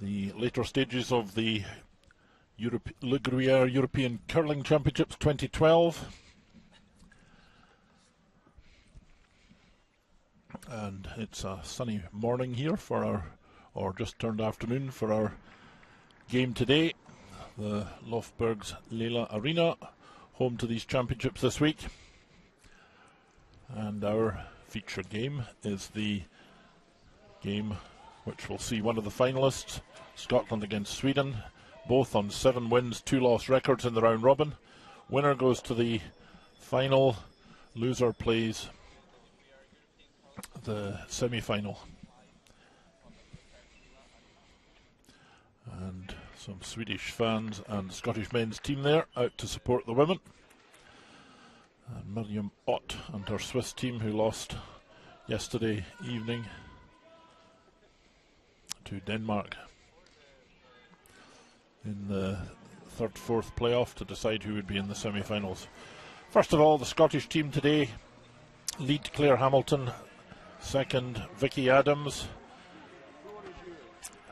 the later stages of the Le Gruyère European Curling Championships 2012. And it's a sunny morning here for our, or just turned afternoon for our game today. The Lofberg's Leila Arena, home to these championships this week. And our featured game is the game which will see one of the finalists, Scotland against Sweden, both on 7 wins, 2 loss records in the round robin. Winner goes to the final, loser plays the semi-final. And some Swedish fans and Scottish men's team there out to support the women. And Miriam Ott and her Swiss team, who lost yesterday evening to Denmark in the third-fourth playoff to decide who would be in the semi-finals. First of all, the Scottish team today: lead Claire Hamilton, second Vicky Adams,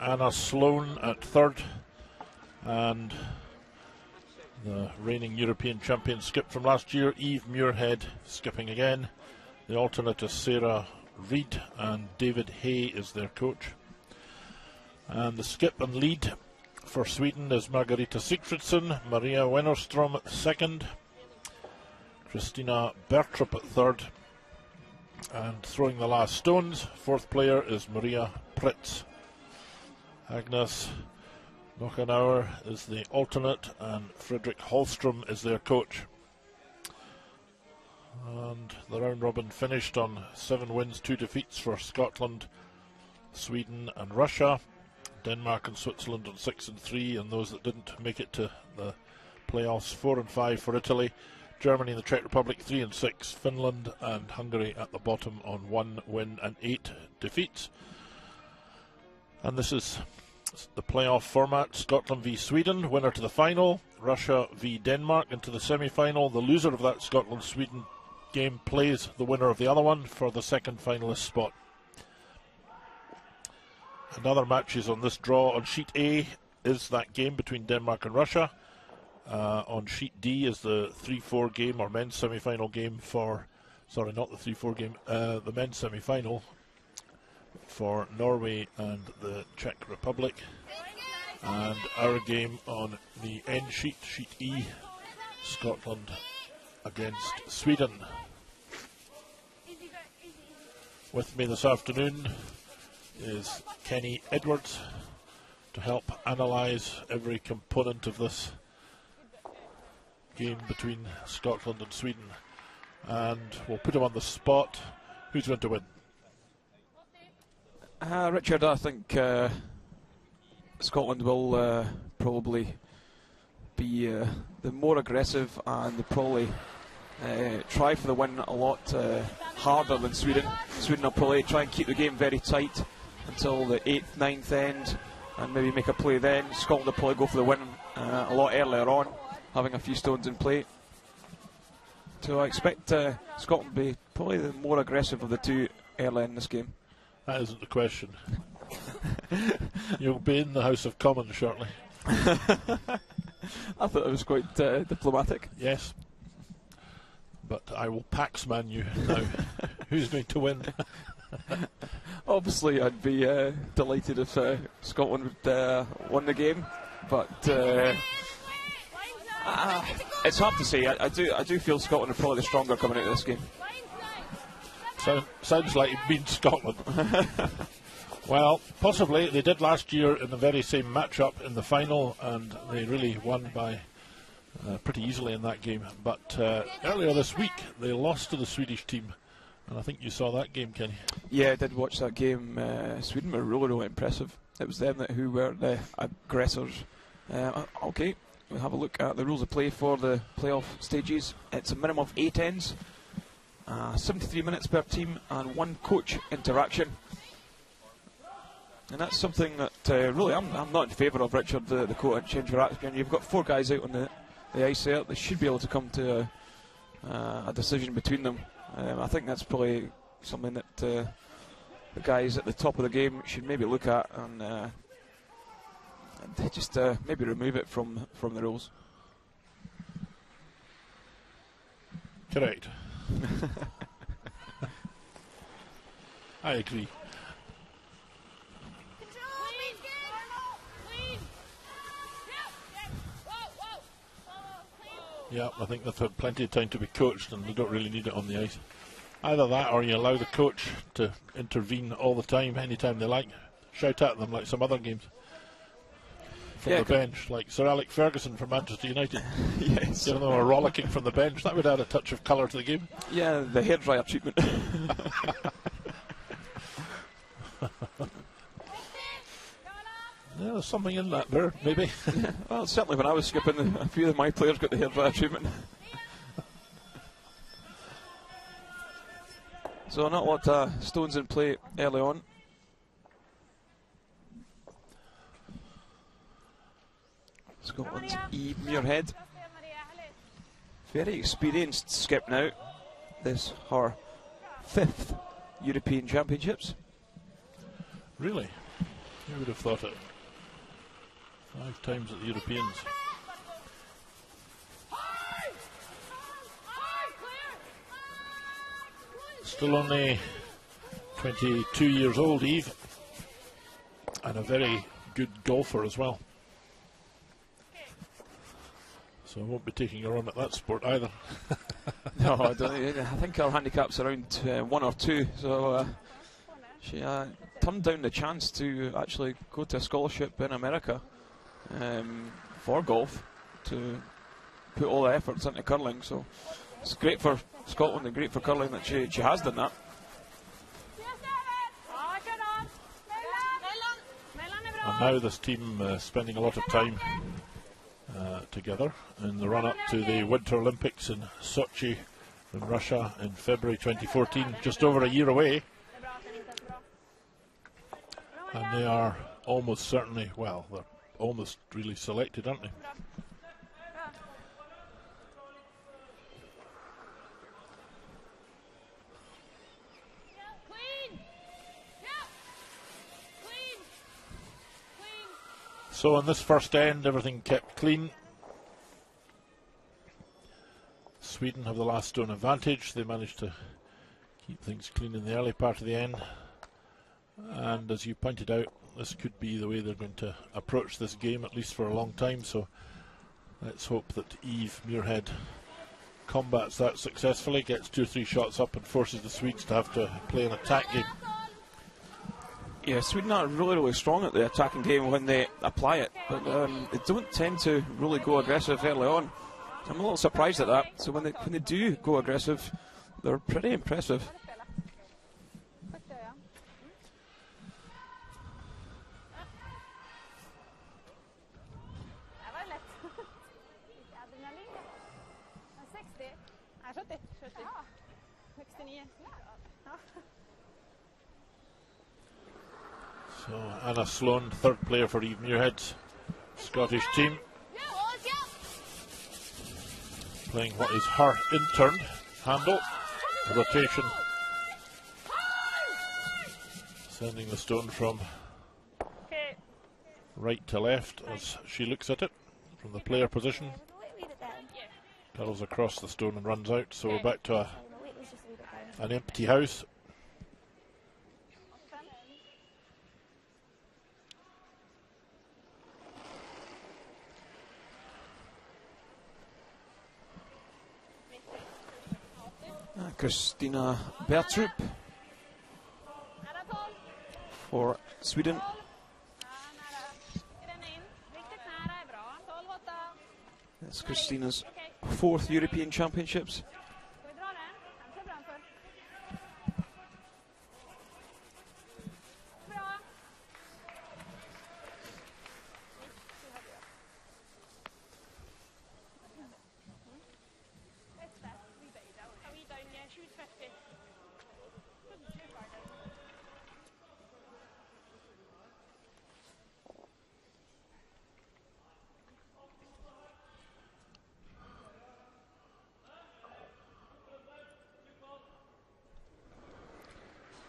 Anna Sloan at third, and the reigning European champion skip from last year, Eve Muirhead, skipping again. The alternate is Sarah Reid, and David Hay is their coach. And the skip and lead for Sweden is Margareta Sigfridsson, Maria Wennerstrom second, Christina Bertrup at third, and throwing the last stones, fourth player is Maria Pritz. Agnes Nochenauer is the alternate, and Fredrik Hallström is their coach. And the round robin finished on 7 wins, 2 defeats for Scotland, Sweden and Russia. Denmark and Switzerland on 6 and 3, and those that didn't make it to the playoffs 4 and 5 for Italy. Germany and the Czech Republic 3 and 6, Finland and Hungary at the bottom on 1 win and 8 defeats. And this is the playoff format: Scotland v Sweden, winner to the final; Russia v Denmark into the semi-final. The loser of that Scotland-Sweden game plays the winner of the other one for the second finalist spot. And other matches on this draw: on sheet A is that game between Denmark and Russia. On sheet D is the 3-4 game, or men's semi-final game for, sorry, not the 3-4 game, the men's semi-final for Norway and the Czech Republic. And our game on the end sheet, sheet E, Scotland against Sweden. With me this afternoon is Kenny Edwards to help analyse every component of this game between Scotland and Sweden, and we'll put him on the spot. Who's going to win? Richard, I think Scotland will probably be the more aggressive, and they probably try for the win a lot harder than Sweden. Sweden will probably try and keep the game very tight until the 8th, 9th end, and maybe make a play then. Scotland will probably go for the win a lot earlier on, having a few stones in play. So I expect Scotland to be probably the more aggressive of the two early in this game. That isn't the question. You'll be in the House of Commons shortly. I thought it was quite diplomatic. Yes. But I will Paxman you now. Who's going to win? Obviously, I'd be delighted if Scotland would win the game, but it's hard to say. I do feel Scotland are probably the stronger coming out of this game. Sounds like it means Scotland. Well, possibly. They did last year in the very same matchup in the final, and they really won by pretty easily in that game. But earlier this week, they lost to the Swedish team, and I think you saw that game, Kenny. Yeah, I did watch that game. Sweden were really, really impressive. It was them who were the aggressors. Okay, we'll have a look at the rules of play for the playoff stages. It's a minimum of 8 ends, 73 minutes per team, and 1 coach interaction. And that's something that really I'm not in favour of, Richard, the coach interaction. You've got 4 guys out on the ice there. They should be able to come to a decision between them. I think that's probably something that the guys at the top of the game should maybe look at and just maybe remove it from the rules. Correct. I agree. Yeah, I think they've had plenty of time to be coached and they don't really need it on the ice. Either that or you allow the coach to intervene all the time, anytime they like. Shout at them like some other games. From the bench, like Sir Alex Ferguson from Manchester United. Yes. Giving them a rollicking from the bench. That would add a touch of colour to the game. Yeah, the hairdryer treatment. Yeah, there's something in that there, maybe. Well, certainly when I was skipping, a few of my players got the hairdryer treatment. So not a lot of stones in play early on. Scotland's Eve Muirhead. Very experienced skip now. This her 5th European Championships. Really? Who would have thought it? 5 times at the Europeans. Still only 22 years old, Eve, and a very good golfer as well. So I won't be taking a run at that sport either. No, I think her handicap's around 1 or 2, so she turned down the chance to actually go to a scholarship in America for golf, to put all the efforts into curling. So it's great for Scotland and great for curling that she has done that. And now this team spending a lot of time together in the run-up to the Winter Olympics in Sochi in Russia in February 2014, just over a year away. And they are almost certainly, well, they're almost really selected, aren't they? So on this first end, everything kept clean. Sweden have the last stone advantage. They managed to keep things clean in the early part of the end. And as you pointed out, this could be the way they're going to approach this game, at least for a long time. So let's hope that Eve Muirhead combats that successfully, gets 2 or 3 shots up and forces the Swedes to have to play an attack game. Yeah, Sweden are really strong at the attacking game when they apply it, but they don't tend to really go aggressive early on. I'm a little surprised at that. So when they do go aggressive, they're pretty impressive. So Anna Sloan, 3rd player for Eve Muirhead's Scottish team, playing what is her in-turn handle, rotation, sending the stone from right to left as she looks at it from the player position, pedals across the stone and runs out. So we're back to an empty house. Kristina Bertrup for Sweden. That's Kristina's 4th European Championships.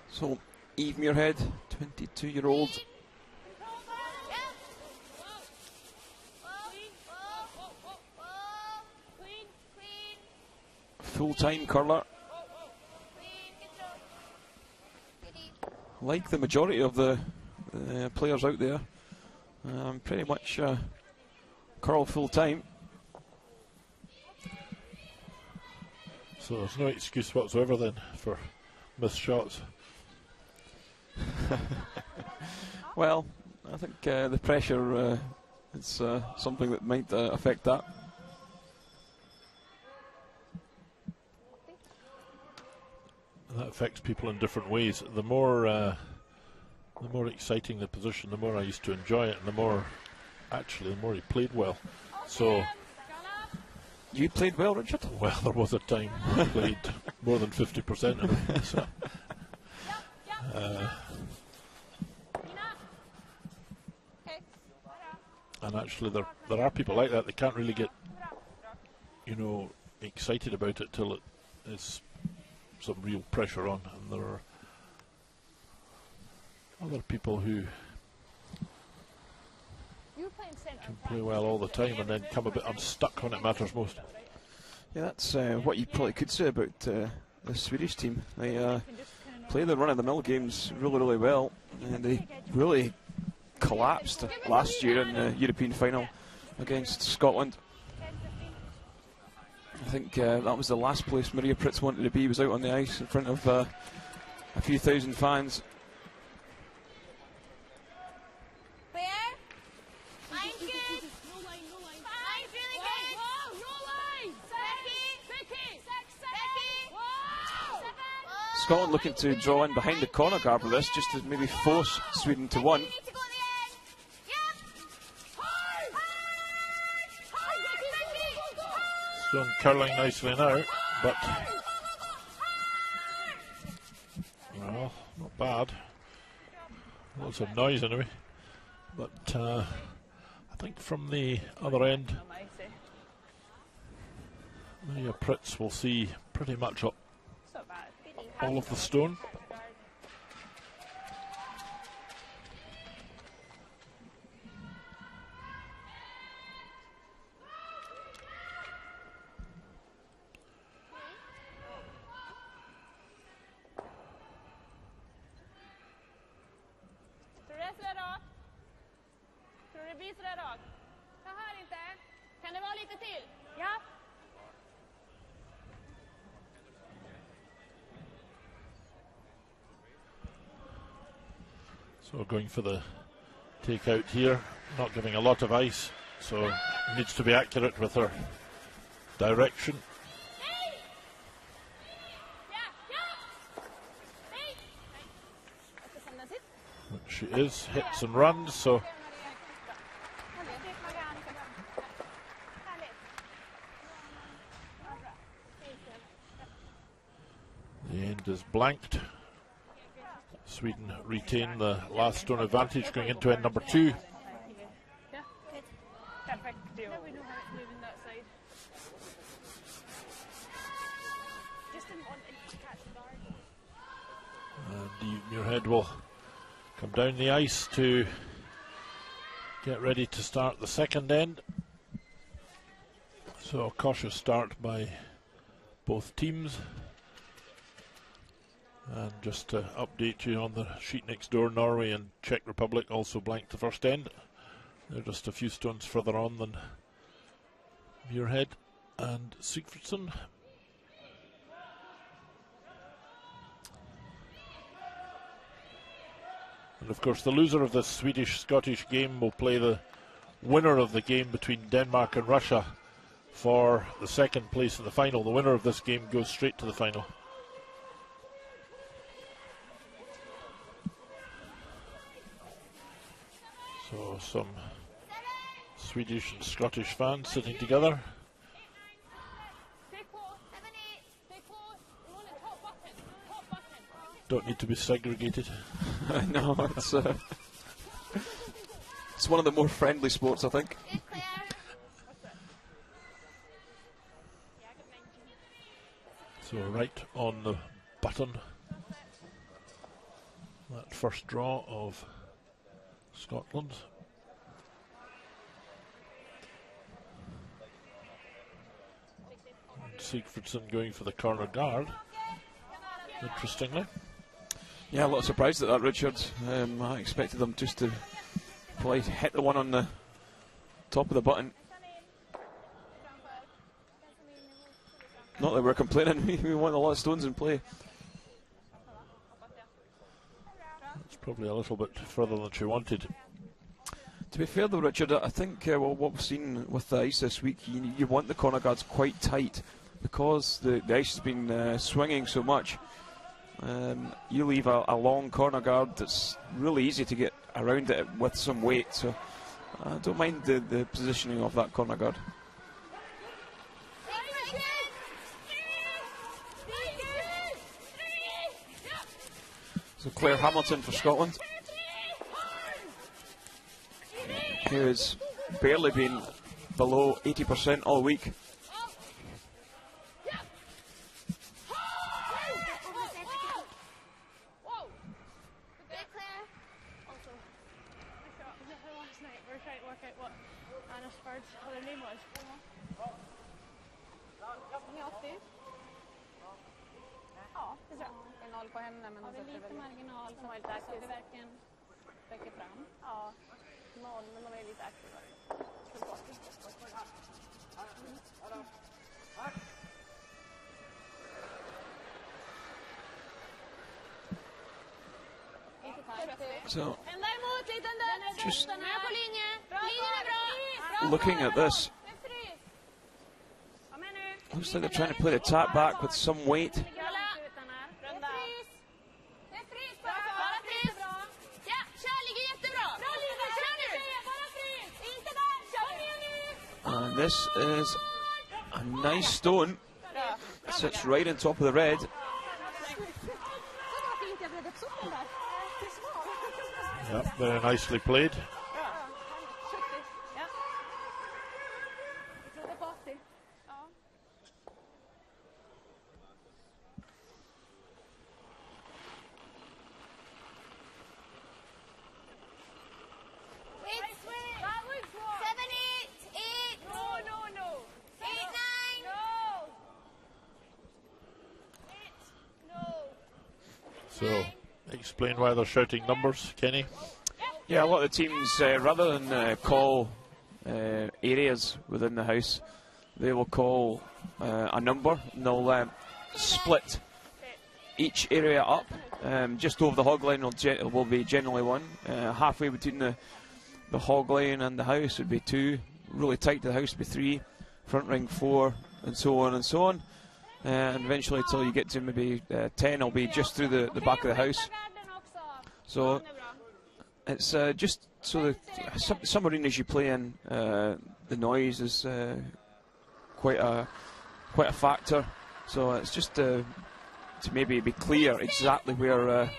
So Eve Muirhead, 22-year-old, full-time curler. Like the majority of the players out there, pretty much curl full-time. So there's no excuse whatsoever then for missed shots. Well, I think the pressure is something that might affect that. That affects people in different ways. The more exciting the position, the more I used to enjoy it, and the more he played well. So, you played well, Richard? Well, there was a time I played more than 50% of it. So, and actually, there are people like that. They can't really get, excited about it till it is some real pressure on, and there are other people who can play well all the time and then come a bit unstuck when it matters most. Yeah, that's what you probably could say about the Swedish team. They play the run-of-the-mill games really, really well, and they really collapsed last year in the European final against Scotland. I think that was the last place Maria Pritz wanted to be, was out on the ice in front of a few thousand fans. Scotland looking to draw in behind the corner guard with this, just to maybe force Sweden to one. Stone curling nicely now, but well, not bad. Lots of noise anyway. But I think from the other end, Maria Pritz will see pretty much all of the stone. So going for the take out here, not giving a lot of ice, so needs to be accurate with her direction. Which she is, hits and runs, so the end is blanked. Sweden retain the last stone advantage going into end number 2. And Muirhead will come down the ice to get ready to start the second end. So a cautious start by both teams. And just to update you on the sheet next door, Norway and Czech Republic also blanked the first end. They're just a few stones further on than Muirhead and Sigfridsson. And of course the loser of the Swedish-Scottish game will play the winner of the game between Denmark and Russia for the second place in the final. The winner of this game goes straight to the final. So some Swedish and Scottish fans sitting together. Don't need to be segregated. No, it's one of the more friendly sports, I think. So right on the button, that first draw of Scotland. And Sigfridsson going for the corner guard, interestingly. Yeah, a lot surprised at that, Richard. I expected them just to probably hit the one on the top of the button. Not that we're complaining, we want a lot of stones in play. It's probably a little bit further than she wanted. To be fair though, Richard, I think well, what we've seen with the ice this week, you want the corner guards quite tight because the ice has been swinging so much. You leave a long corner guard that's really easy to get around it with some weight, so I don't mind the positioning of that corner guard. So Claire Hamilton for Scotland, who has barely been below 80% all week. So, just looking at this, looks like they're trying to play the tap back with some weight. And this is a nice stone, sits right on top of the red. Yep, very nicely played. So, explain why they're shouting numbers, Kenny. Yeah, a lot of the teams, rather than call areas within the house, they will call a number, and they'll split each area up. Just over the hog line will be generally one. Halfway between the hog line and the house would be 2. Really tight to the house would be 3. Front ring 4, and so on and so on. And eventually, until you get to maybe 10, will be just through the back of the house. So it's just so that some arenas you play in, the noise is quite a factor. So it's just to maybe be clear exactly where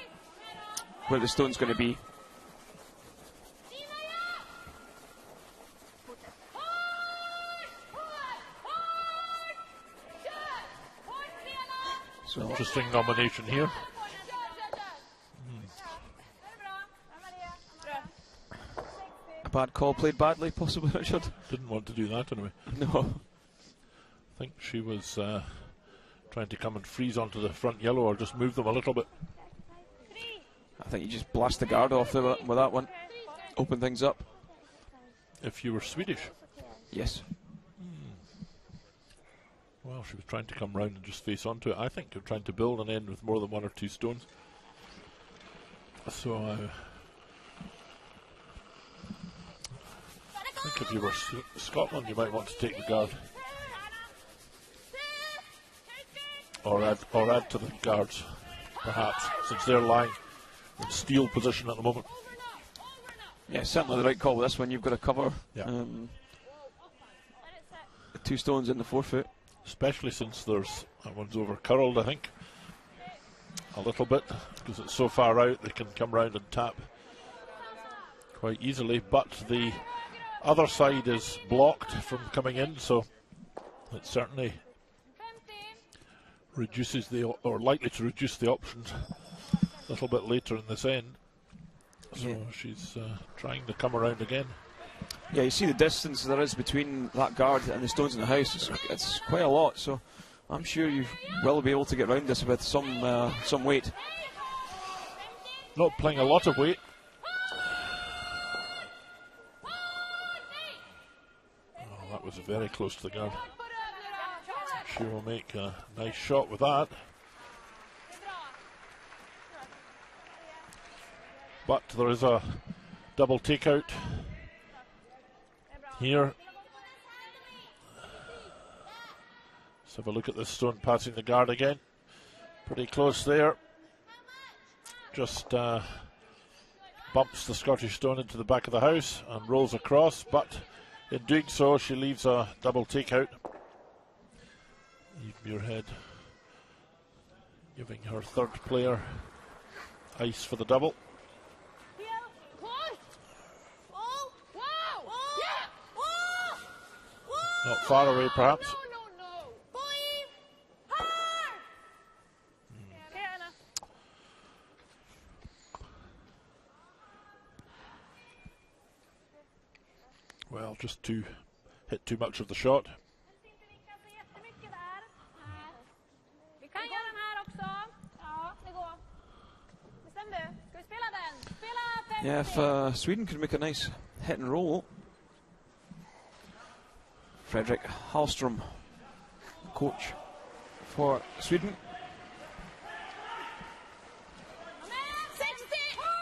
the stone's going to be. So interesting nomination here. A bad call played badly, possibly, Richard? Didn't want to do that anyway. No. I think she was trying to come and freeze onto the front yellow or just move them a little bit. I think you just blast the guard off with that one. Open things up. If you were Swedish. Yes. Well, she was trying to come round and just face onto it. I think you're trying to build an end with more than 1 or 2 stones. So I think if you were Scotland, you might want to take the guard. Or add to the guards, perhaps, since they're lying in steal position at the moment. Yeah, certainly the right call with this one. You've got to cover the 2 stones in the forefoot. Especially since that one's over curled, I think, a little bit, because it's so far out they can come round and tap quite easily, but the other side is blocked from coming in, so it certainly reduces or likely to reduce the options a little bit later in this end. So she's trying to come around again. Yeah, you see the distance there is between that guard and the stones in the house. It's quite a lot, so I'm sure you will be able to get around this with some weight. Not playing a lot of weight. Oh, that was very close to the guard. She will make a nice shot with that. But there is a double takeout here. Let's have a look at this stone passing the guard again. Pretty close there. Just bumps the Scottish stone into the back of the house and rolls across, but in doing so she leaves a double takeout. Eve Muirhead giving her third player ice for the double. Not far away, perhaps. Well, just to hit too much of the shot. Yeah, if Sweden could make a nice hit and roll. Fredrik Hallström, coach for Sweden.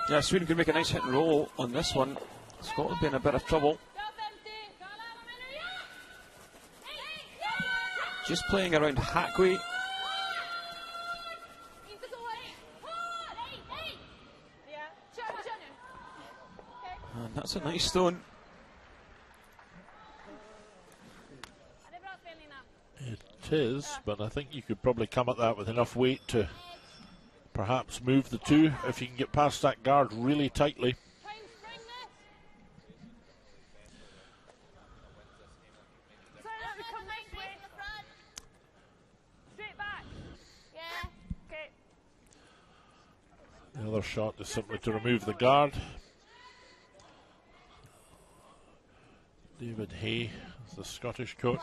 Yeah, Sweden could make a nice hit and roll on this one. Scotland be in a bit of trouble. Just playing around Hackway. And that's a nice stone. It is, but I think you could probably come at that with enough weight to perhaps move the two if you can get past that guard really tightly. The other shot is simply to remove the guard. David Hay is the Scottish coach.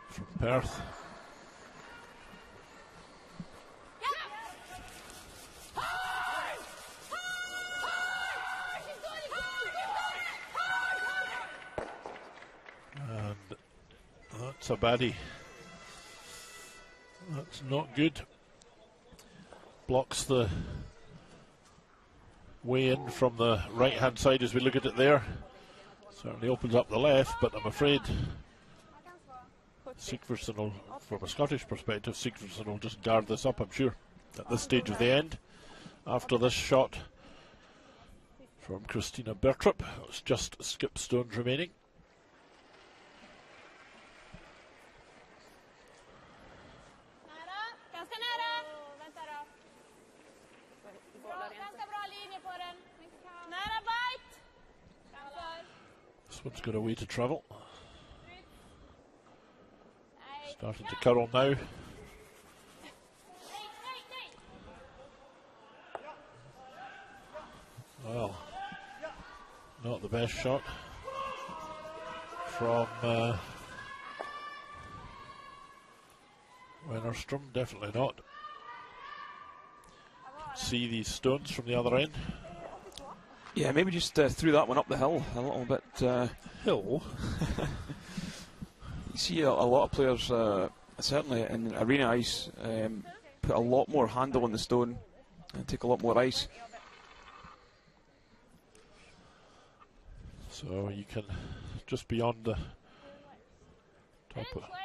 From Perth. And that's a baddie. That's not good. Blocks the way in from the right hand side as we look at it there. Certainly opens up the left, but I'm afraid Sigfridsson will, from a Scottish perspective, Sigfridsson will just guard this up, I'm sure, at this stage of the end. After this shot from Christina Bertrup, it's just skip stones remaining. This one's got a way to travel. Starting to curl now. Well, not the best shot from Wennerstrom, definitely not. See these stones from the other end. Yeah, maybe just threw that one up the hill a little bit. Hill? You see a lot of players, certainly in arena ice, put a lot more handle on the stone and take a lot more ice. So you can, just beyond the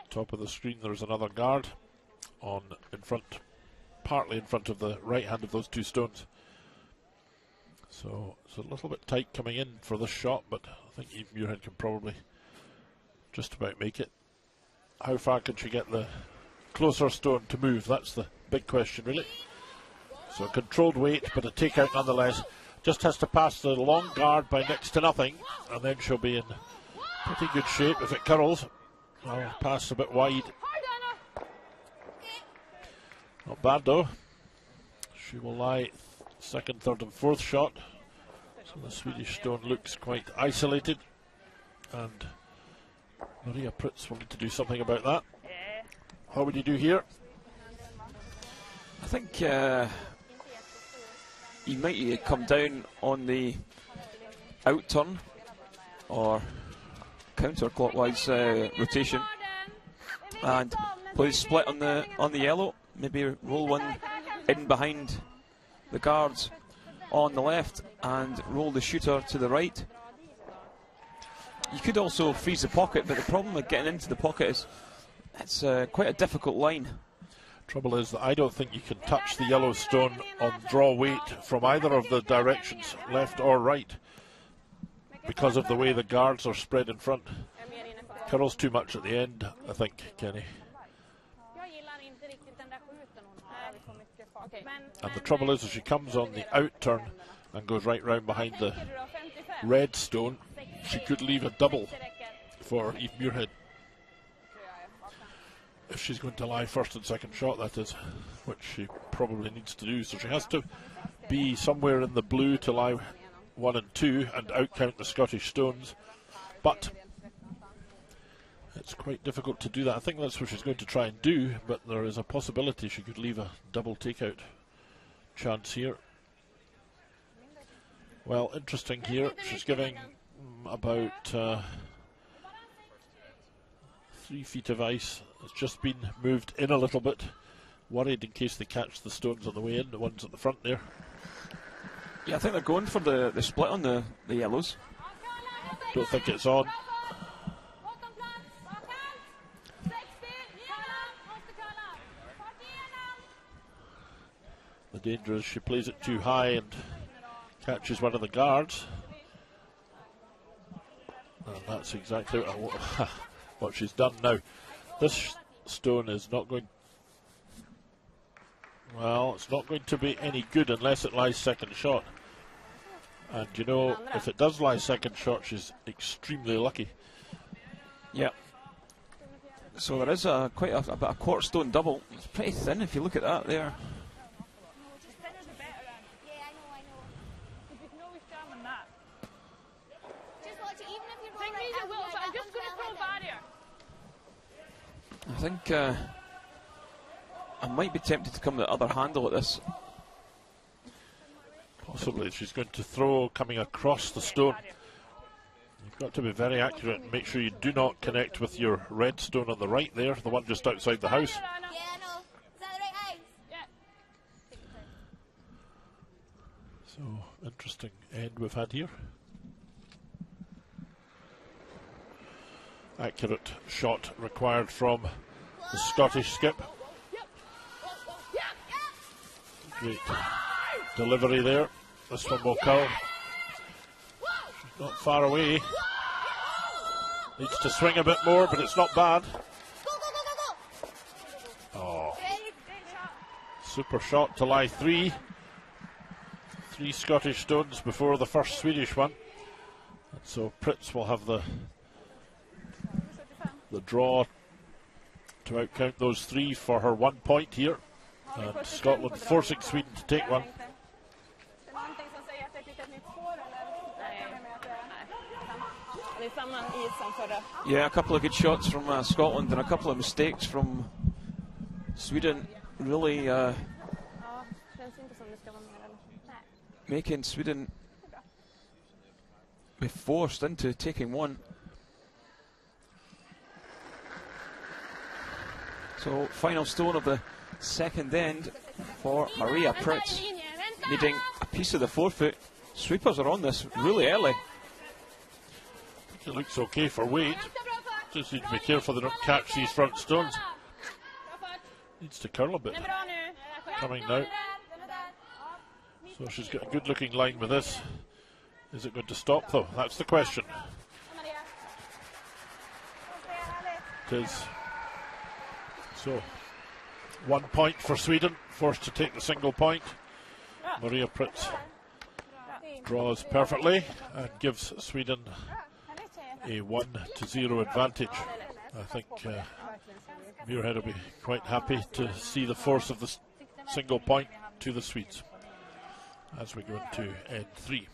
top of the screen, there's another guard on in front, partly in front of the right hand of those two stones. So it's a little bit tight coming in for this shot, but I think Eve Muirhead can probably just about make it. How far can she get the closer stone to move? That's the big question, really. So controlled weight, but a takeout nonetheless. Just has to pass the long guard by next to nothing, and then she'll be in pretty good shape if it curls. I'll pass a bit wide. Not bad though. She will lie second, third and fourth shot. So So the Swedish stone looks quite isolated, and Maria Prytz will need to do something about that. How would you do here? I think he might come down on the out turn or counterclockwise rotation and play split on the yellow. Maybe roll one in behind the guards on the left and roll the shooter to the right. You could also freeze the pocket, but the problem with getting into the pocket is it's quite a difficult line. Trouble is that I don't think you can touch the yellow stone on draw weight from either of the directions, left or right, because of the way the guards are spread in front. Curls too much at the end, I think, Kenny. And the trouble is, if she comes on the out turn and goes right round behind the red stone, she could leave a double for Eve Muirhead. If she's going to lie first and second shot, that is, which she probably needs to do. So she has to be somewhere in the blue to lie 1 and 2 and outcount the Scottish stones. But it's quite difficult to do that. I think that's what she's going to try and do, but there is a possibility she could leave a double takeout chance here. Well, interesting here. She's giving about 3 feet of ice. It's just been moved in a little bit. Worried in case they catch the stones on the way in, the ones at the front there. Yeah, I think they're going for the split on the yellows. Don't think it's on. The danger is she plays it too high and catches one of the guards. And that's exactly what she's done now. This stone is not going... Well, it's not going to be any good unless it lies second shot. And you know, if it does lie second shot, she's extremely lucky. Yeah. So there is quite a quarter stone double. It's pretty thin if you look at that there. I think I might be tempted to come the other handle at this. Possibly. She's going to throw coming across the stone. You've got to be very accurate and make sure you do not connect with your red stone on the right there, the one just outside the house. So, interesting end we've had here. Accurate shot required from the Scottish skip. Great delivery there. This one will curl. She's not far away. Needs to swing a bit more, but it's not bad. Oh. Super shot to lie 3. 3 Scottish stones before the first Swedish one. And so Prytz will have the draw to outcount those 3 for her 1 point here. And Scotland forcing Sweden to take one. Yeah, a couple of good shots from Scotland and a couple of mistakes from Sweden. Really making Sweden be forced into taking one. So final stone of the second end for Maria Prytz, needing a piece of the forefoot. Sweepers are on this really early. It looks okay for weight. Just need to be careful they don't catch these front stones. Needs to curl a bit. Coming now. So she's got a good looking line with this. Is it going to stop though? That's the question. It is. So 1 point for Sweden, forced to take the single point. Maria Prytz draws perfectly and gives Sweden a 1-0 advantage. I think Muirhead will be quite happy to see the force of the single point to the Swedes as we go into end 3.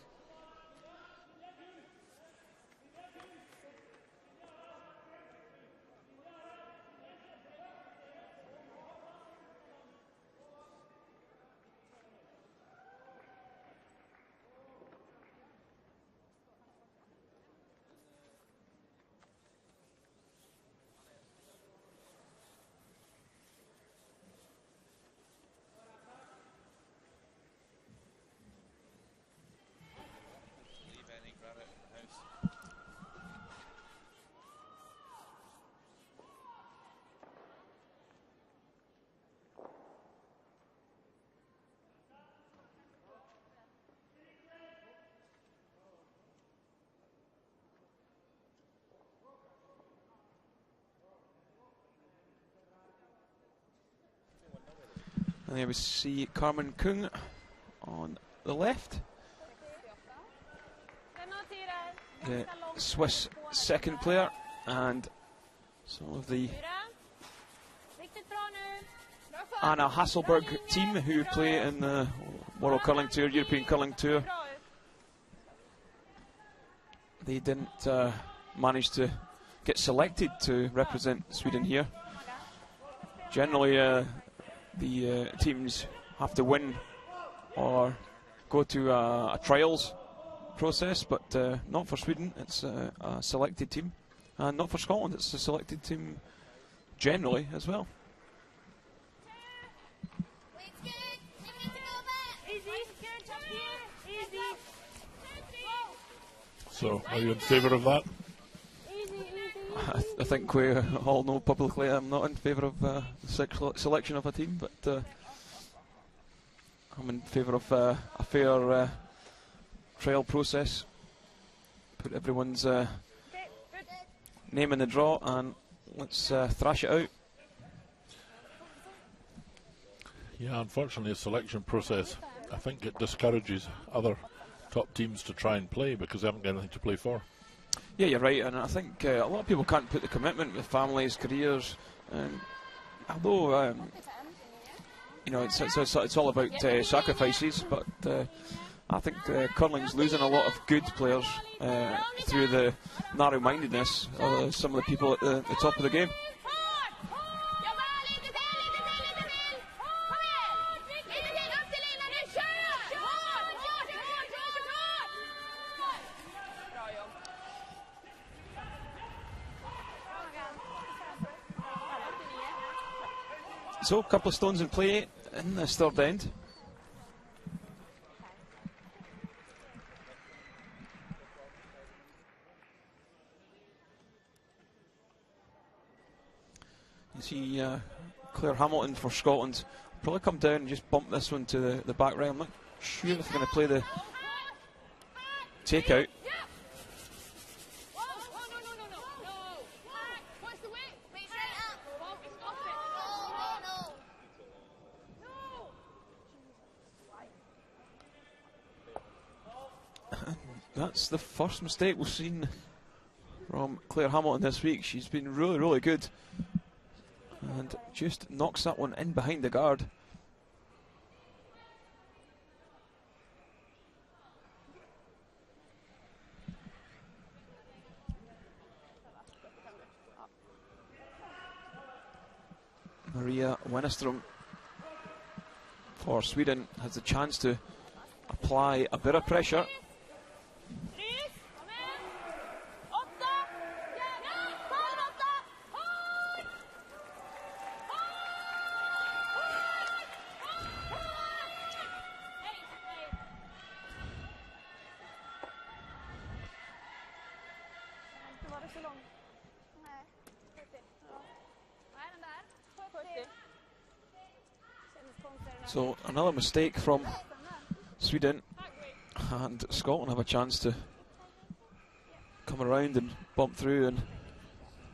And then we see Carmen Kung on the left. The Swiss second player, and some of the Anna Hasselberg team who play in the World Curling Tour, European Curling Tour. They didn't manage to get selected to represent Sweden here. Generally, the teams have to win or go to a trials process, but not for Sweden. It's a selected team, and not for Scotland. It's a selected team generally as well. So, are you in favour of that? I think we all know publicly I'm not in favour of the selection of a team, but I'm in favour of a fair trial process. Put everyone's name in the draw and let's thrash it out. Yeah, unfortunately, a selection process, I think it discourages other top teams to try and play because they haven't got anything to play for. Yeah, you're right, and I think a lot of people can't put the commitment with families, careers, and although you know it's all about sacrifices, but I think curling's losing a lot of good players through the narrow-mindedness of some of the people at the top of the game. So, a couple of stones in play in this third end. You see Claire Hamilton for Scotland probably come down and just bump this one to the back rail. I'm not sure if they're going to play the take-out. That's the first mistake we've seen from Claire Hamilton this week. She's been really, really good. And just knocks that one in behind the guard. Maria Wennerström for Sweden has the chance to apply a bit of pressure. So another mistake from Sweden, and Scotland have a chance to come around and bump through and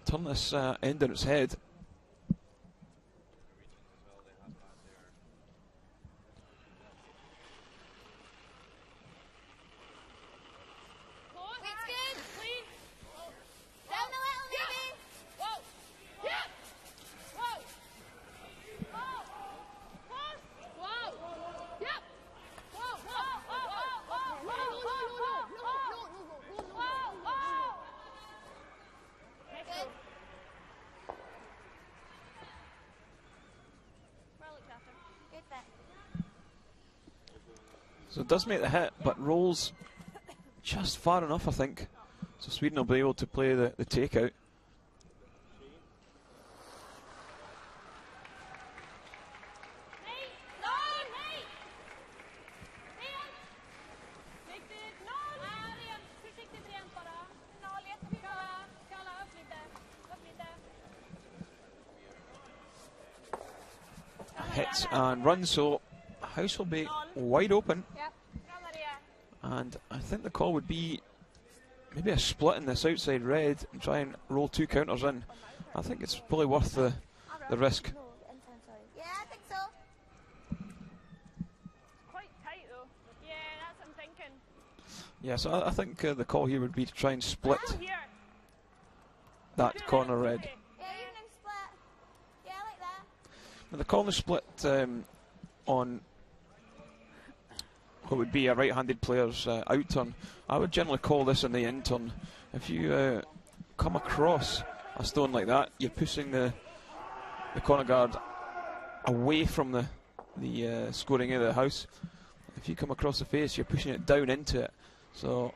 turn this end on its head. So it does make the hit, but rolls just far enough, I think. So Sweden will be able to play the takeout. Hits and runs, so House will be wide open. And I think the call would be maybe a split in this outside red and try and roll two counters in. I think it's probably worth the risk. Yeah, I think so. Yeah, so I think the call here would be to try and split that corner red. Yeah, evening split. Yeah, like that. Now the corner split on what would be a right-handed player's out turn, I would generally call this in the in turn. If you come across a stone like that, you're pushing the corner guard away from the scoring area of the house. If you come across the face, you're pushing it down into it. So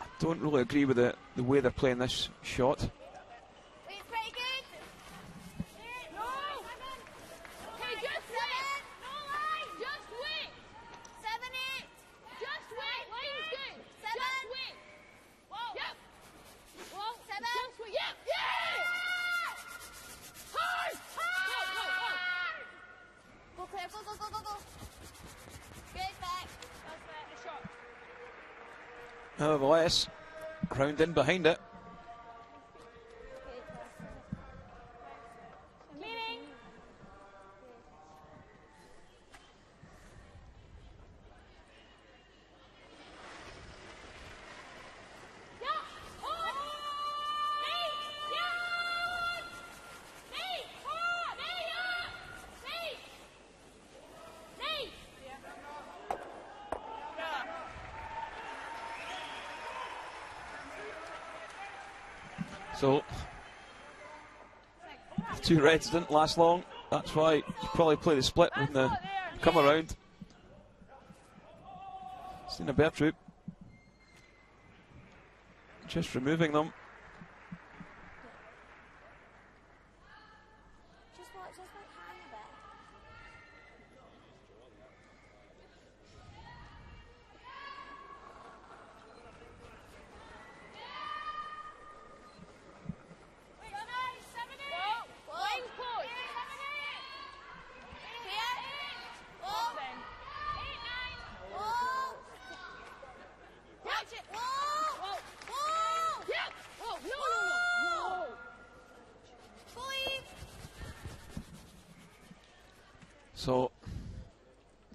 I don't really agree with the way they're playing this shot. It's pretty good. No. Okay, just wait. No line. Just wait. 7, 8. Just wait. Line's good. 7. Just wait. Whoa. Yep. Whoa. 7. Just wait. Yep. Yes. Hard. Go, Claire. Go. Good back. That's it. A shot. Nevertheless, round in behind it. Meaning. Yeah. Hard. Nate. Yeah. Nate. Hard. Nate. Nate. Nate. So the two reds didn't last long. That's why you probably play the split when they come around. Stina Bertrup just removing them. Just hang a bit. So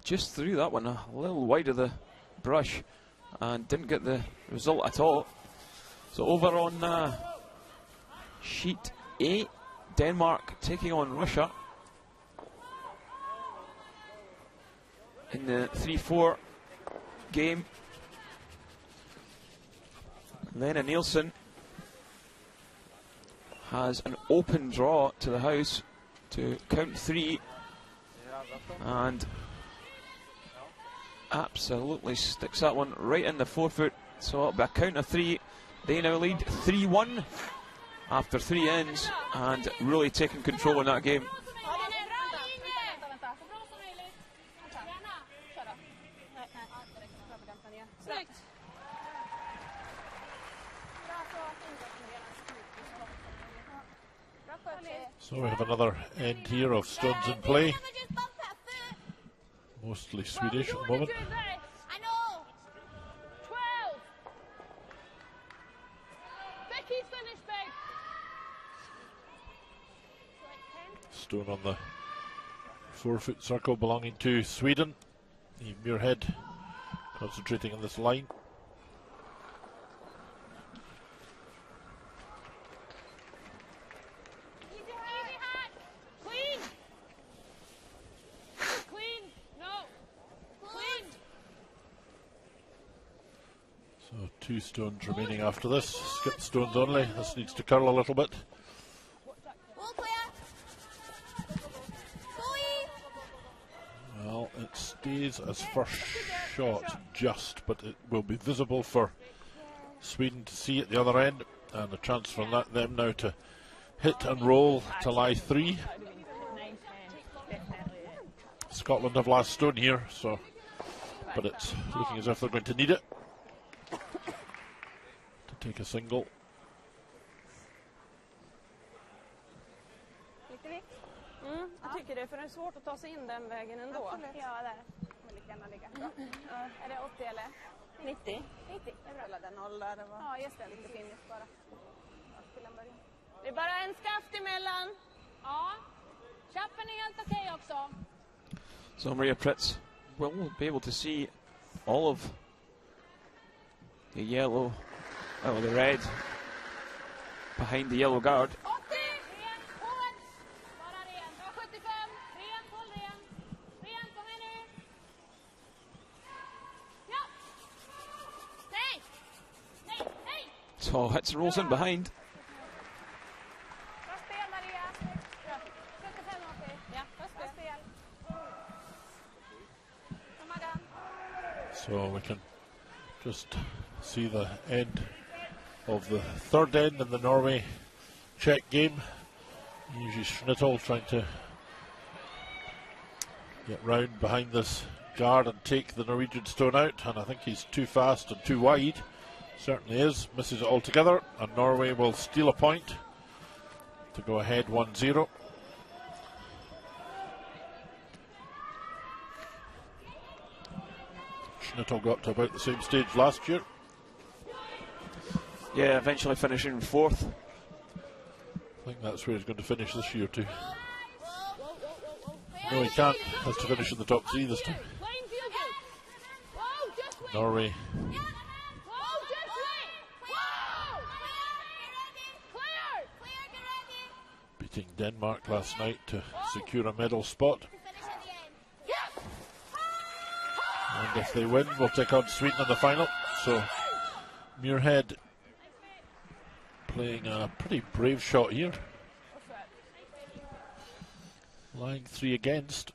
just threw that one a little wide of the brush and didn't get the result at all. So over on sheet 8, Denmark taking on Russia in the 3-4 game. Lena Nielsen has an open draw to the house to count 3 and absolutely sticks that one right in the forefoot. So it'll be a count of 3. They now lead 3-1 after 3 ends and really taking control in that game. So we have another end here of stones in play. Mostly Swedish at the moment. I know. 12. Becky's finished, babe. Stone on the 4-foot circle belonging to Sweden. Eve Muirhead concentrating on this line. So 2 stones remaining after this. Skip stones only. This needs to curl a little bit. Well, it stays as first shot just, but it will be visible for Sweden to see at the other end, and a chance for them now to hit and roll to lie 3. Scotland have last stone here, so but it's looking as if they're going to need it to take a single. Jag tycker det, för det är svårt att ta sig in den vägen ändå. Absolut. Ja, där. Lika gärna ligga. Är det 80 eller? 90. 90, det är bra. Eller den 0 där det var. Ja, just det. Lite finish bara. Det är bara en skaft emellan. Ja. Chappen är helt okej också. So Maria Pritz will be able to see all of the yellow, the red behind the yellow guard. So hits and rolls in behind. So we can just see the end of the third end in the Norway-Czech game. Usually Schnittel trying to get round behind this guard and take the Norwegian stone out, and I think he's too fast and too wide. Certainly is, misses it altogether, and Norway will steal a point to go ahead 1-0. Schnittel got to about the same stage last year. Yeah, eventually finishing fourth. I think that's where he's going to finish this year too. No, he can't. Has to finish in the top three this time. Norway beating Denmark last night to secure a medal spot. And if they win, we'll take on Sweden in the final. So Muirhead playing a pretty brave shot here. Lying 3 against.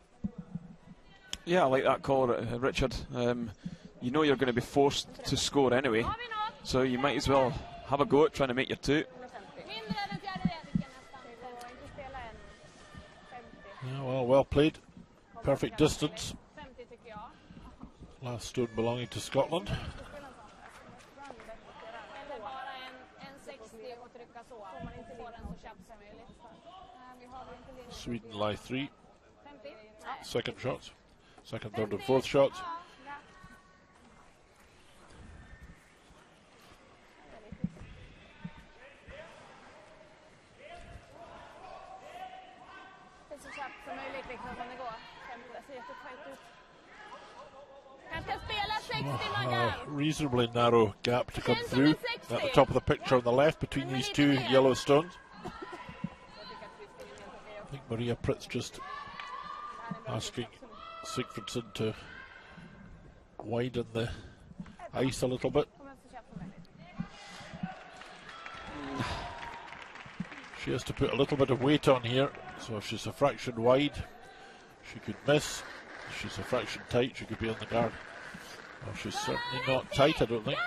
Yeah, I like that call, Richard. You know you're going to be forced to score anyway, so you might as well have a go at trying to make your 2. Yeah, well played. Perfect distance. Last stone belonging to Scotland. Sweden lie 3. Second shots. Second, third and fourth shots. Reasonably narrow gap to come through at the top of the picture on the left between these 2 yellow stones. I think Maria Pritz just asking Sigfridsson to widen the ice a little bit. She has to put a little bit of weight on here, so if she's a fraction wide, she could miss. If she's a fraction tight, she could be on the guard. Well, she's certainly not tight, I don't think.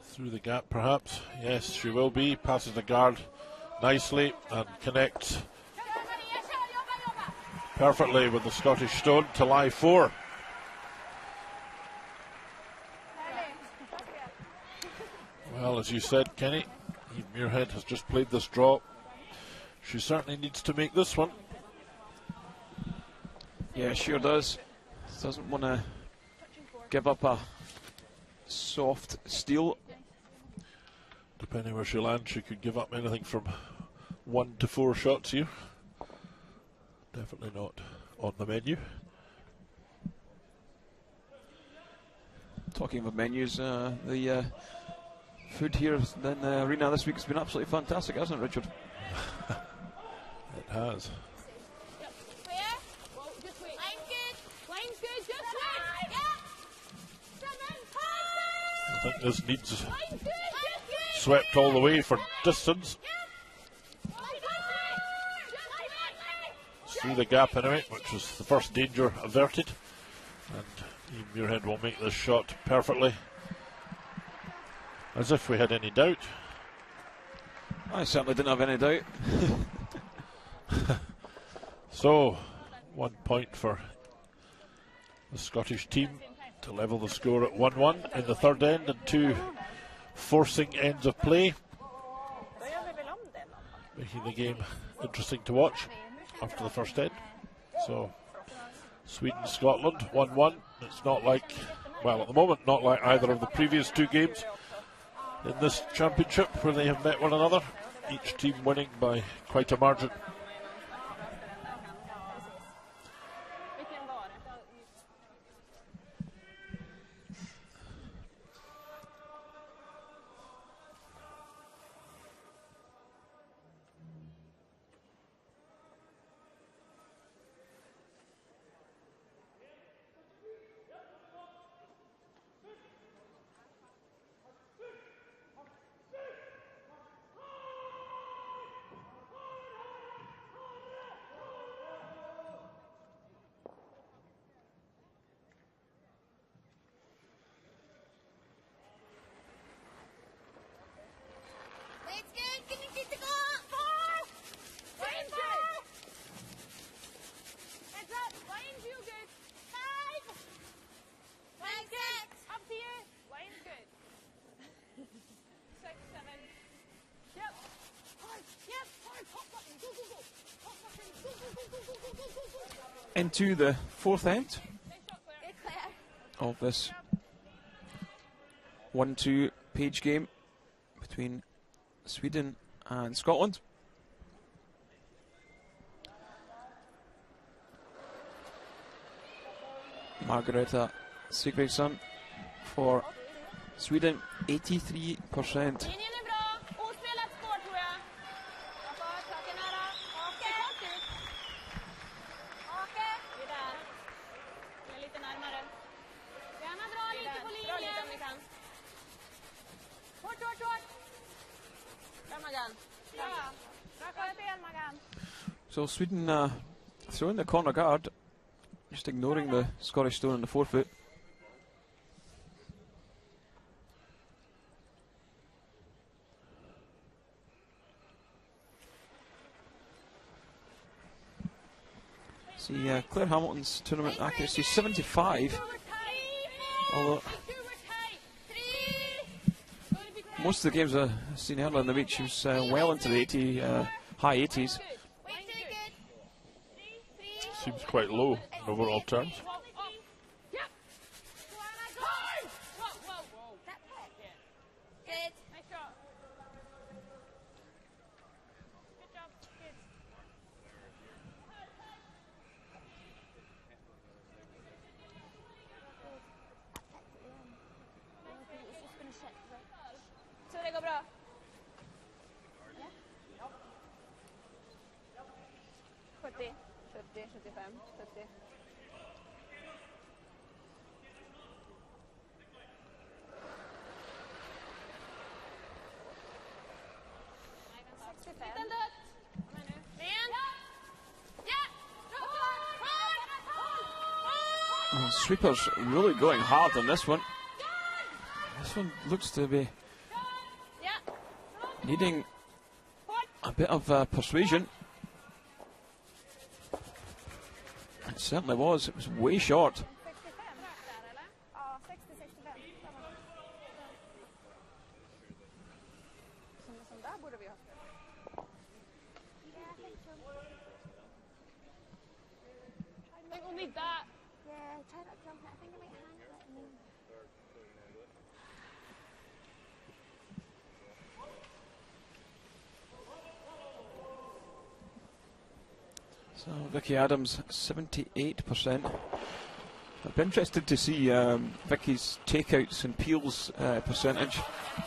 Through the gap, perhaps. Yes, she will be. Passes the guard nicely and connects perfectly with the Scottish stone to lie 4. Well, as you said, Kenny, Muirhead has just played this draw. She certainly needs to make this one. Yeah, sure does. Doesn't want to give up a soft steal. Depending where she lands, she could give up anything from 1 to 4 shots here. Definitely not on the menu. Talking of menus, the food here in the arena this week has been absolutely fantastic, hasn't it, Richard? It has. I think this needs swept all the way for distance. Through the gap anyway, which was the first danger averted. And Muirhead will make this shot perfectly. As if we had any doubt. I certainly didn't have any doubt. So, 1 point for the Scottish team to level the score at 1-1 in the third end, and 2 forcing ends of play, making the game interesting to watch after the first end. So, Sweden-Scotland 1-1. It's not like, well, at the moment, not like either of the previous 2 games in this championship where they have met one another, each team winning by quite a margin. into the fourth end of this 1-2 page game between Sweden and Scotland. Margareta Sigurdsson for Sweden, 83%. So Sweden throwing the corner guard, just ignoring the Scottish stone in the forefoot. See, Claire Hamilton's tournament accuracy 75, although most of the games I've seen earlier in the week she was well into the high 80s. Seems quite low in overall terms. Sweepers really going hard on this one. This one looks to be needing a bit of persuasion. It certainly was. It was way short. So Vicky Adams, 78%. I'd be interested to see Vicky's takeouts and peels percentage.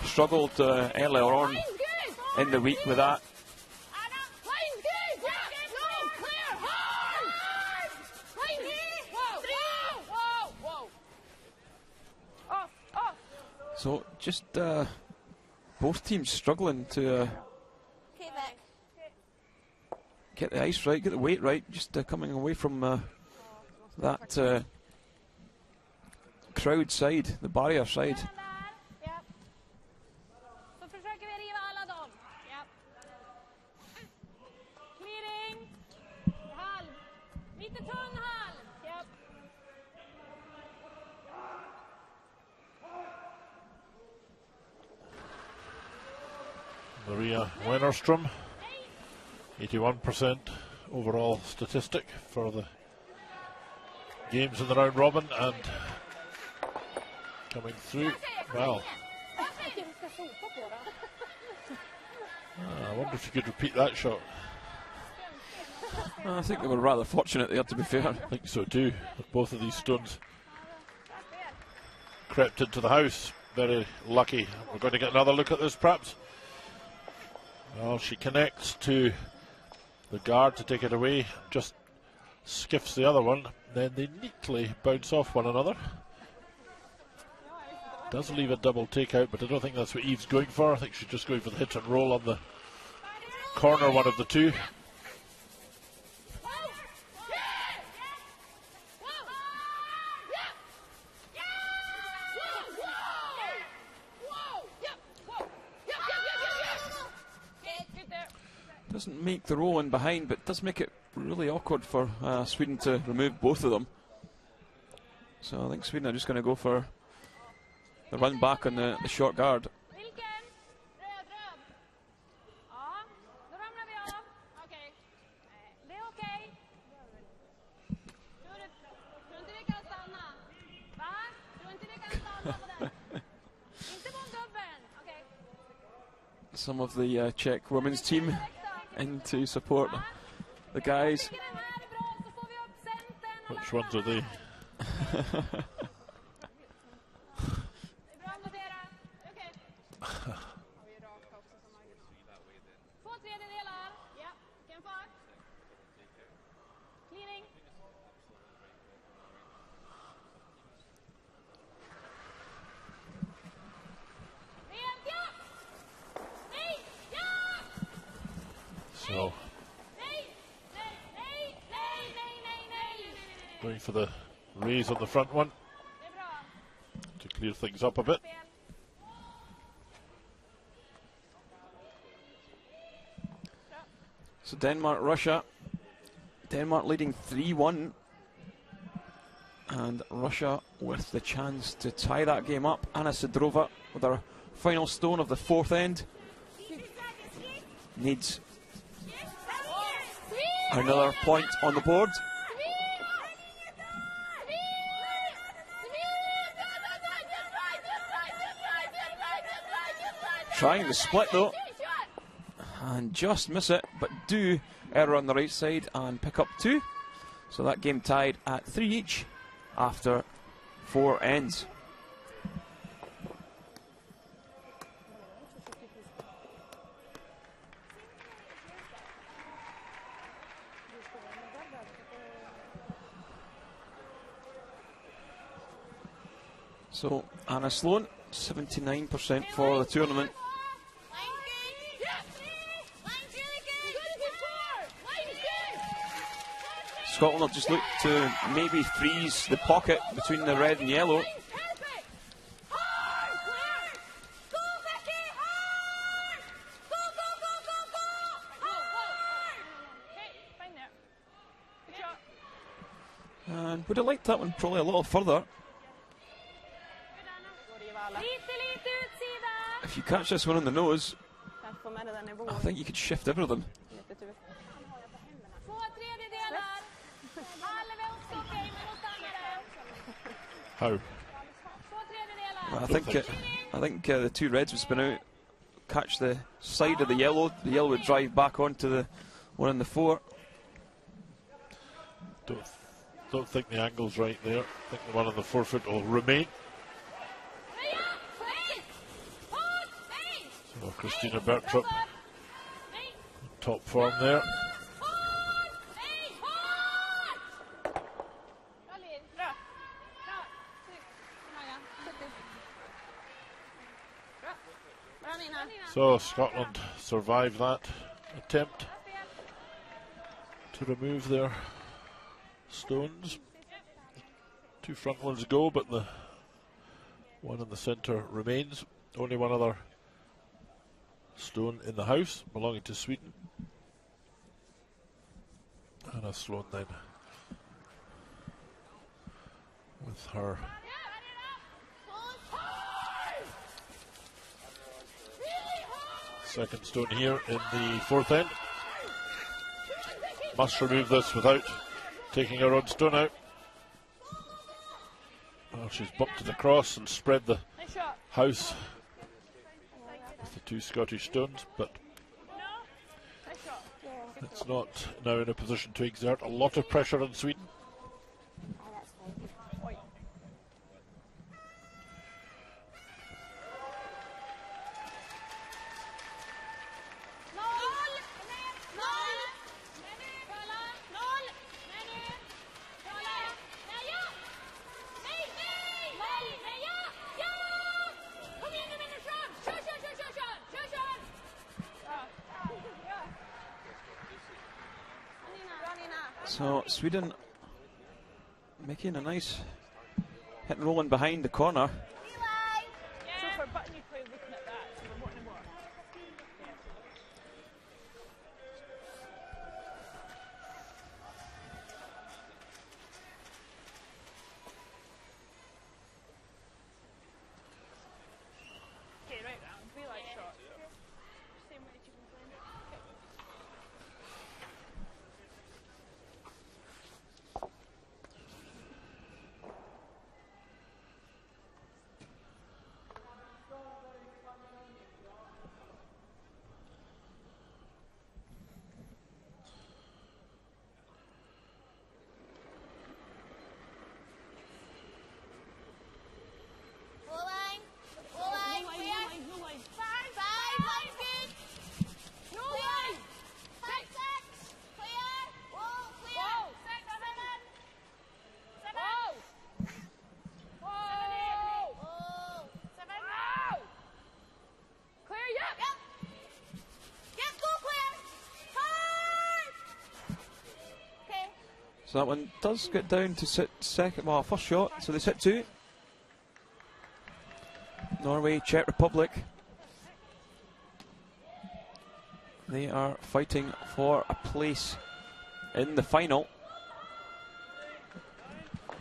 Struggled earlier on in the week with that. So just both teams struggling to get the ice right, get the weight right, just coming away from that crowd side, the barrier side. Maria Wennerstrom, 81% overall statistic for the games in the round robin, and coming through, well, I wonder if you could repeat that shot. I think they were rather fortunate there, to be fair. I think so too. Both of these stones crept into the house. Very lucky. We're going to get another look at this perhaps. Well, she connects to the guard to take it away, just skiffs the other one, then they neatly bounce off one another. Does leave a double takeout, but I don't think that's what Eve's going for. I think she's just going for the hit and roll on the corner one of the two. Doesn't make the roll in behind, but does make it really awkward for Sweden to remove both of them. So I think Sweden are just going to go for the run back on the short guard. some of the Czech women's team in to support the guys. Which ones are they? So, going for the raise on the front one to clear things up a bit. So Denmark, Russia. Denmark leading 3-1. And Russia with the chance to tie that game up. Anna Sidorova with her final stone of the fourth end. Needs another point on the board. Trying the split though, and just miss it, but do error on the right side and pick up 2. So that game tied at 3 each after 4 ends. So Anna Sloan, 79% for the tournament. Scotland will just look to maybe freeze the pocket between the red and yellow. And would have liked that one probably a little further. If you catch this one on the nose, I think you could shift everything. How? Well, I think the 2 reds would spin out, catch the side of the yellow would drive back onto the one in the 4. Don't think the angle's right there. I think the one on the 4 foot will remain. So Christina Bertrup, top form there. So Scotland survived that attempt to remove their stones. 2 front ones go, but the one in the centre remains. Only one other stone in the house belonging to Sweden. Anna Sloan then with her second stone here in the 4th end. Must remove this without taking her own stone out. Well, she's bumped to the cross and spread the house with the 2 Scottish stones, but it's not now in a position to exert a lot of pressure on Sweden. So Sweden making a nice hit and roll in behind the corner. So that one does get down to sit second, well, first shot, so they sit 2. Norway, Czech Republic. They are fighting for a place in the final.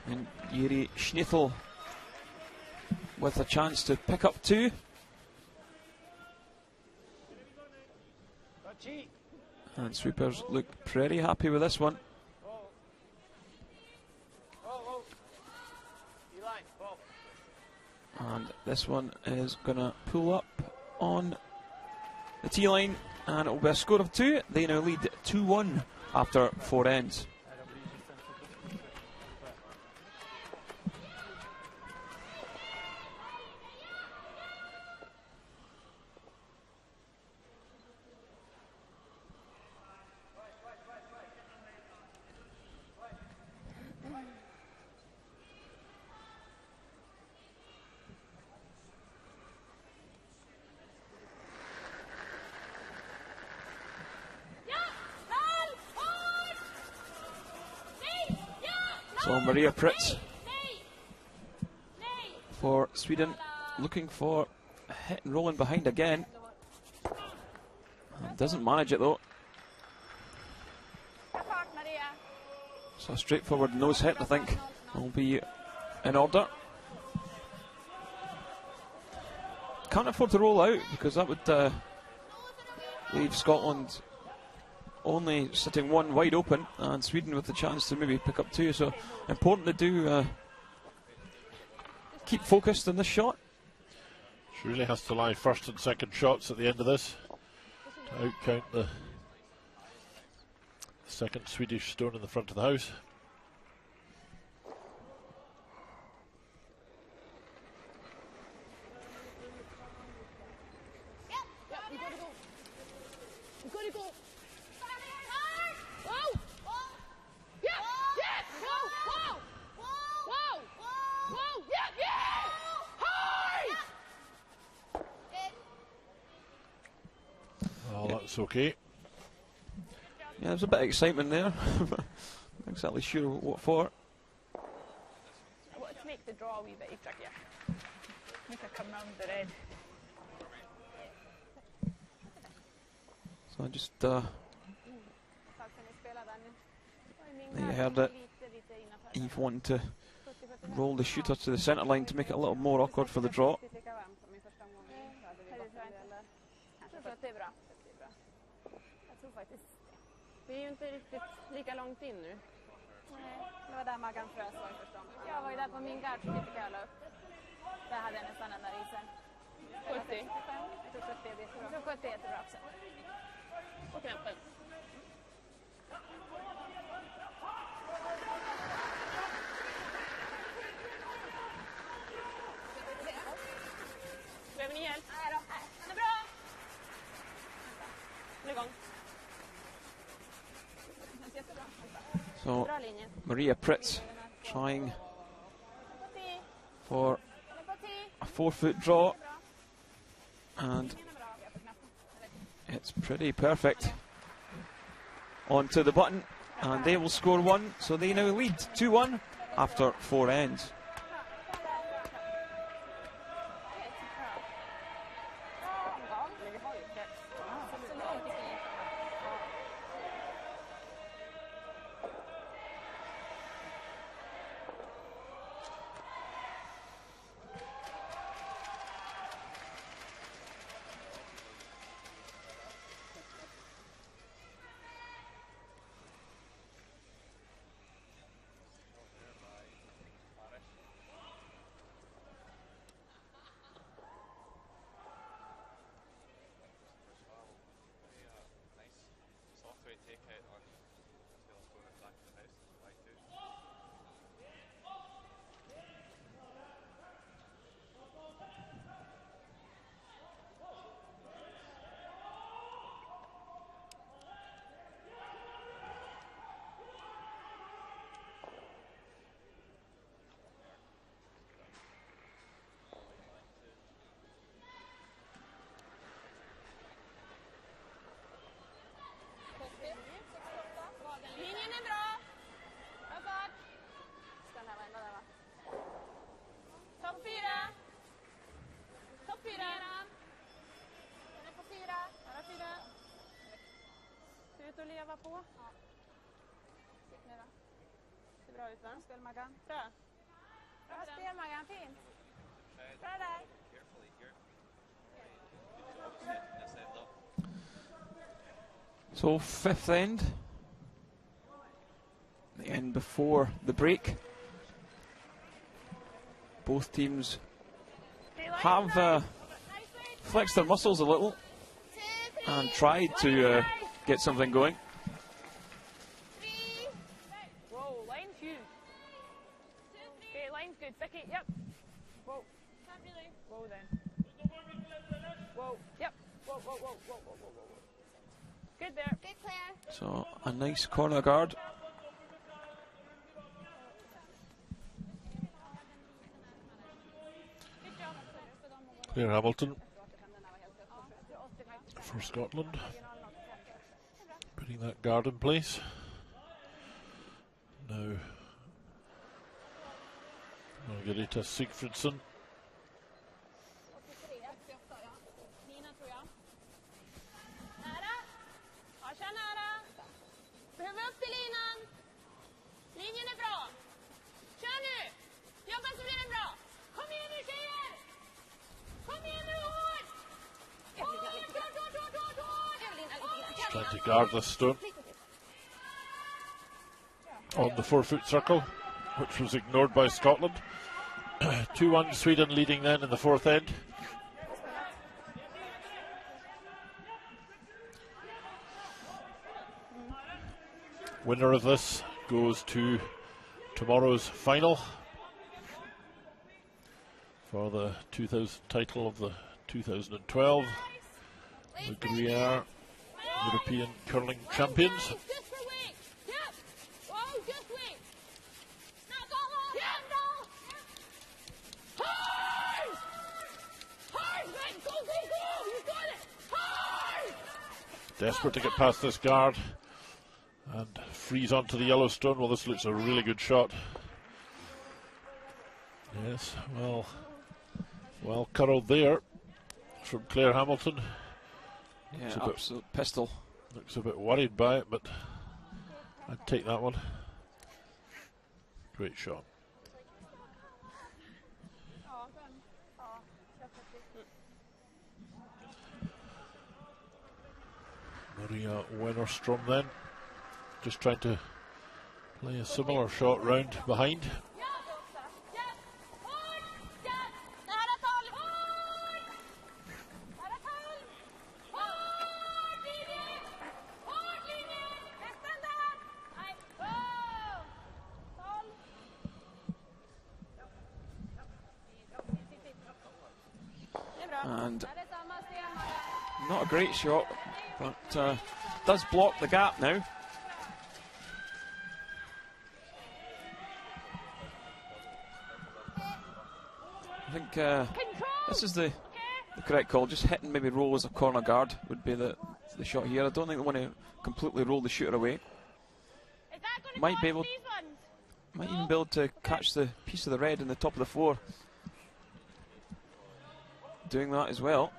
And Yuri Schnitzel with a chance to pick up 2. And sweepers look pretty happy with this one. And this one is going to pull up on the tee line, and it will be a score of 2. They now lead 2-1 after 4 ends. So Maria Pritz for Sweden, looking for a hit and rolling behind again. Doesn't manage it though. So a straightforward nose hit, I think, will be in order. Can't afford to roll out because that would leave Scotland only sitting 1 wide open, and Sweden with the chance to maybe pick up 2. So important to do keep focused on this shot. She really has to lie first and second shots at the end of this to outcount the second Swedish stone in the front of the house. That's okay. Yeah, there's a bit of excitement there. Not exactly sure what for. I wanted to make the draw a wee bit trickier. Make her come round the red. So I just you heard it. Eve wanting to roll the shooter to the centre line to make it a little more awkward for the draw. Vi är ju inte riktigt lika långt in nu. Nej, det var där Maggan frös var i första omgången. Jag var ju där på min gard som inte jag la upp. Där hade jag nästan den där isen. 70? Jag tror 70 är jättebra. Jag tror 70 är jättebra också. Och knappen. Behöver ni hjälp? Nej då. Det är bra. Nu är igång. So Maria Pritz trying for a 4-foot draw, and it's pretty perfect. Onto the button, and they will score 1, so they now lead 2-1 after 4 ends. ut att leva på. Ja. Sitt nu då. Ser bra ut va? Spel Maggan. Bra. Bra spel Maggan, fint. Bra där. So 5th end. The end before the break. Both teams have flexed their muscles a little and tried to get something going. Whoa, line's huge. Okay, line's good. Vicky, yep. Whoa. Not really. Whoa then. Whoa, yep. Whoa, whoa, whoa, whoa, whoa, whoa, whoa. Good there. Good, Claire. So a nice corner guard. Claire Hamilton for Scotland, putting that guard in place. Now Margareta Sigfridsson. Behöver upp till linan. Linjen är bra. Kör nu. Jobba så blir det bra. Kom igen nu tjejer. Kom igen nu hårt. Just trying to guard this stone on the 4-foot circle, which was ignored by Scotland. 2-1 Sweden leading then in the 4th end. Winner of this goes to tomorrow's final for the 2000 title of the 2012, the Gruyère European Curling Champions. Just for weight. Yep. Whoa, just wait. Not go long. Yeah, no. Hard. Hard, man. Go, go, go. You got it. Hard. Desperate to get past this guard and freeze onto the yellow stone. Well, this looks a really good shot. Yes, well curled there from Claire Hamilton. Yeah, absolute pistol. Looks a bit worried by it, but I'd take that one. Great shot. Maria Wennerstrom then, just trying to play a similar shot round behind. And not a great shot, but does block the gap now. I think this is the correct call. Just hitting maybe roll as a corner guard would be the shot here. I don't think they want to completely roll the shooter away. Might even be able to catch the piece of the red in the top of the floor. Doing that as well.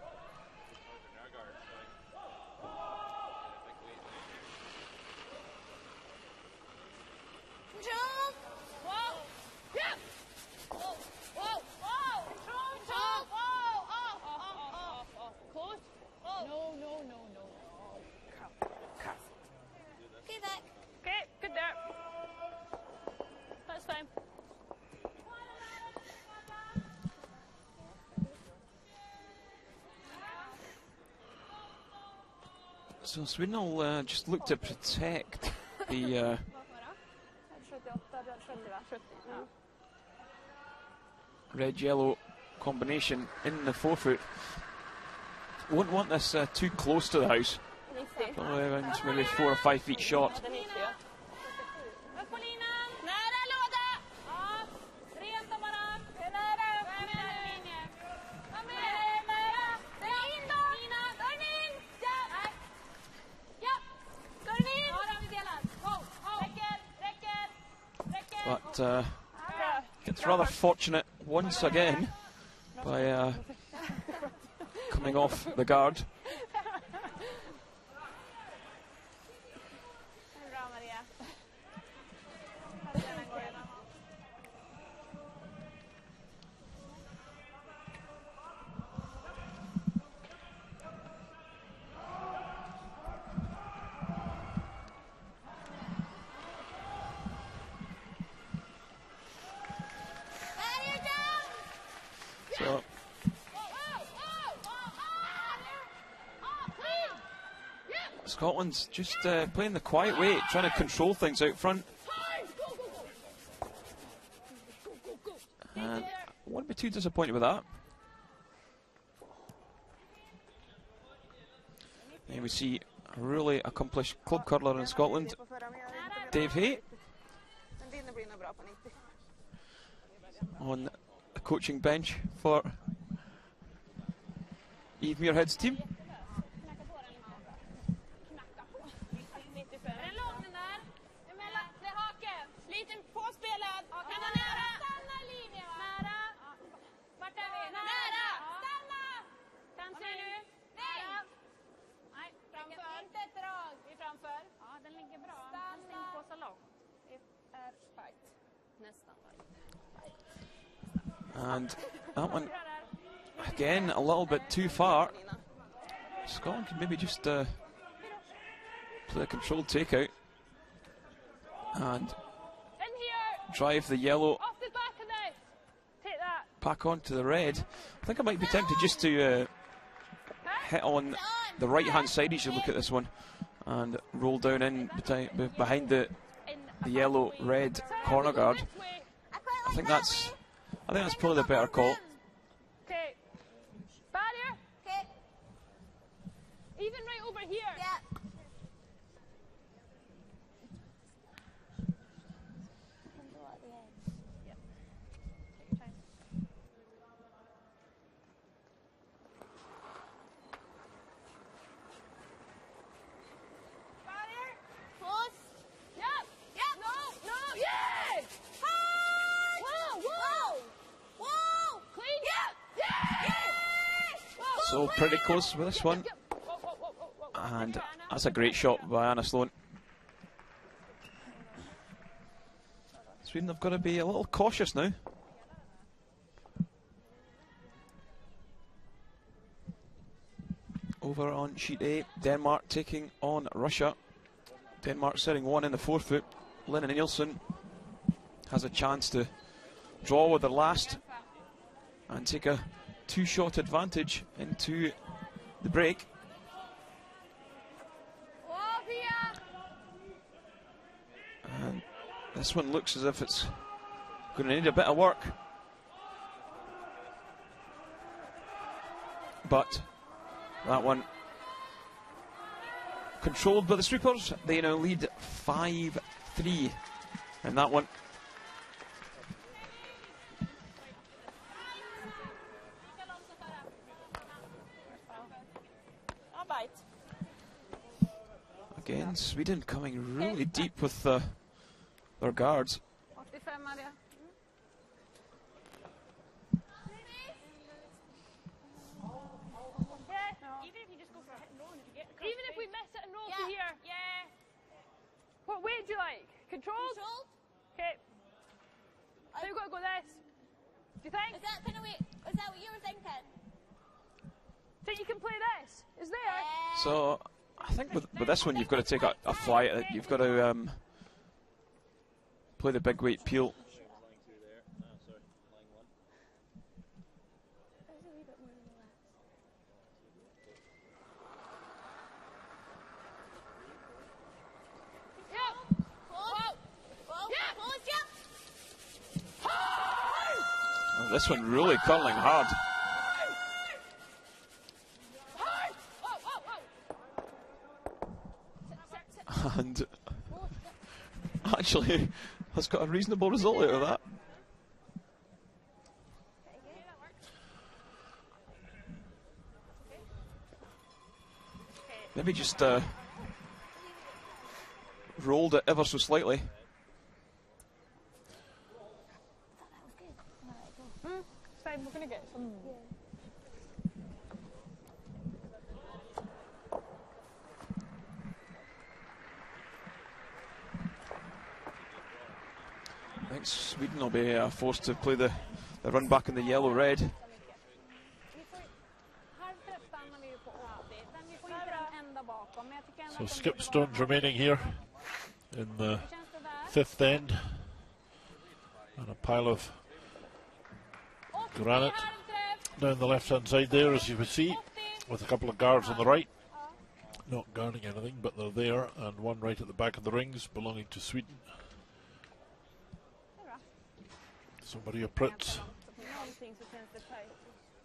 So Sweden will just look to protect the red-yellow combination in the 4-foot. Won't want this too close to the house. Probably around maybe 4 or 5 feet short. But gets rather fortunate once again by coming off the guard. Scotland's just playing the quiet way, trying to control things out front. And I wouldn't be too disappointed with that. And we see a really accomplished club curler in Scotland, Dave Hay, on the coaching bench for Eve Muirhead's team. And that one, again, a little bit too far. Scotland can maybe just play a controlled takeout and drive the yellow back onto the red. I think I might be tempted just to hit on the right-hand side as you look at this one and roll down in behind the yellow-red corner guard. I think that's probably the better call. Okay. Barrier. Okay. Even right over here. Yeah. So pretty close with this one, and that's a great shot by Anna Sloan. Sweden have got to be a little cautious now. Over on sheet A, Denmark taking on Russia. Denmark setting one in the forefoot. Lennon Nielsen has a chance to draw with the last and take a two-shot advantage into the break. And this one looks as if it's going to need a bit of work. But that one controlled by the sweepers. They now lead 5-3 in that one. Again, Sweden coming really deep with their guards. Even if we miss it and roll to here. Yeah. What way do you like? Controlled? Okay. So we've got to go this. Do you think? Is that kind of way? Is that what you were thinking? Think you can play this? Is there? So I think with this one you've got to take a fly at it. You've got to play the big weight peel. Oh, this one really curling hard. And actually has got a reasonable result out of that. Maybe just rolled it ever so slightly. It's fine, we're going to get some. I think Sweden will be forced to play the run back in the yellow-red. So skip stones remaining here in the fifth end. And a pile of granite down the left-hand side there, as you can see, with a couple of guards on the right. not guarding anything, but they're there, and one right at the back of the rings belonging to Sweden. So Maria Pritz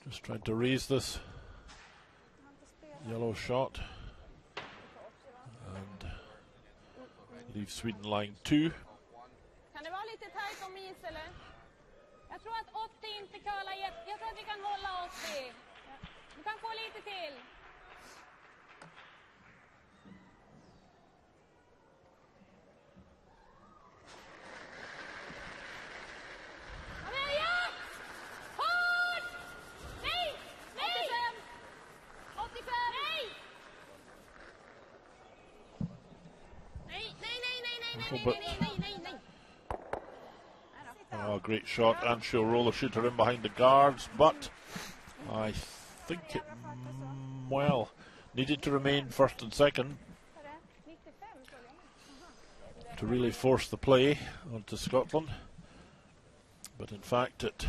just trying to raise this yellow shot and leave Sweden lying 2. Kan det vara lite tajt om is eller? Jag tror att 80 inte curlar jag tror att vi kan hålla 80. Du kan få lite till. Oh, great shot, and she'll roll the shooter in behind the guards, but I think it, well, needed to remain first and second to really force the play onto Scotland, but in fact it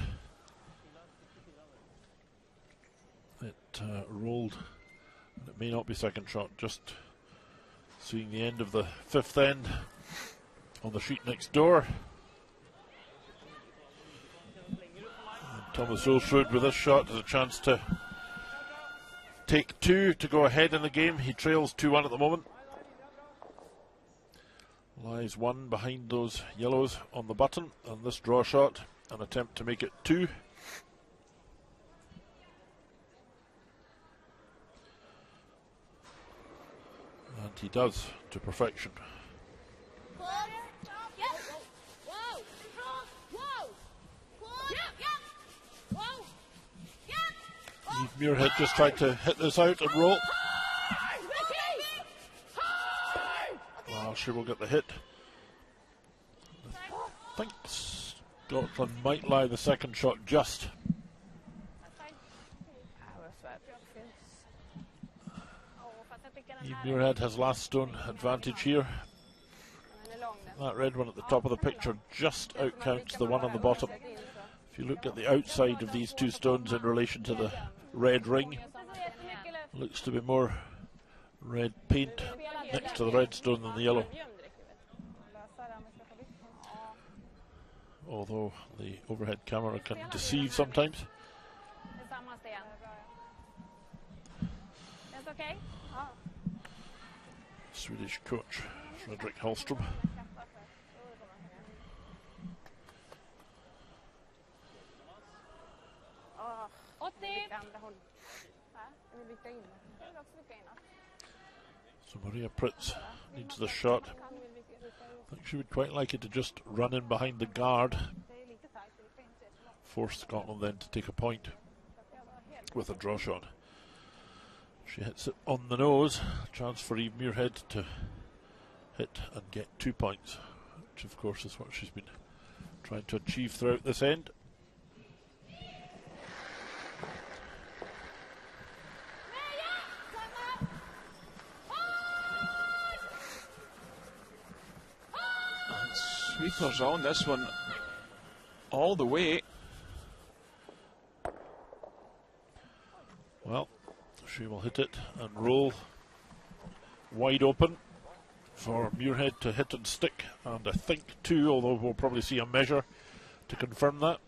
rolled, and it may not be second shot, just seeing the end of the 5th end on the sheet next door. And Thomas Olsrud with this shot has a chance to take 2 to go ahead in the game. He trails 2-1 at the moment. Lies 1 behind those yellows on the button, and this draw shot, an attempt to make it 2. And he does to perfection. Eve Muirhead just tried to hit this out and roll. Well, she will get the hit. I think Scotland might lie the second shot just. Eve Muirhead has last stone advantage here. That red one at the top of the picture just outcounts the one on the bottom. If you look at the outside of these 2 stones in relation to the red ring, looks to be more red paint next to the red stone than the yellow. Although the overhead camera can deceive sometimes. Swedish coach Fredrik Hallström. So Maria Pritz needs the shot. I think she would quite like it to just run in behind the guard, force Scotland then to take a point with a draw shot. She hits it on the nose, chance for Eve Muirhead to hit and get 2 points, which of course is what she's been trying to achieve throughout this end. Sweepers on this one all the way. Well, she will hit it and roll wide open for Muirhead to hit and stick, and I think 2, although we'll probably see a measure to confirm that.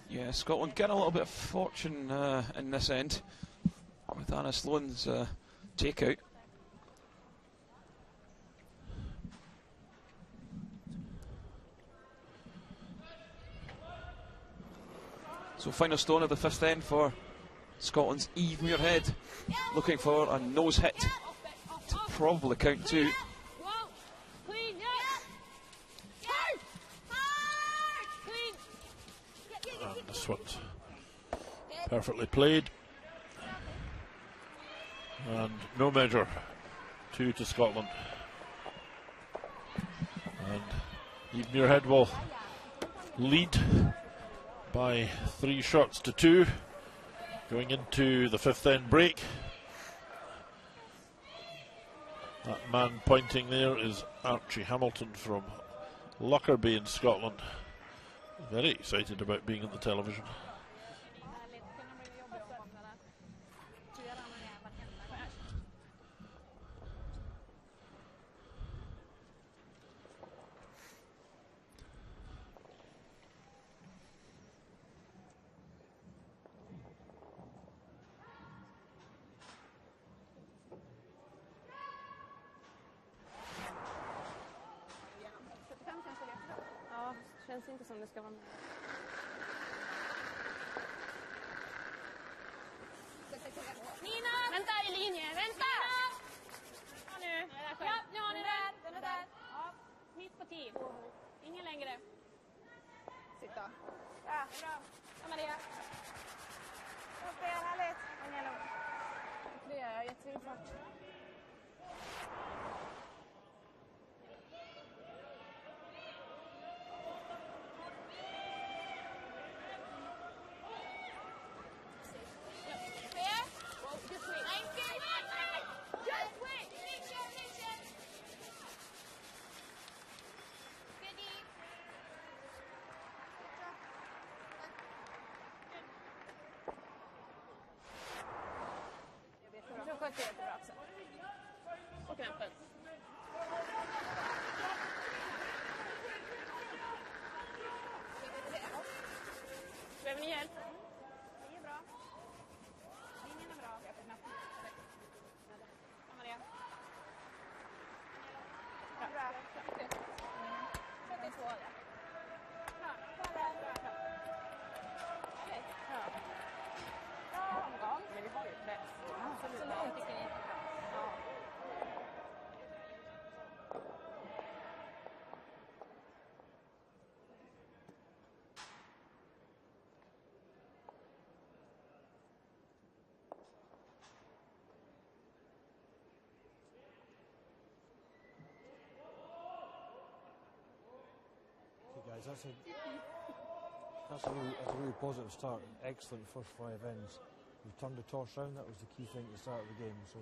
Yeah, Scotland getting a little bit of fortune in this end with Anna Sloan's takeout. So final stone of the 5th end for Scotland's Eve Muirhead, looking for a nose hit to probably count 2. And this one's perfectly played. And no measure, 2 to Scotland. And Eve Muirhead will lead by 3 shots to 2 going into the 5th end break. That man pointing there is Archie Hamilton from Lockerbie in Scotland. Very excited about being on the television. Ja, känns inte som det ska vara med. Nina! Vänta i linje, vänta! Ja, nu. Ja, nu har ni den. Den är där. Ja, mitt på tid. Ingen längre. Sitta. Ja, bra. Ja, Maria. Upp det, härligt. Ingen lugn. Det är jag, jättefin fart. Clear? Just wait. Thank you. Just wait. Goodie. Jag tror sköt jättebra också. Och knappen. Behöver ni hjälp? Det är bra. Linjen är bra. Jag får knappen. Ja, Maria. Bra. Sätt in två. Bra. Bra omgång. Men vi har ju press. Absolut. Jag tycker ni är bra. Ja. Okay, guys, that's a really positive start. Excellent first 5 ends. We've turned the toss round. That was the key thing at the start of the game. So,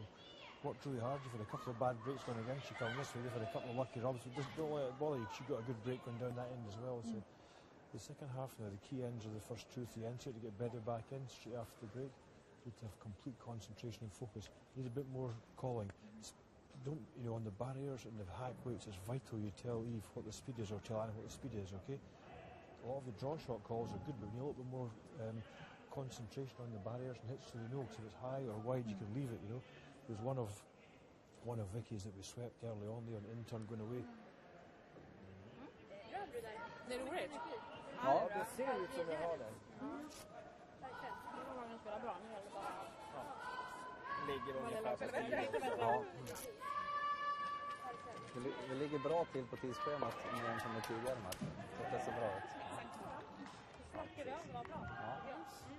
worked really hard. You've had a couple of bad breaks going against you coming this way. You've had a couple of lucky rubs. But just don't let it bother you. She got a good break going down that end as well. So, the second half now, the key ends are the first 2-3 ends. You have to get better back in straight after the break. You need to have complete concentration and focus. You need a bit more calling. Don't, on the barriers and the hack weights, it's vital you tell Eve what the speed is or tell Anna what the speed is, okay? A lot of the draw shot calls are good, but we need a little bit more concentration on the barriers and hits so they know, because if it's high or wide, you can leave it, There's one of Vicky's that we swept early on there, an intern going away. Det är roligt. Ja, det ser ut som vi har den. Verkligen. Det var någon som spelar bra. Nu är det bara... Ligger ungefär på tiden. Ja. Vi ligger bra till på tidsschemat med en som är tidigare match. Det ser bra ut. Snackar vi om det var bra?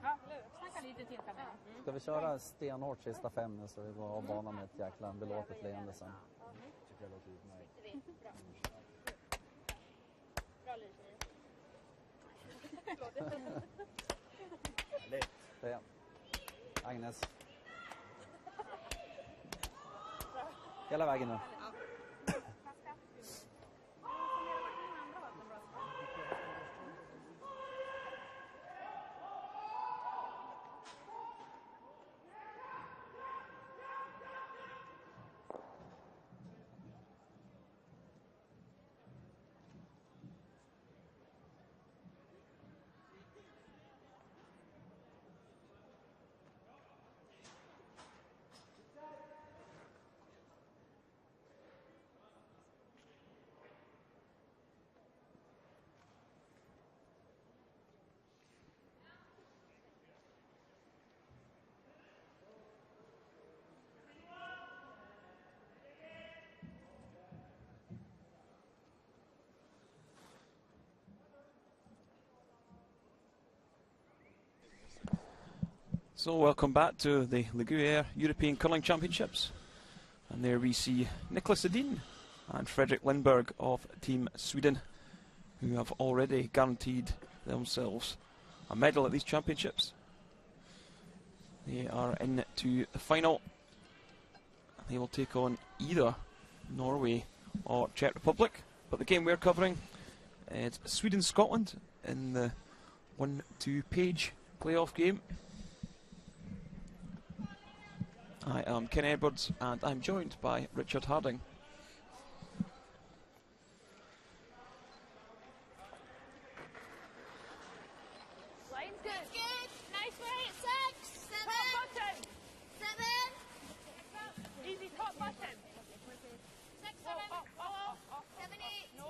Ja. Snacka lite till kan vi. Ska vi köra stenhårt sista 5 nu så vi går av banan med ett jäkla belåtet leende sen. Tycker jag låter utmärkt. Bra Lysni. Det. Agnes. Hela vägen nu. So welcome back to the Gruyère European Curling Championships, and there we see Nicholas Edin and Fredrik Lindberg of Team Sweden, who have already guaranteed themselves a medal at these championships. They are into the final. They will take on either Norway or Czech Republic, but the game we're covering is Sweden-Scotland in the 1-2 page playoff game. I am Ken Edwards and I'm joined by Richard Harding. Line's good. Good. Nice weight. 6, 7. Top button. 7. Easy top button. 6, 7. 7, 8. No.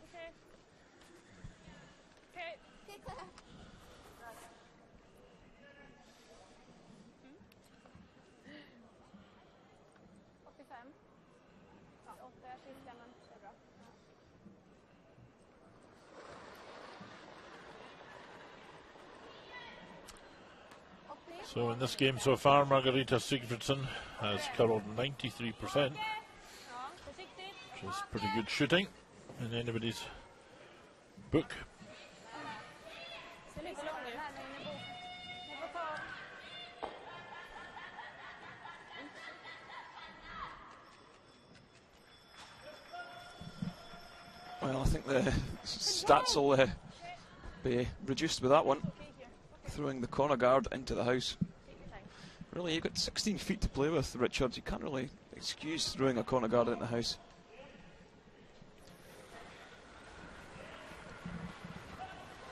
Okay. Okay, Claire. 85. Ja, 8 är sista, men det är bra. So in this game so far, Margareta Sigfridsson has curled 93%, which Ja, försiktigt. is pretty good shooting in anybody's book. Ser lite lång ut. Ni får ta... Well, I think the stats will be reduced with that one. Throwing the corner guard into the house. Really, you've got 16 feet to play with, Richard. You can't really excuse throwing a corner guard into the house.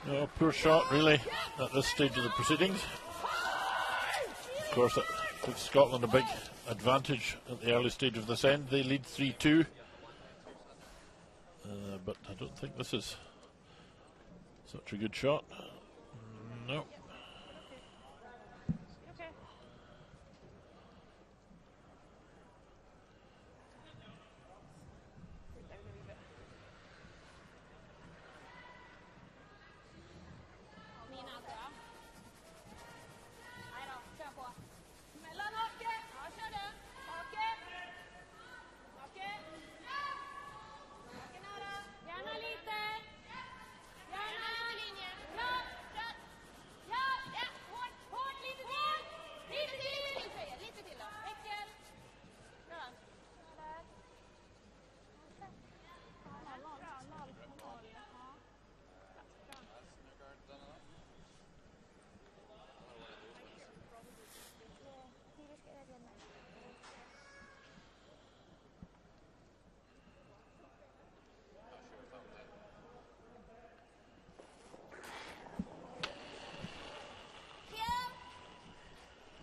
No, poor shot really at this stage of the proceedings. Of course, it gives Scotland a big advantage at the early stage of this end. They lead 3-2. But I don't think this is such a good shot. No. Okay. Mina tror jag. Nej då, kör på. Mellan hake. Ja, kör du. Hake. Hake. Hake nära. Gärna lite. Gärna över linjen. Bra. Rätt. Ja, ja. Hårt, hårt, lite till. Lite till. Lite till då. Räcker. Bra. Där.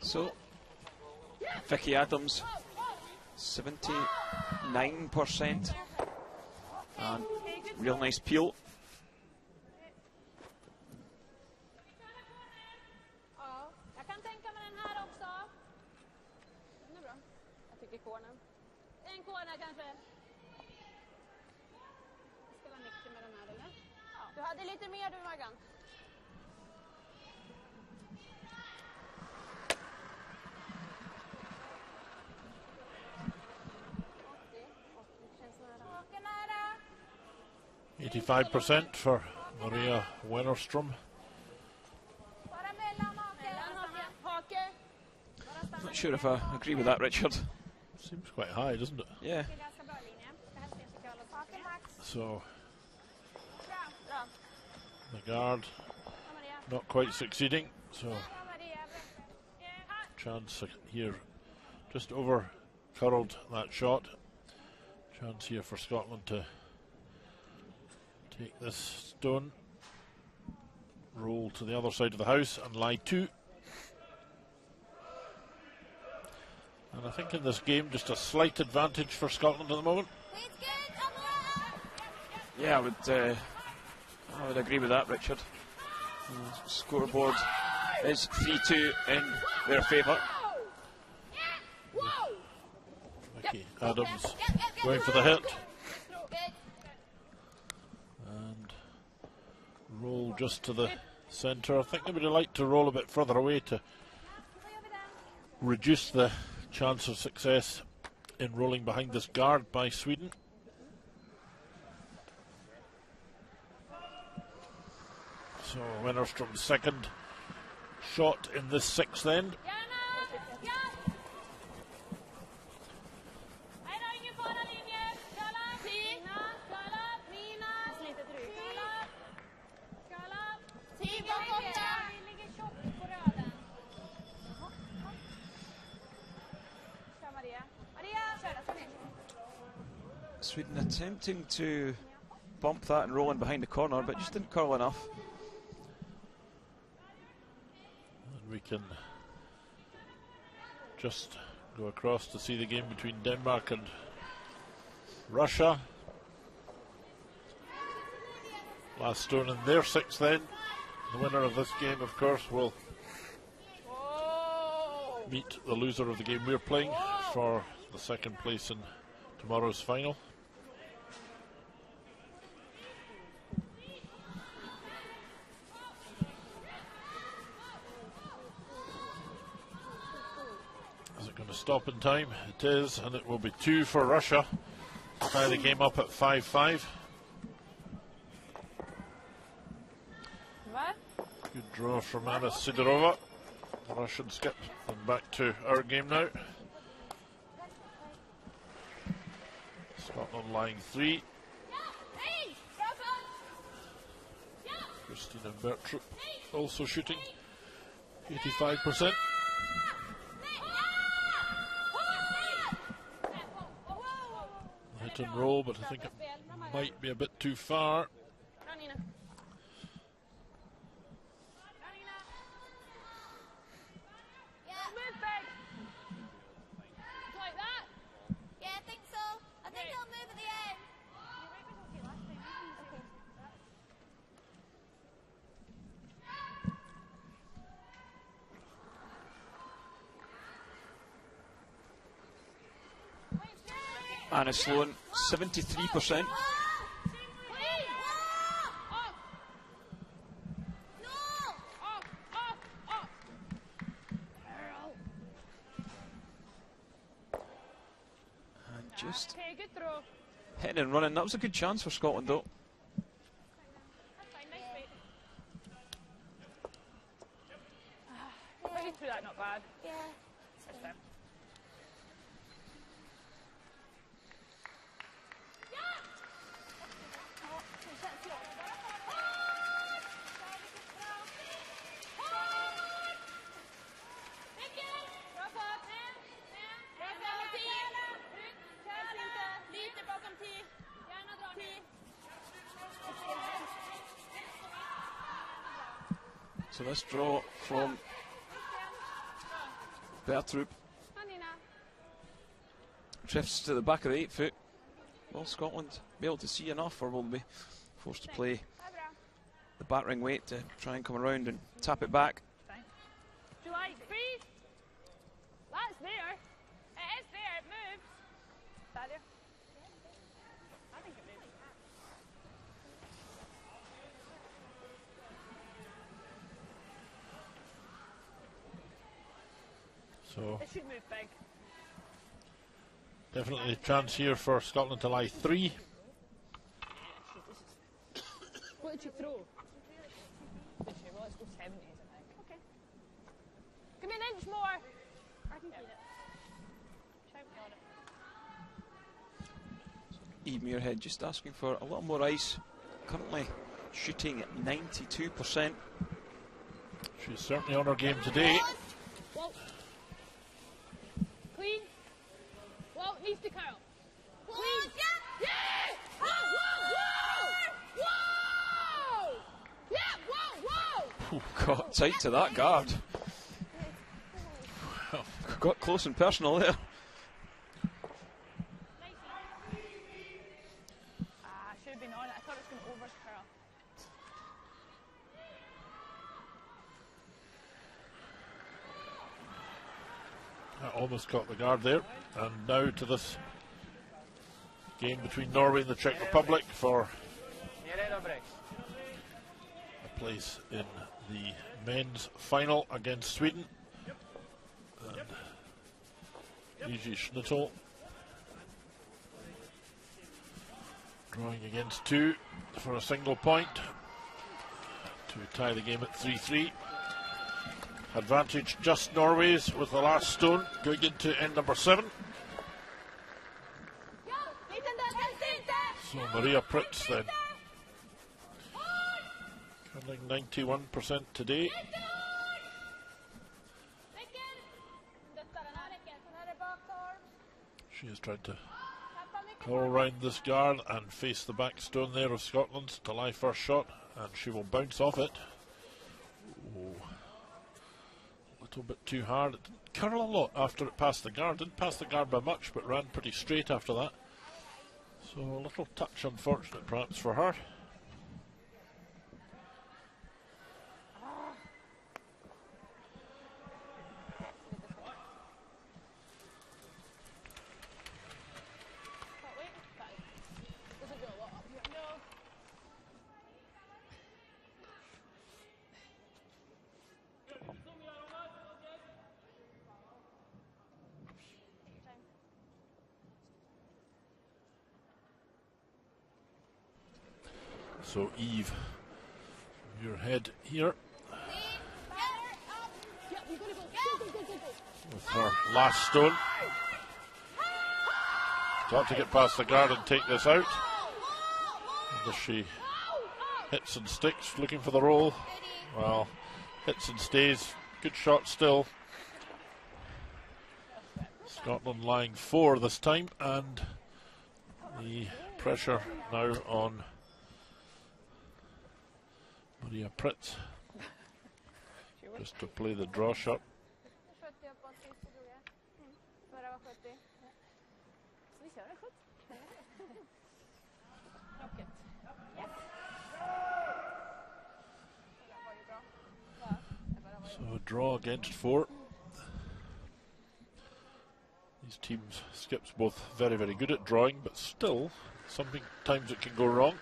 So, Vicky Adams, 79%. And real nice peel. Ja, jag kan tänka mig den här också. Den är bra. Jag tycker cornern. En corner kanske. Det ska vara mycket med den här, eller? Ja. Du hade lite mer du, Morgan. Känns nära. Hake nära. 85% for Maria Wennerström. Bara mellan hake. Hake. I'm not sure if I agree with that, Richard. Seems quite high, doesn't it? Yeah. Det är ganska bra linje. Ska helst inte curla. Hake max. So Bra. Bra. the guard Kom Maria. not quite succeeding. So Kom Maria. chance here just over curled that shot. Chance here for Scotland to take this stone, roll to the other side of the house and lie two. And I think in this game just a slight advantage for Scotland at the moment. It's good. Up. Yeah, I would agree with that, Richard. Scoreboard is 3-2 in their favour. Whoa. Vicky Adams going for the hit Good. and roll just to the centre. I think they would like to roll a bit further away to reduce the chance of success in rolling behind this guard by Sweden. So Wennerström's second shot in this sixth end. Sweden attempting to bump that and roll in behind the corner, but just didn't curl enough. And we can just go across to see the game between Denmark and Russia. Last stone in their 6th then. The winner of this game, of course, will meet the loser of the game we're playing for the 2nd place in tomorrow's final. Is it going to stop in time? It is, and it will be 2 for Russia. Tie the game up at 5-5. Good draw from Anna Sidorova, the Russian skip. And back to our game now. Scotland lying 3. Christina Bertrup also shooting 85%. Hit and roll, but I think it might be a bit too far. Anna Sloan, 73%. And just hitting and running. That was a good chance for Scotland, though. That not bad. Yeah. So this draw from Bertrup drifts to the back of the 8 foot. Will Scotland be able to see enough, or will they be forced to play the battering weight to try and come around and tap it back? Do you like freeze? That's there. It is there, it moves. Is that there? I think it moves. So It should move big. definitely a chance here for Scotland to lie 3. What did you throw? Did you? Well, let's go 70s, I think. Okay. Give me an inch more. I can get it. Shout me on it. Eve Muirhead just asking for a little more ice. Currently shooting at 92%. She's certainly on her game today. Walt. Clean. Walt needs to curl. Clean. Yeah! Whoa, whoa, whoa! Whoa! Yeah, whoa, whoa! Ooh, got tight to that guard. Got close and personal there. Should have been on it. I thought it was going to over curl. That almost caught the guard there. And now to this game between Norway and the Czech Republic for a place in the men's final against Sweden. And Eiji Schnittel drawing against 2 for a single point to tie the game at 3-3. Advantage just Norway's with the last stone going into end number 7. So Maria Pritz then curling 91% today. She has tried to Call round this guard and face the back stone there of Scotland to lie first shot, and she will bounce off it. Oh, a little bit too hard. It didn't curl a lot after it passed the guard. Didn't pass the guard by much, but ran pretty straight after that. So a little touch unfortunate perhaps for her. So Eve, your head here with her last stone. Got to get past the guard and take this out. And as she hits and sticks, looking for the roll. Well, hits and stays. Good shot still. Scotland lying 4 this time, and the pressure now on Maria Pritz just to play the draw shot. So a draw against 4. These teams, Skip's both very, very good at drawing, but still, sometimes it can go wrong.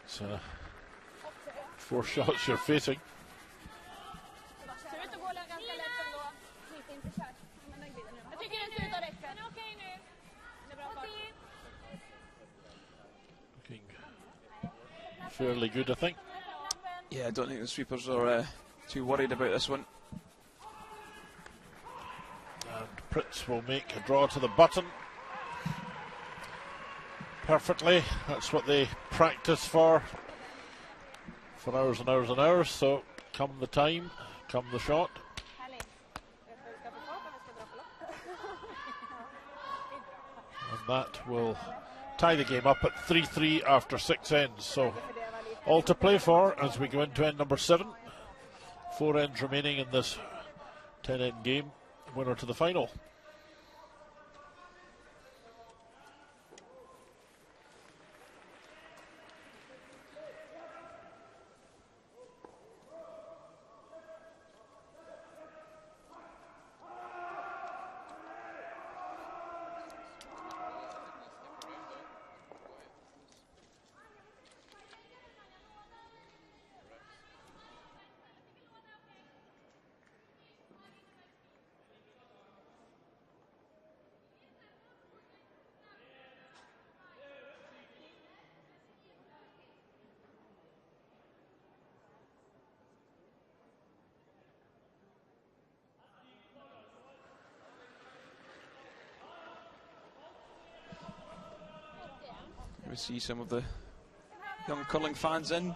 It's 4 shots you're facing. Looking fairly good, I think. Yeah, I don't think the sweepers are too worried about this one. And Pritz will make a draw to the button. Perfectly. That's what they practice for hours and hours and hours. So come the time, come the shot. And that will tie the game up at 3-3 after 6 ends. So all to play for as we go into end number 7. 4 ends remaining in this 10-end game. Winner to the final. We see some of the young curling fans in.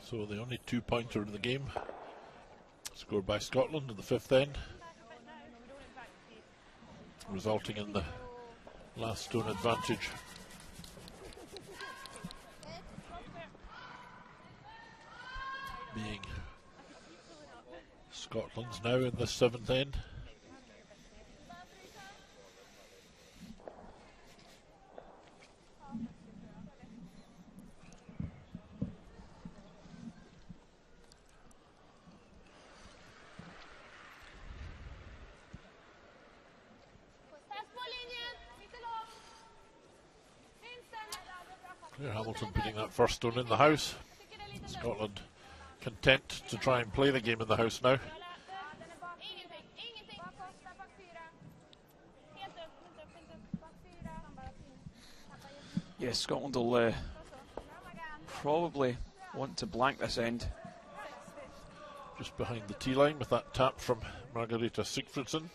So the only 2-pointer of the game, scored by Scotland in the 5th end, resulting in the last stone advantage. Being Scotland's now in the 7th end. Hamilton putting that first stone in the house. Scotland content to try and play the game in the house now. Yes, Scotland will probably want to blank this end. Just behind the tee line with that tap from Margareta Sigfridsson.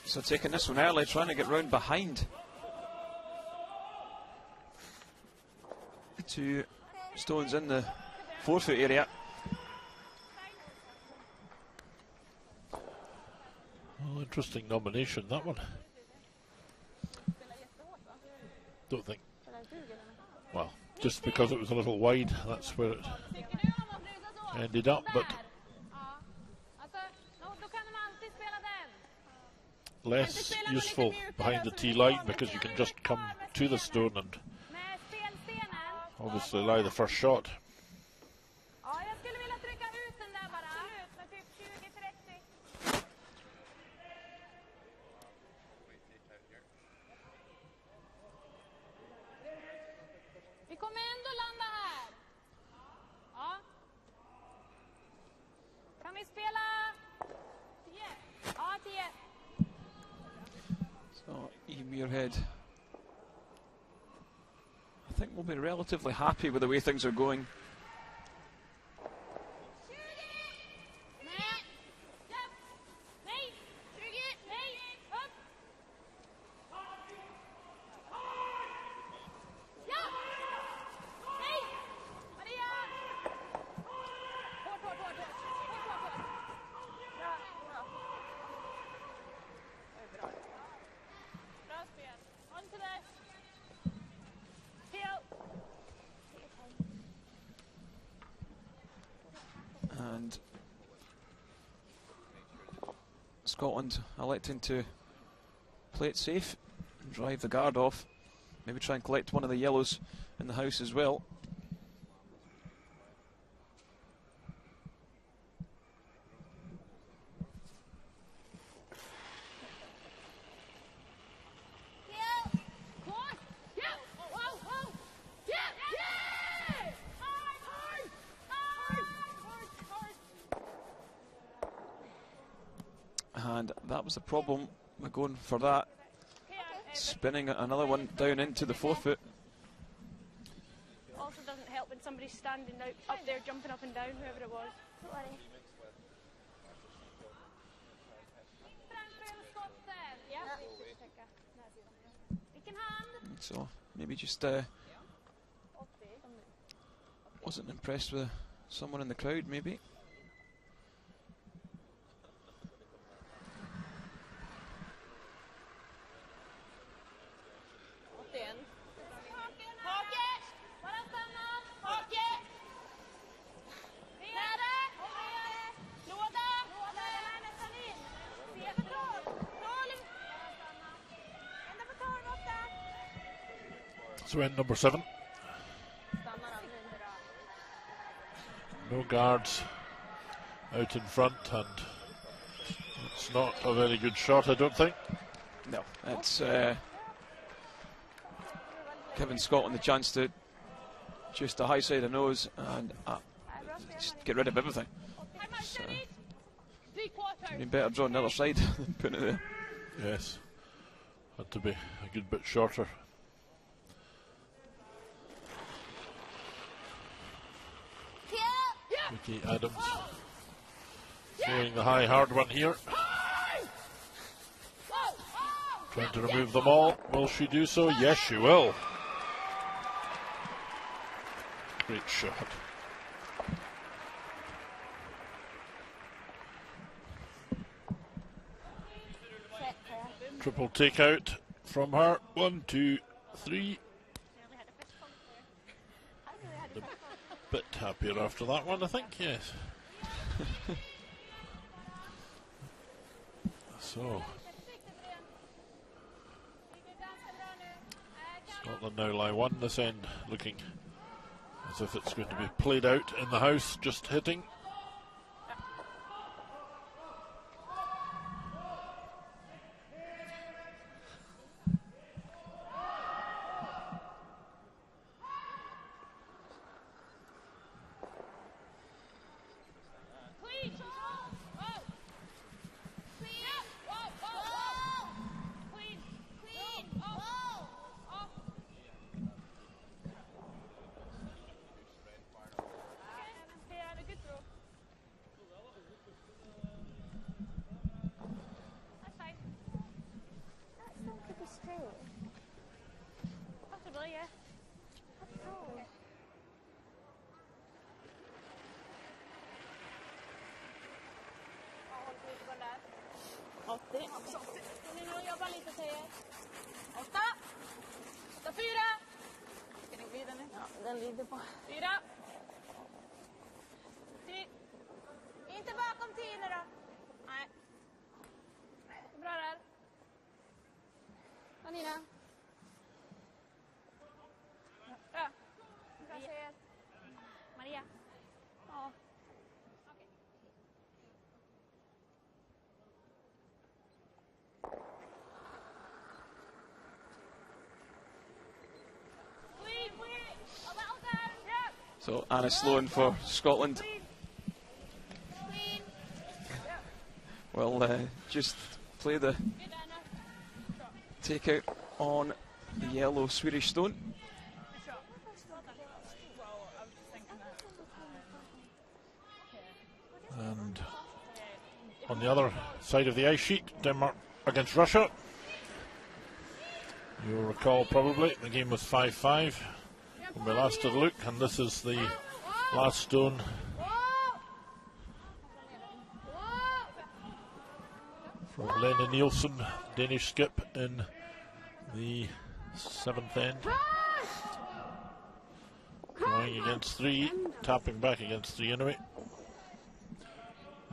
So taking this one early, trying to get round behind. 2 stones in the 4-foot area. Oh, interesting nomination, that one. Don't think. Well, just because it was a little wide, that's where it ended up, but less useful behind the tee line because you can just come to the stone and obviously allow the first shot. Muirhead, I think we'll be relatively happy with the way things are going. Scotland electing to play it safe and drive the guard off. Maybe try and collect one of the yellows in the house as well. And that was the problem. We're going for that. Spinning another one down into the 4-foot. Also doesn't help when somebody's standing up there, jumping up and down, whoever it was. Don't worry. So maybe just wasn't impressed with someone in the crowd, maybe. So end number 7. No guards out in front, and it's not a very good shot, I don't think. No, it's giving Scotland the chance to just the high side of nose and just get rid of everything. So, you'd better draw on the other side than putting it there. Yes, had to be a good bit shorter. Vicky Adams throwing the high hard one here. Trying to remove them all. Will she do so? Yes, she will. Great shot. Triple takeout from her. 1, 2, 3. A bit happier after that one, I think, yes. So, Scotland now lie 1 this end, looking as if it's going to be played out in the house, just hitting. Possibly, yeah. Vill ni nog jobba lite till er? 8. 8, 4. Ska ni glida nu? Ja, den lider på. 4. 3. Inte bakom 10 nu då. Nej. Bra där. Anina. Ja. Bra tjejer. Maria. Ja. So Anna Sloan for Scotland. Well, just play the takeout on the yellow Swedish stone. And on the other side of the ice sheet, Denmark against Russia. You'll recall probably the game was 5-5 when we last had a look, and this is the last stone from Lene Nielsen, Danish skip, in the 7th end. Going against 3, tapping back against 3 anyway.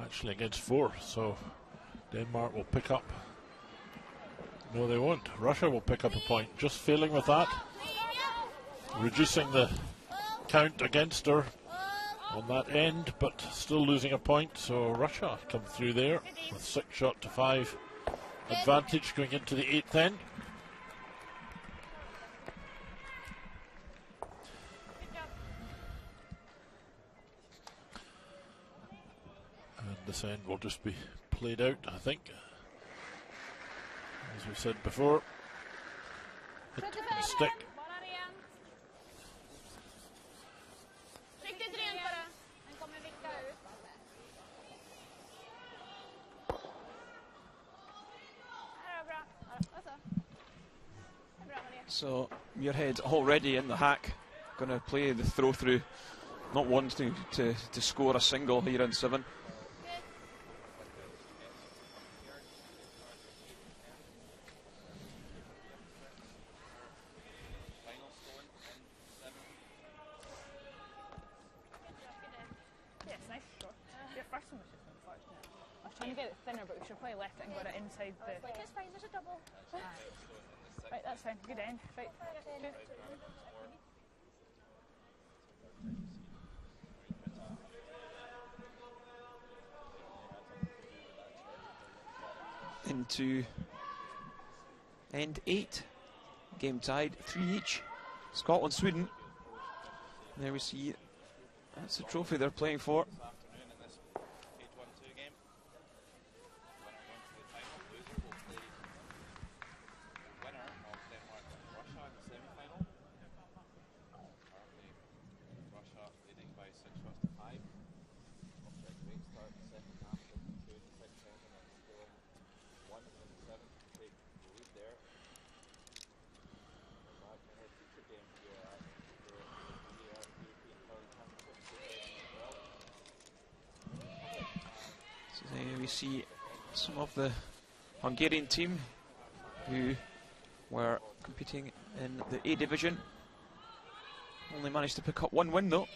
Actually against 4, so Denmark will pick up. No, they won't. Russia will pick up a point. Just failing with that. Reducing the count against her on that end, but still losing a point. So Russia come through there with 6-5 advantage going into the 8th end. And this end will just be played out, I think. As we said before, hit and stick. So Muirhead already in the hack, going to play the throw through, not wanting to score a single here in 7. But we should probably left it and got it inside the... It's fine, there's a double. Right, that's fine. Good end. Right. Good. Into end 8. Game tied, 3 each. Scotland, Sweden. There we see, that's the trophy they're playing for. We see some of the Hungarian team who were competing in the A division. Only managed to pick up one win though.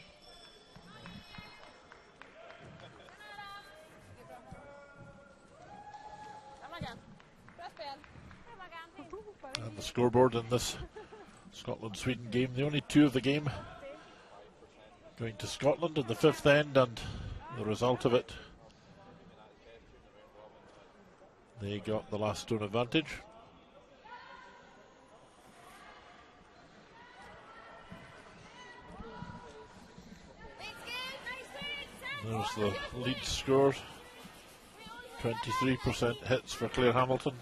And the scoreboard in this Scotland-Sweden game, the only two of the game going to Scotland in the fifth end, and the result of it, they got the last stone advantage. There's the lead score, 23% hits for Claire Hamilton.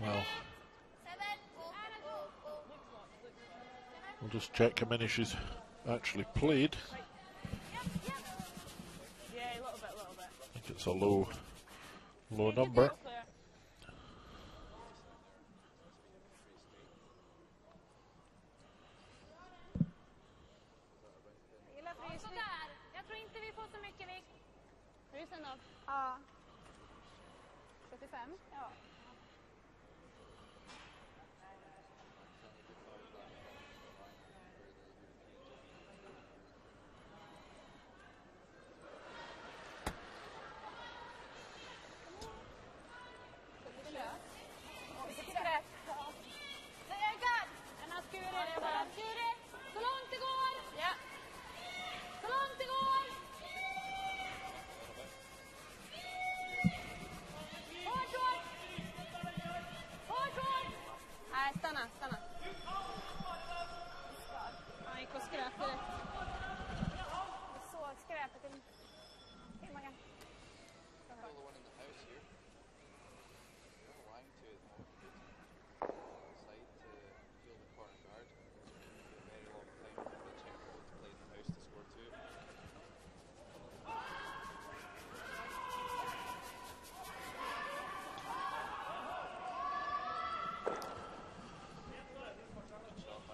Well, we'll just check how many she's actually played. I think it's a low number. Jag tror inte vi får så mycket vikt. Frysen då? Ja. 75? Ja.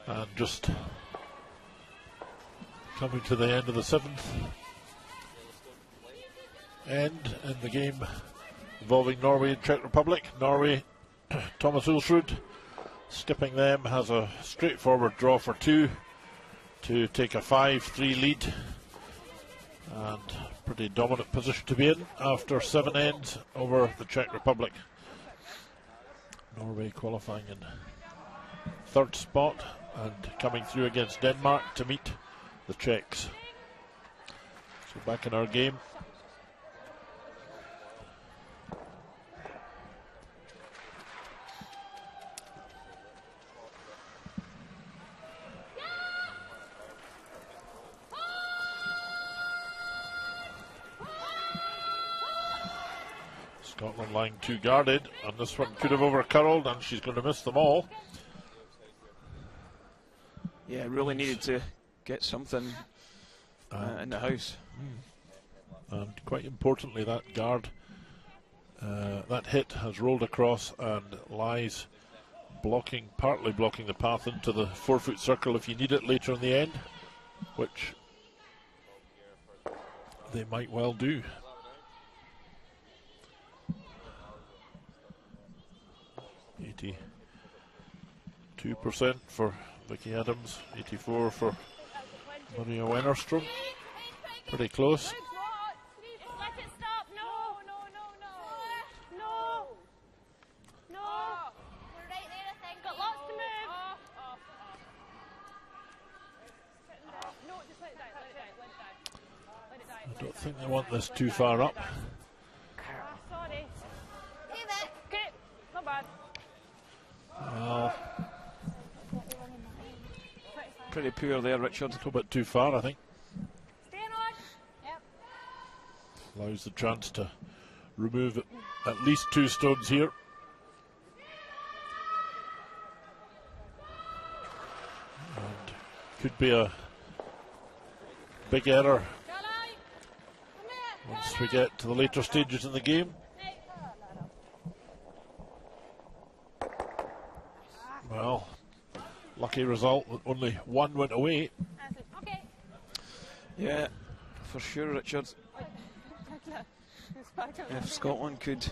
And just coming to the end of the seventh end in the game involving Norway and Czech Republic. Norway, Thomas Ulsrud skipping them, has a straightforward draw for two to take a 5-3 lead, and pretty dominant position to be in after 7 ends over the Czech Republic. Norway qualifying in third spot and coming through against Denmark to meet the Czechs. So back in our game. Scotland lying too guarded, and this one could have overcurled, and she's going to miss them all. Yeah, really needed to get something in the house. And quite importantly, that guard, that hit has rolled across and lies blocking, partly blocking the path into the 4-foot circle if you need it later in the end, which they might well do. %82% for Vicky Adams, 84 for Maria Wennerstrom. Pretty close. Let it stop. No. We're right there, I think. Got lots to move. No, just let it die. I don't think they want this too far up. Sorry. Hey there. Good. Not bad. Well, Pretty poor there, Richard. a little bit too far, I think. Staying on. Yep. Allows the chance to remove at least 2 stones here. And could be a big error once we get to the later stages in the game. Well, lucky result that only one went away. Okay. Yeah, for sure, Richard. If Scotland could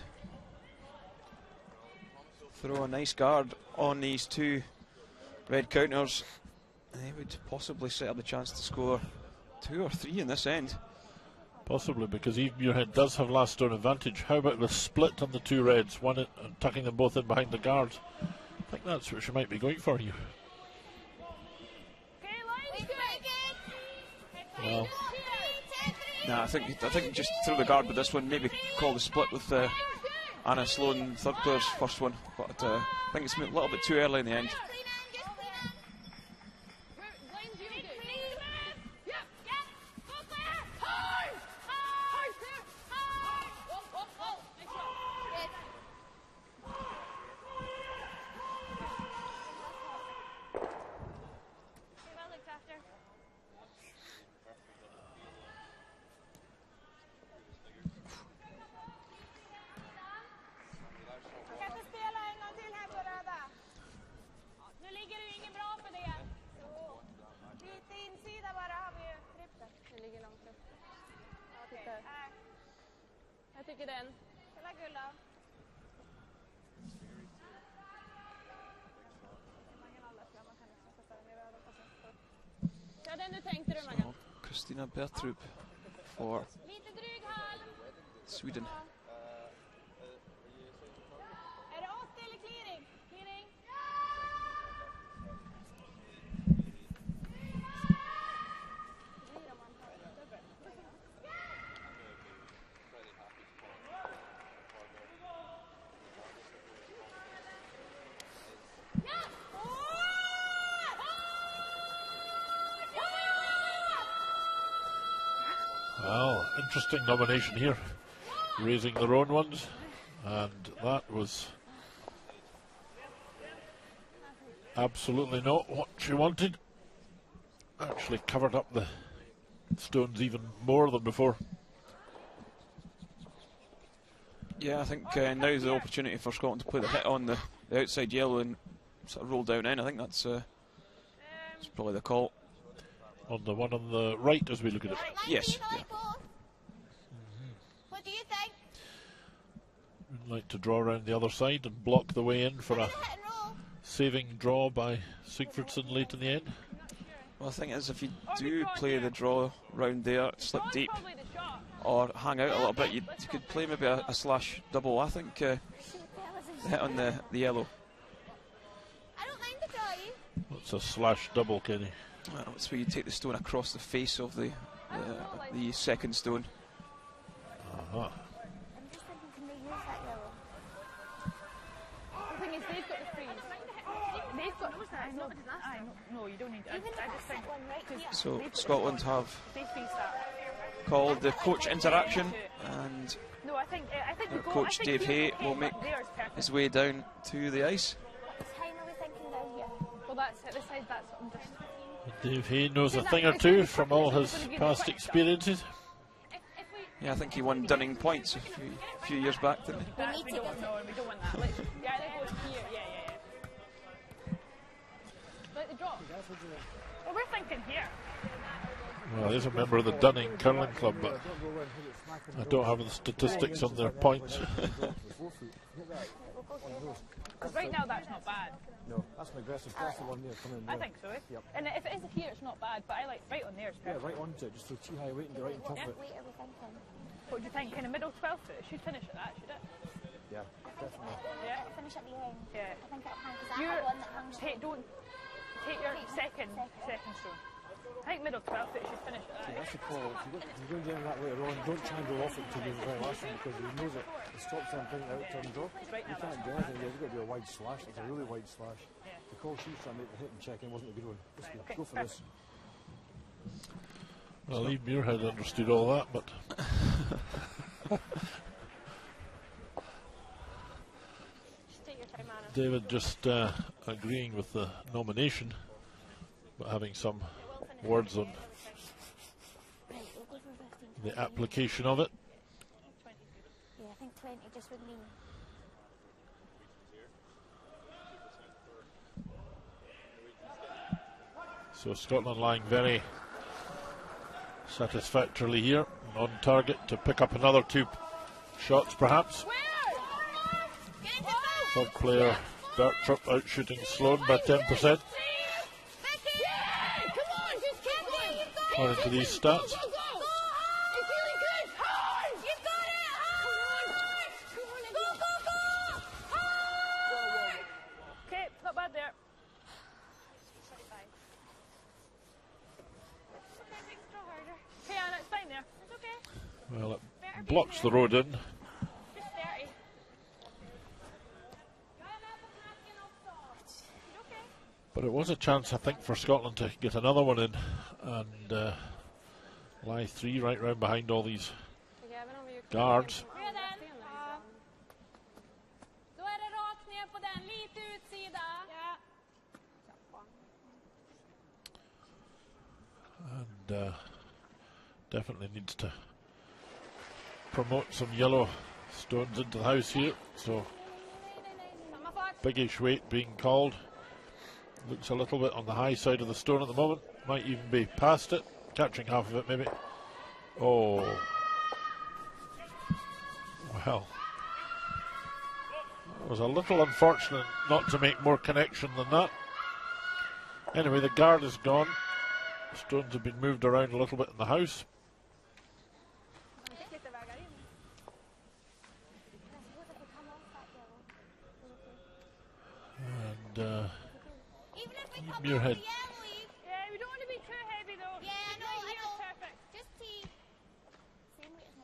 throw a nice guard on these two red counters, they would possibly set up the chance to score 2 or 3 in this end. Possibly, because Eve Muirhead does have last stone advantage. How about the split on the two reds, tucking them both in behind the guards? I think that's what she might be going for here. Well, Nah, I think just throw the guard with this one. Maybe call the split with Anna Sloan, third player's first one. But I think it's a little bit too early in the end. Jag tycker den. Det var Gulla. Ja, den du tänkte du, Magan. Kristina Bertrup for Sweden. Är det 80 eller clearing? Clearing. well, interesting nomination here. Raising their own ones, and that was absolutely not what she wanted. Actually covered up the stones even more than before. Yeah, I think now's the opportunity for Scotland to play the hit on the outside yellow and sort of roll down in. I think that's probably the call. On the one on the right as we look at it. Yes. Yeah. What do you think? We'd like to draw around the other side and block the way in for a saving draw by Sigfridsson late in the end. Well, the thing is, if you do play the draw round there, slip deep, or hang out a little bit, you could play maybe a slash double. I think the hit on the yellow. I don't mind the draw, you. What's a slash double, Kenny? Well, it's where you take the stone across the face of the second stone. Uh-huh. I'm just thinking, can they use that yellow? The thing is, they've got the freeze. They've got. I know. No, you don't need to. Even if I I just set think. one right here. So Scotland have They freeze that. called the coach interaction, and No, I think we go. Coach I think Dave here's Hay okay, will but make there's perfect. his way down to the ice. What time are we thinking down here? Well, that's at the side. That's what I'm just. Dave Hay knows a thing or two from all his past experiences. If we. Yeah, I think he won Dunning points a few years back, didn't he? That, need we to don't get know, and we don't want that. Let's, yeah, they go here. Yeah. Let the draw. Well, we're thinking here. Well, he's a member of the Dunning Curling Club, but I don't have the statistics on their points. Because right now that's not bad. No, that's an aggressive. That's the one there coming in there. I think so. Yep. And if it is here, it's not bad. But I like right on there. It's Yeah, perfect. right onto it, just throw too high weight and get right on top of it. Wait, are we thinking? What do you think? Kind of middle 12 foot. It should finish at that, should it? Yeah, definitely. Yeah. It'll finish at the end. Yeah. I think it'll hang, because I You have one that hangs. don't take your second stone. I think middle 12 foot should finish at that. That's the call. If you're going down that later on, don't try and go off it to the very last one, because he knows it. It stops them thinking out turn draw. Right You now, can't do anything. You've got to do a wide slash. It's a really wide slash. The call she's trying to make the hit and check in wasn't a good one. Just okay, go for this. Well, Eve Muirhead understood all that, but Just take your time, Anna. David just agreeing with the nomination, but having some words on Right, we'll go for 15. the application of it. Yeah, I think 20 just would mean. So Scotland lying very satisfactorily here, on target to pick up another two shots perhaps. Third player, Bertrup, out shooting Sloan by 10%. According to these stats. Okay, not bad there. Okay, Anna, it's fine there. It's okay. Well, it blocks the road in. Just 30. But it was a chance, I think, for Scotland to get another one in and lie 3 right round behind all these guards. Då är det rakt ner på den, lite utsida. And definitely needs to promote some yellow stones into the house here. So biggish weight being called. Looks a little bit on the high side of the stone at the moment. Might even be past it. Catching half of it maybe. Oh. Well. It was a little unfortunate not to make more connection than that. Anyway, the guard is gone. Stones have been moved around a little bit in the house. And Muirhead. Yeah, we don't want to be too heavy though. Yeah, I know. Perfect. Just tea.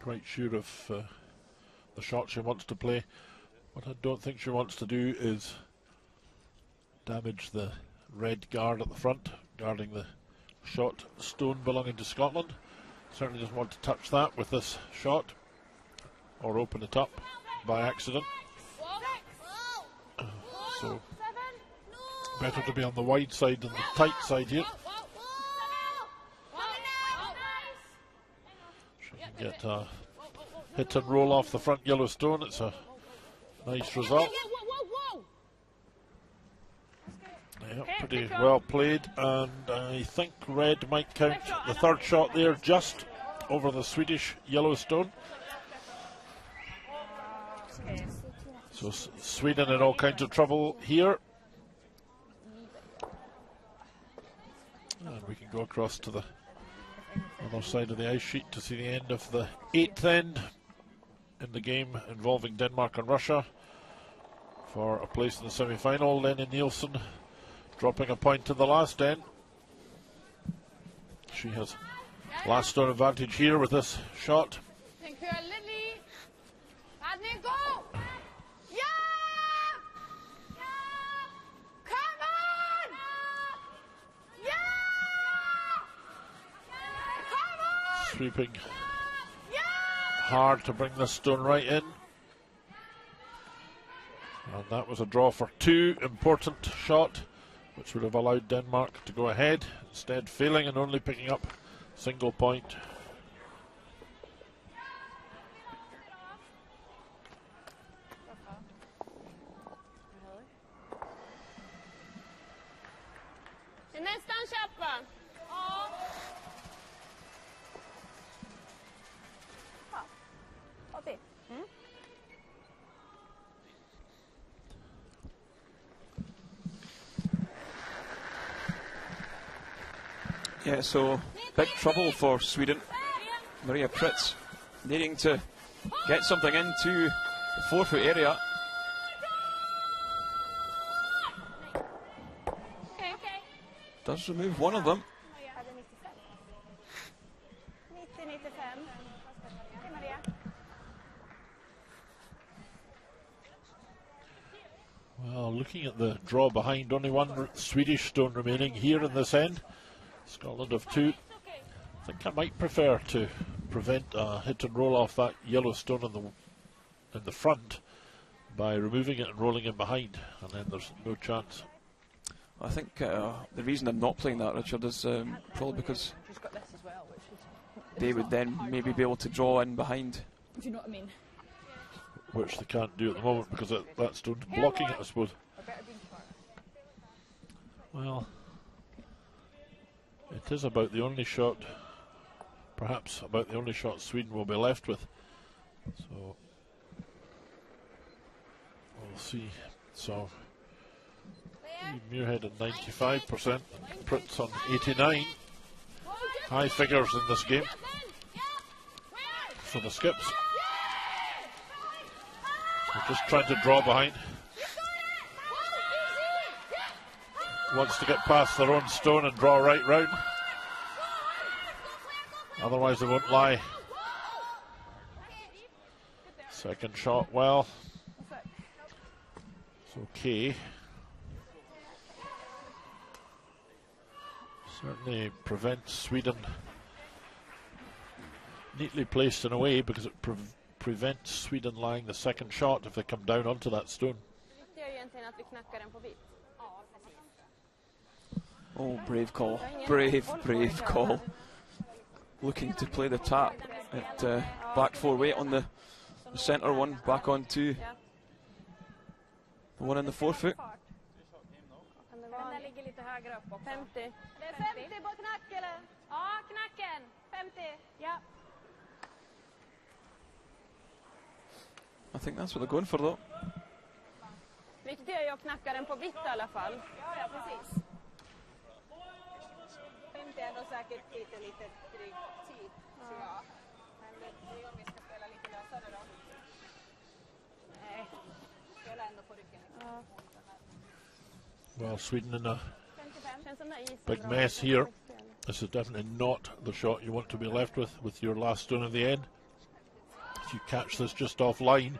Quite sure of the shot she wants to play. What I don't think she wants to do is damage the red guard at the front, guarding the shot stone belonging to Scotland. Certainly doesn't want to touch that with this shot or open it up by accident. So better to be on the wide side than the tight side here. She can get a hit and roll off the front yellow stone. It's a nice result. Yeah, pretty well played, and I think red might count the third shot there just over the Swedish yellow stone. So Sweden in all kinds of trouble here. And we can go across to the other side of the ice sheet to see the end of the 8th end in the game involving Denmark and Russia for a place in the semi-final. Lenny Nielsen dropping a point to the last end. She has last stone advantage here with this shot. Tänk hur Lily. Admin, go! Yeah! Come on! Yeah! Come on! Sweeping hard to bring this stone right in. And that was a draw for 2. Important shot, which would have allowed Denmark to go ahead, instead failing and only picking up single point. Nästan köpa. Ja. Yeah, so big trouble for Sweden. Maria Pritz needing to get something into the 4-foot area. Does remove one of them. Well, looking at the draw behind, only one Swedish stone remaining here in this end. Scotland have 2. I think I might prefer to prevent a hit and roll off that yellow stone in the front by removing it and rolling in behind, and then there's no chance. I think the reason I'm not playing that, Richard, is probably because they would then maybe be able to draw in behind. Do you know what I mean? Which they can't do at the moment because that stone's blocking it, I suppose. Well, it is about the only shot, perhaps about the only shot Sweden will be left with. So We'll see. So Muirhead at 95%, Pritz on 89. High figures in this game for the Skips. They're just trying to draw behind. Wants to get past their own stone and draw right round. Otherwise they won't lie. Second shot, well, it's okay. Certainly prevents Sweden. Neatly placed in a way because it prevents Sweden lying the second shot if they come down onto that stone. Oh, brave call. Brave call. Looking to play the tap at back 4 weight on the centre one, back on 2. The one in the 4-foot. Den ligger lite högre upp också. 50. Det är 50 på knack eller? Ja, knacken. 50. Ja. I think that's what they're going for though. Viktigt är ju att knacka den på vitt i alla fall. Ja, precis. 50 är ändå säkert lite dryg tid, tror jag. Men det är om vi ska spela lite lösare då. Nej, spela ändå på ryggen. Ja. Well, Sweden in a big mess here. This is definitely not the shot you want to be left with your last stone of the end. If you catch this just off line,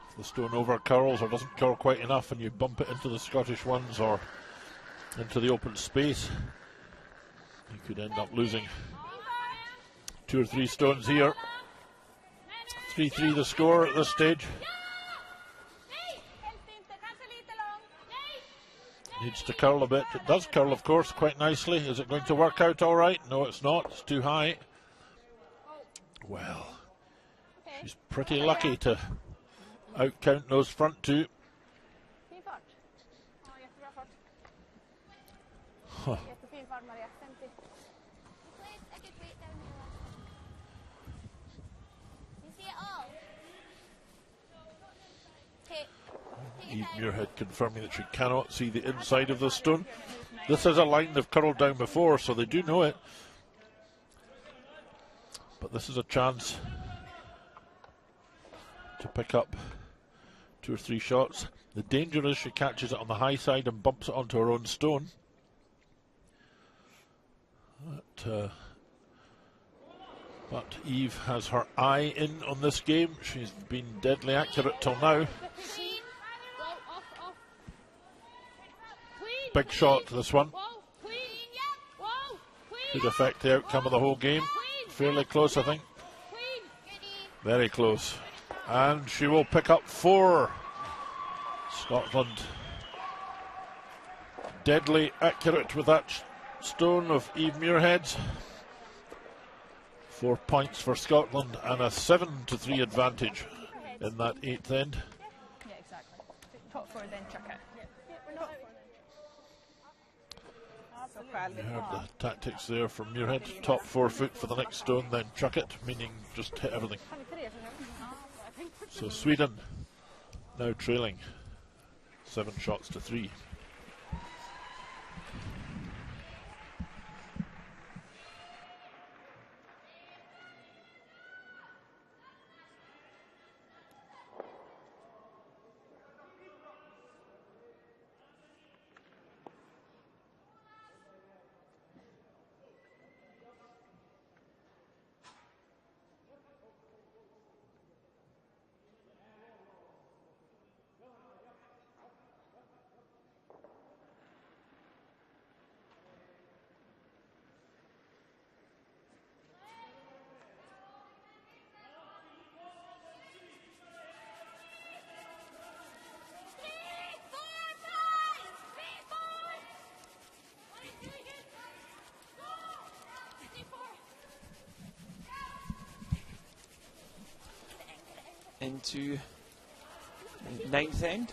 if the stone over curls or doesn't curl quite enough and you bump it into the Scottish ones or into the open space, you could end up losing 2 or 3 stones here. 3-3 the score at this stage. Needs to curl a bit. It does curl, of course, quite nicely. Is it going to work out all right? No, it's not. It's too high. Well, she's pretty lucky to outcount those front 2. Huh. Eve Muirhead confirming that she cannot see the inside of the stone. This is a line they've curled down before, so they do know it. But this is a chance to pick up 2 or 3 shots. The danger is she catches it on the high side and bumps it onto her own stone. But Eve has her eye in on this game. She's been deadly accurate till now. Big shot, this one. Could affect the outcome of the whole game. Fairly close, I think. Very close. And she will pick up 4. Scotland deadly accurate with that stone of Eve Muirhead's. 4 points for Scotland and a 7-3 advantage in that 8th end. Yeah, exactly. Top 4, then chuck it. You heard the tactics there from Muirhead. Top 4 foot for the next stone, then chuck it, meaning just hit everything. So Sweden now trailing 7 shots to 3. Into 9th end.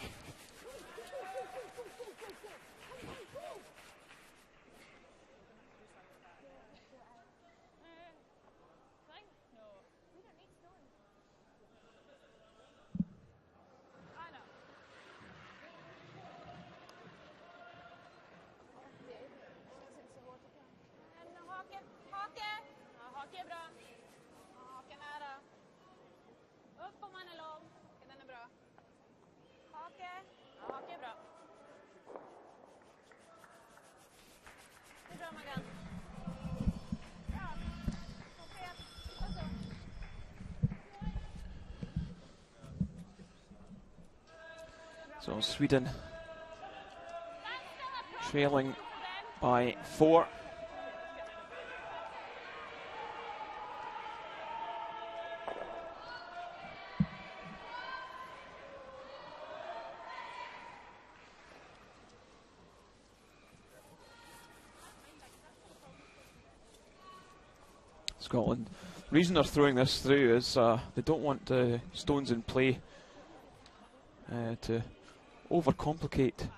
Hake är bra. Hake nära. Upp om man är lång. Hake, den är bra. Hake. Ja, hake är bra. Det är bra, Maggan. Bra. Hake. Och så. So Sweden trailing by 4. Scotland. The reason they're throwing this through is they don't want stones in play to overcomplicate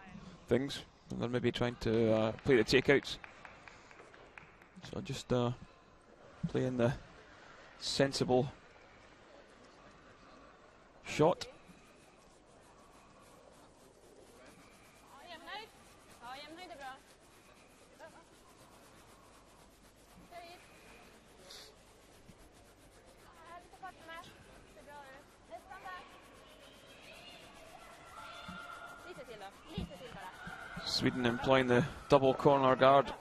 things. They're maybe trying to play the takeouts. So just playing the sensible shot. Sweden employing the double corner guard.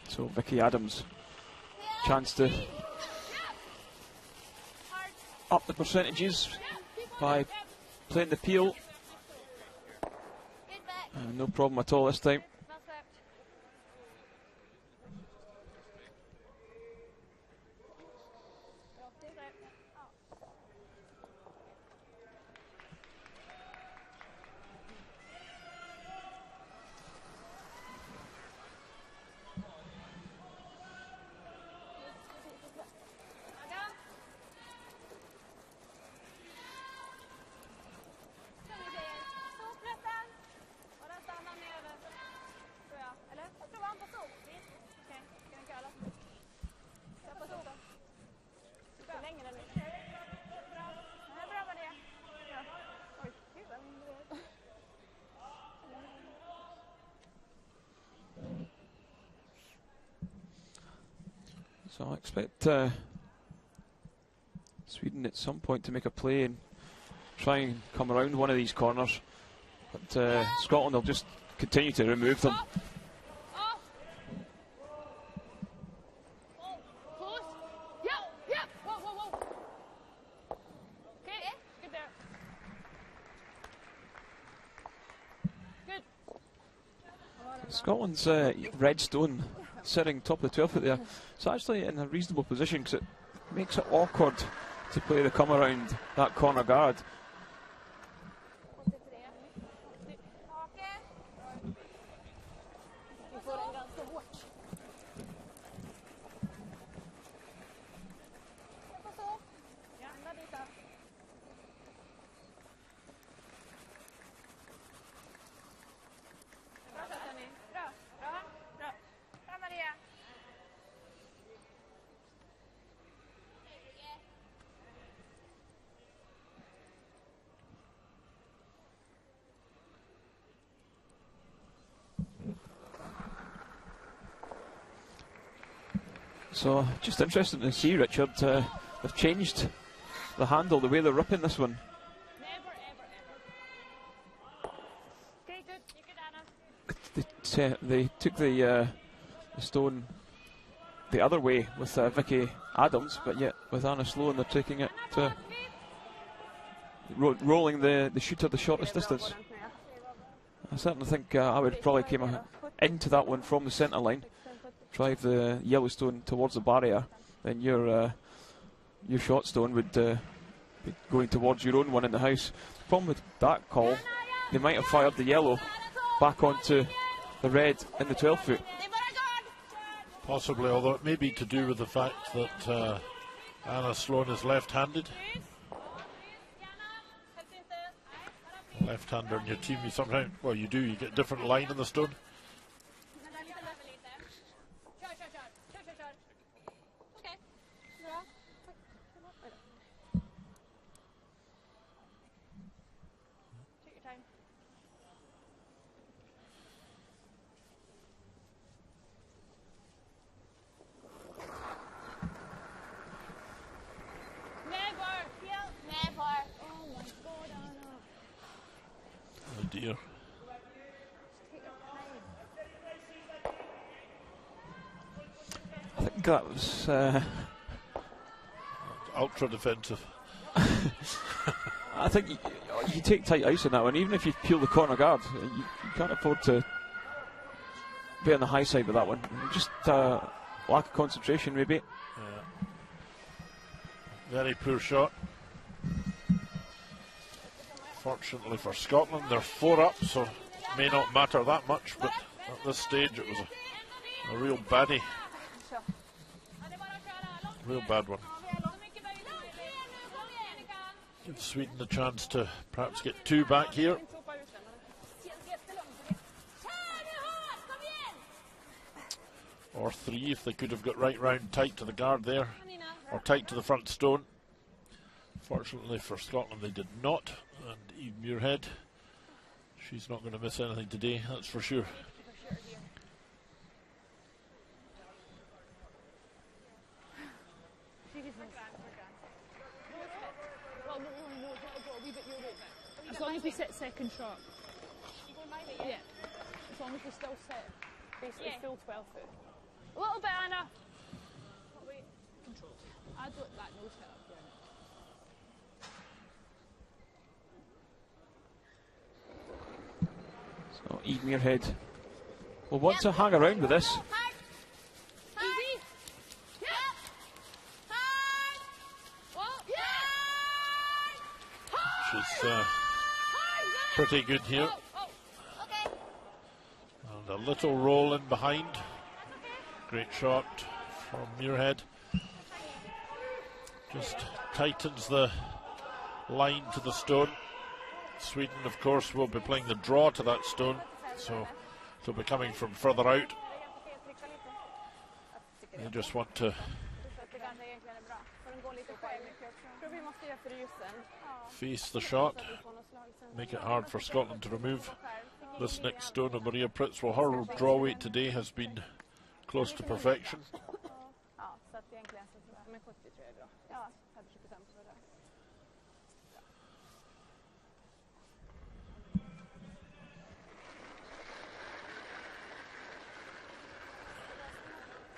So Vicky Adams, chance to up the percentages by playing the peel. No problem at all this time. So I expect Sweden at some point to make a play and try and come around one of these corners, but Scotland will just continue to remove them. Scotland's red stone sitting top of the 12 foot there. It's actually in a reasonable position because it makes it awkward to play the come around that corner guard. So, just interesting to see, Richard, they've changed the handle, the way they're ripping this one. They took the stone the other way with Vicky Adams, but yet with Anna Sloan they're taking it to rolling the shooter the shortest distance. I certainly think I would probably came into that one from the centre line, drive the Yellowstone towards the barrier, then your shot stone would be going towards your own one in the house. The problem with that call, they might have fired the yellow back onto the red in the 12 foot. Possibly, although it may be to do with the fact that Anna Sloan is left-handed. left-hander in your team, you sometimes, well, you do, you get a different line in the stone. Oh dear. I think that was ultra defensive. I think you take tight ice on that one, even if you peel the corner guard. You can't afford to be on the high side with that one. Just lack of concentration, maybe. Yeah. Very poor shot. Fortunately for Scotland, they're 4 up, so it may not matter that much, but at this stage it was a real baddie. Real bad one. Give Sweden the chance to perhaps get 2 back here. Or 3 if they could have got right round tight to the guard there, or tight to the front stone. Fortunately for Scotland they did not, and Eve Muirhead, she's not going to miss anything today, that's for sure. As long as we set second shot. Yeah. As long as we still set basically full 12 foot. A little bit, Anna. Control. I don't like that nose hit up. So Eve Muirhead will want to hang around with this. Easy. She's pretty good here. And a little roll in behind. Great shot from Muirhead. Just tightens the line to the stone. Sweden, of course, will be playing the draw to that stone, so it'll be coming from further out. They just want to face the shot, make it hard for Scotland to remove this next stone of Maria Pritz. Well, her draw weight today has been close to perfection.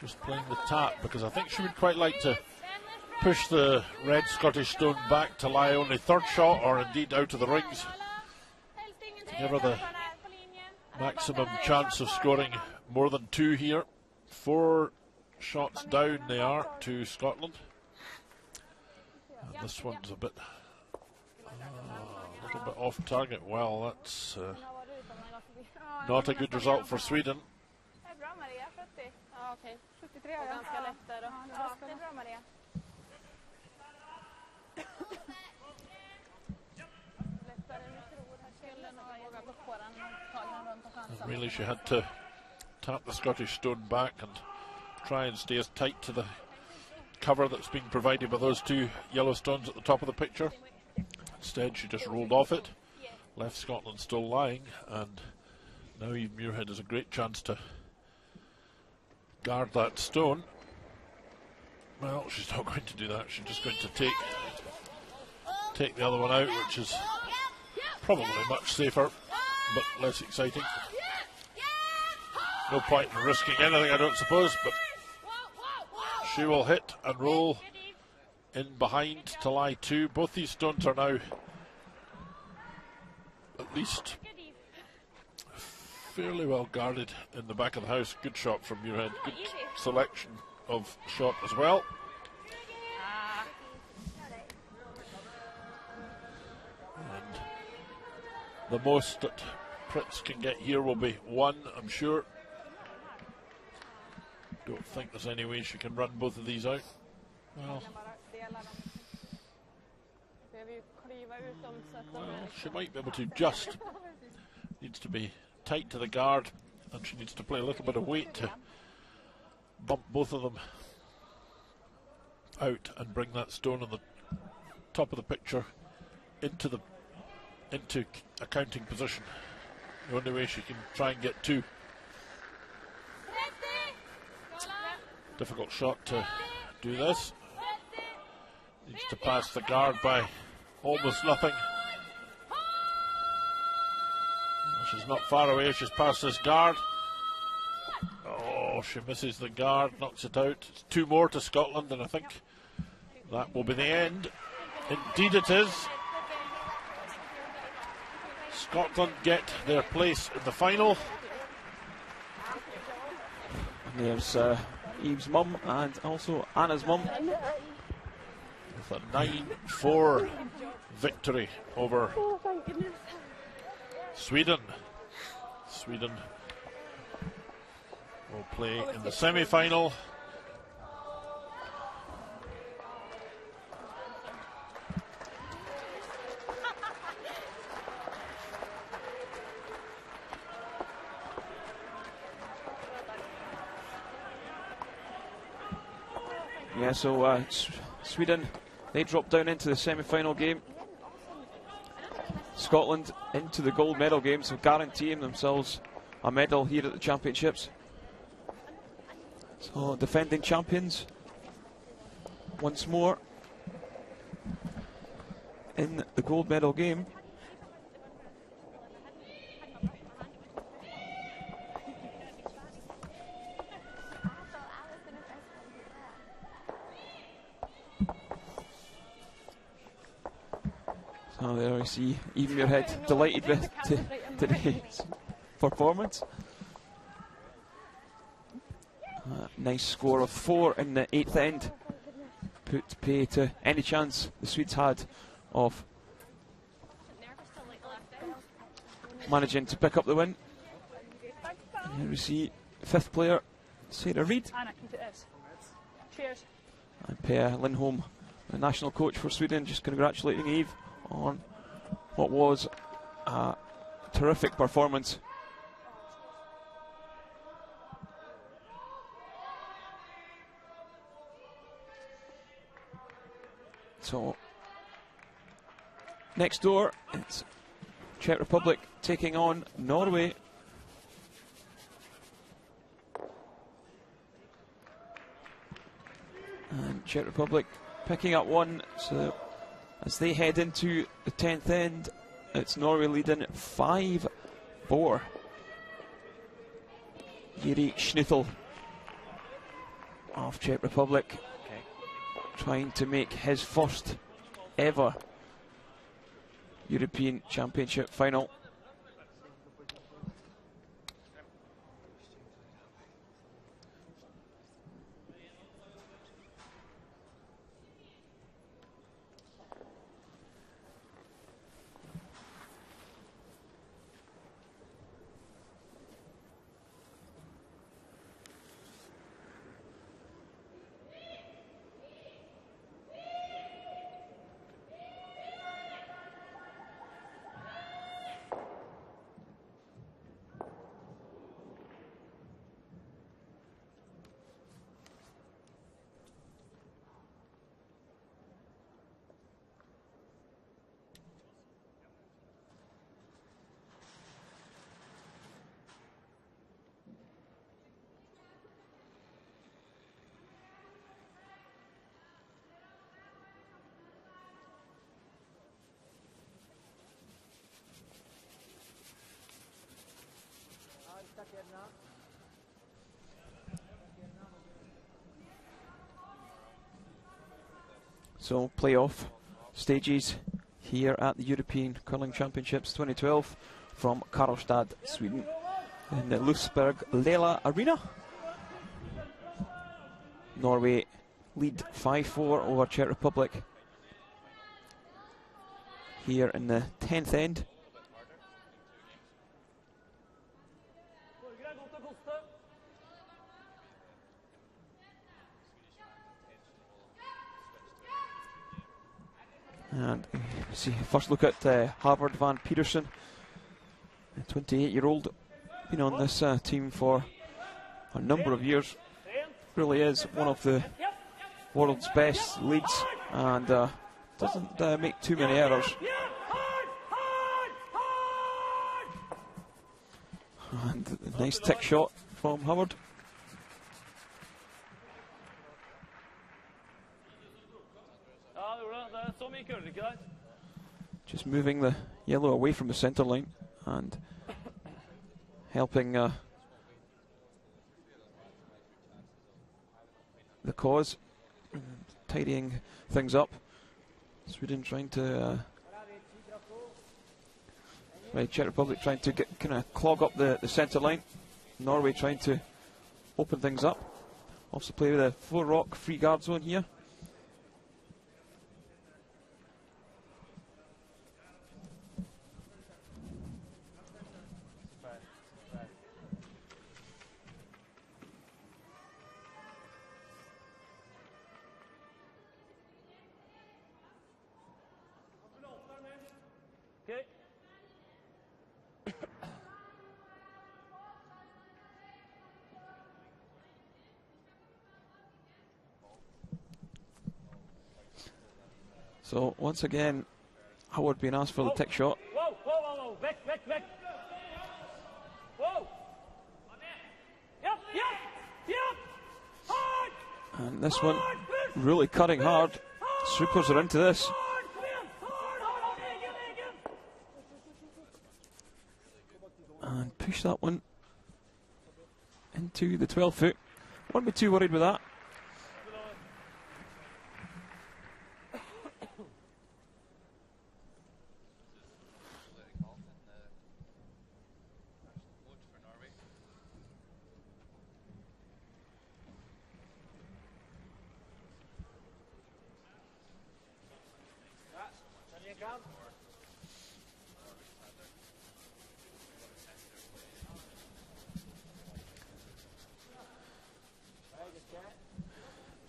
Just playing the tap because I think she would quite like to push the red Scottish stone back to lie only 3rd shot, or indeed out of the rings, to give her the maximum chance of scoring more than 2 here. 4 shots down they are to Scotland, and this one's a little bit off target. Well, that's not a good result for Sweden. Really, she had to tap the Scottish stone back and try and stay as tight to the cover that's being provided by those 2 yellow stones at the top of the picture. Instead, she just rolled off it, left Scotland still lying, and now Eve Muirhead has a great chance to guard that stone. Well, she's not going to do that. She's just going to take the other one out, which is probably much safer, but less exciting. No point in risking anything, I don't suppose, but she will hit and roll in behind to lie 2. Both these stones are now at least fairly well guarded in the back of the house. Good shot from Muirhead, good selection of shot as well. And the most that Pritz can get here will be 1, I'm sure. Don't think there's any way she can run both of these out. Well, Well, she might be able to just. Needs to be tight to the guard, and she needs to play a little bit of weight to bump both of them out and bring that stone on the top of the picture into a counting position. The only way she can try and get two. Difficult shot to do this. Needs to pass the guard by almost nothing. Well, she's not far away. She's passed this guard. Oh, she misses the guard, knocks it out. It's two more to Scotland, and I think that will be the end. Indeed it is. Scotland get their place in the final. And there's Eve's mum and also Anna's mum. With a 9-4 victory over Sweden. Sweden will play in the semi-final. Yeah, so Sweden, they drop down into the semi-final game. Scotland into the gold medal game, so guaranteeing themselves a medal here at the championships. So defending champions once more in the gold medal game. So there we see even your head delighted with today's performance. Nice score of 4 in the 8th end. Put pay to any chance the Swedes had of managing to pick up the win. And here we see 5th player Sarah Reid. Anna, keep it is. Cheers. And Per Lindholm, the national coach for Sweden, just congratulating Eve on what was a terrific performance. So next door it's Czech Republic taking on Norway. And Czech Republic picking up one, so as they head into the 10th end, it's Norway leading 5-4. Yuri Schnittel of Czech Republic trying to make his first ever European Championship final. So playoff stages here at the European Curling Championships 2012 from Karlstad, Sweden, in the Lufsberg Lela Arena. Norway lead 5-4 over Czech Republic here in the 10th end. And see, first look at Harvard Van Peterson, a 28-year-old, been on this team for a number of years. Really is one of the world's best leads, and doesn't make too many errors. And a nice tick shot from Howard. Just moving the yellow away from the centre line and helping the cause, tidying things up. Sweden trying to Czech Republic trying to kind of clog up the centre line. Norway trying to open things up. Also play with a 4-rock free guard zone here. So once again, Howard being asked for the tick shot. Whoa, back. Whoa. Yep. Hard. And this one really cutting hard. Supers are into this. And push that one into the 12 foot. Won't be too worried with that.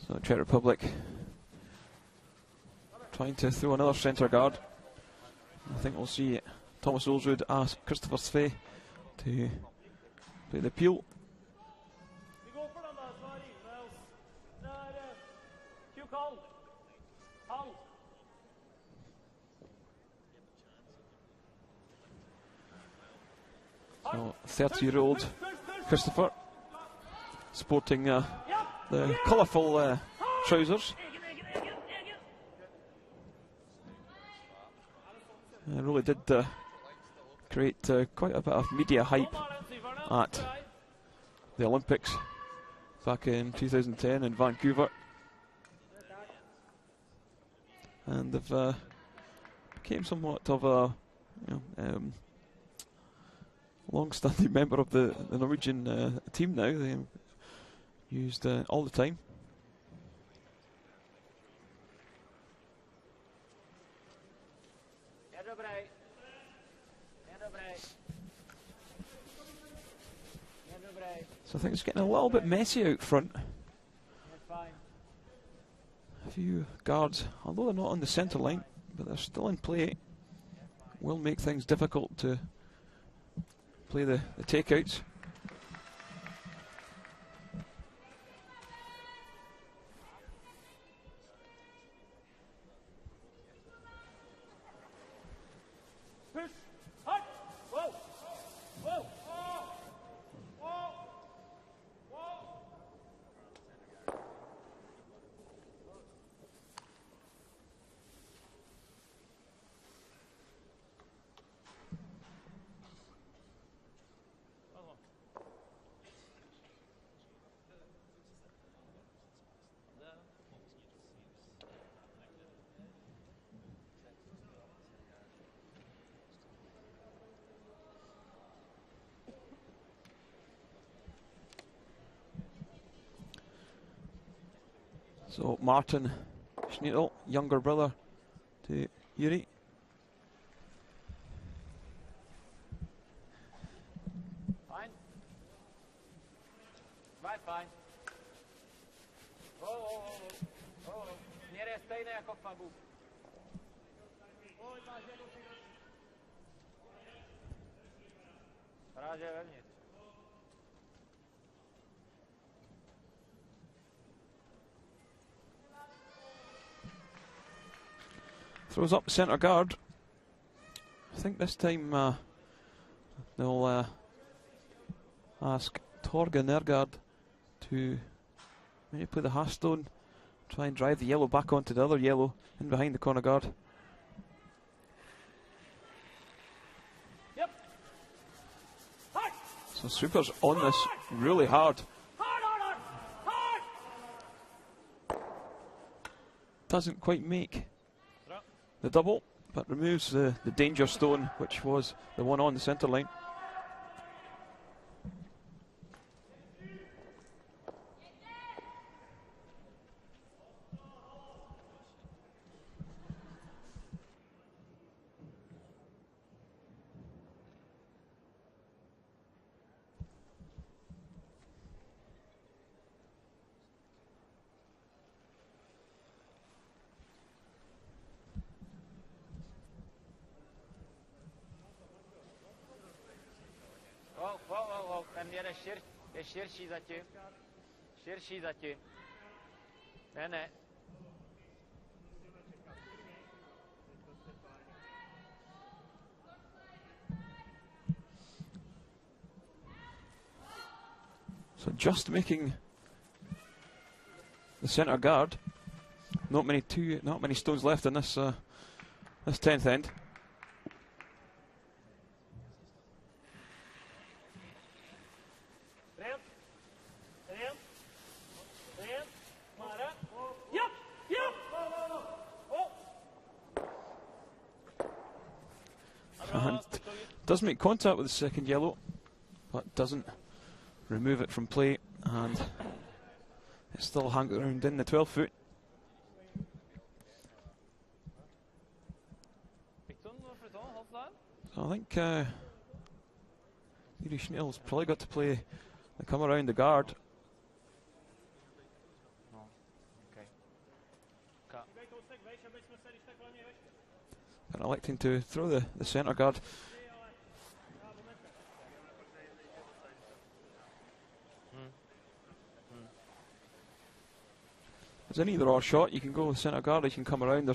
So Czech Republic trying to throw another centre guard. I think we'll see Thomas Olsrud ask Christopher Sve to play the peel. So 30-year-old Christopher sporting the colourful trousers. Really did create quite a bit of media hype at the Olympics back in 2010 in Vancouver, and they've became somewhat of a long-standing member of the Norwegian team now. They used all the time. So I think it's getting a little bit messy out front. A few guards, although they're not on the centre line, but they're still in play, will make things difficult to play the takeouts. So Martin Schneidl, younger brother to Yuri. Fine. Směr je stejný jako v Fabu. Throws up centre guard. I think this time they'll ask Torga Nergard to maybe play the half stone, try and drive the yellow back onto the other yellow in behind the corner guard. Yep. Hard. So Super's on this really hard. Hard. Doesn't quite make the double, but removes the danger stone, which was the one on the centre line. Ten je širší zatím. Širší zatím. Ne. So just making the centre guard. Not many stones left in this this 10th end. And does make contact with the second yellow, but doesn't remove it from play, and it still hangs around in the 12 foot. So I think Yuri Schnell's probably got to play the come around the guard. And electing to throw the centre guard. It's an either or shot. You can go with centre guard, you can come around.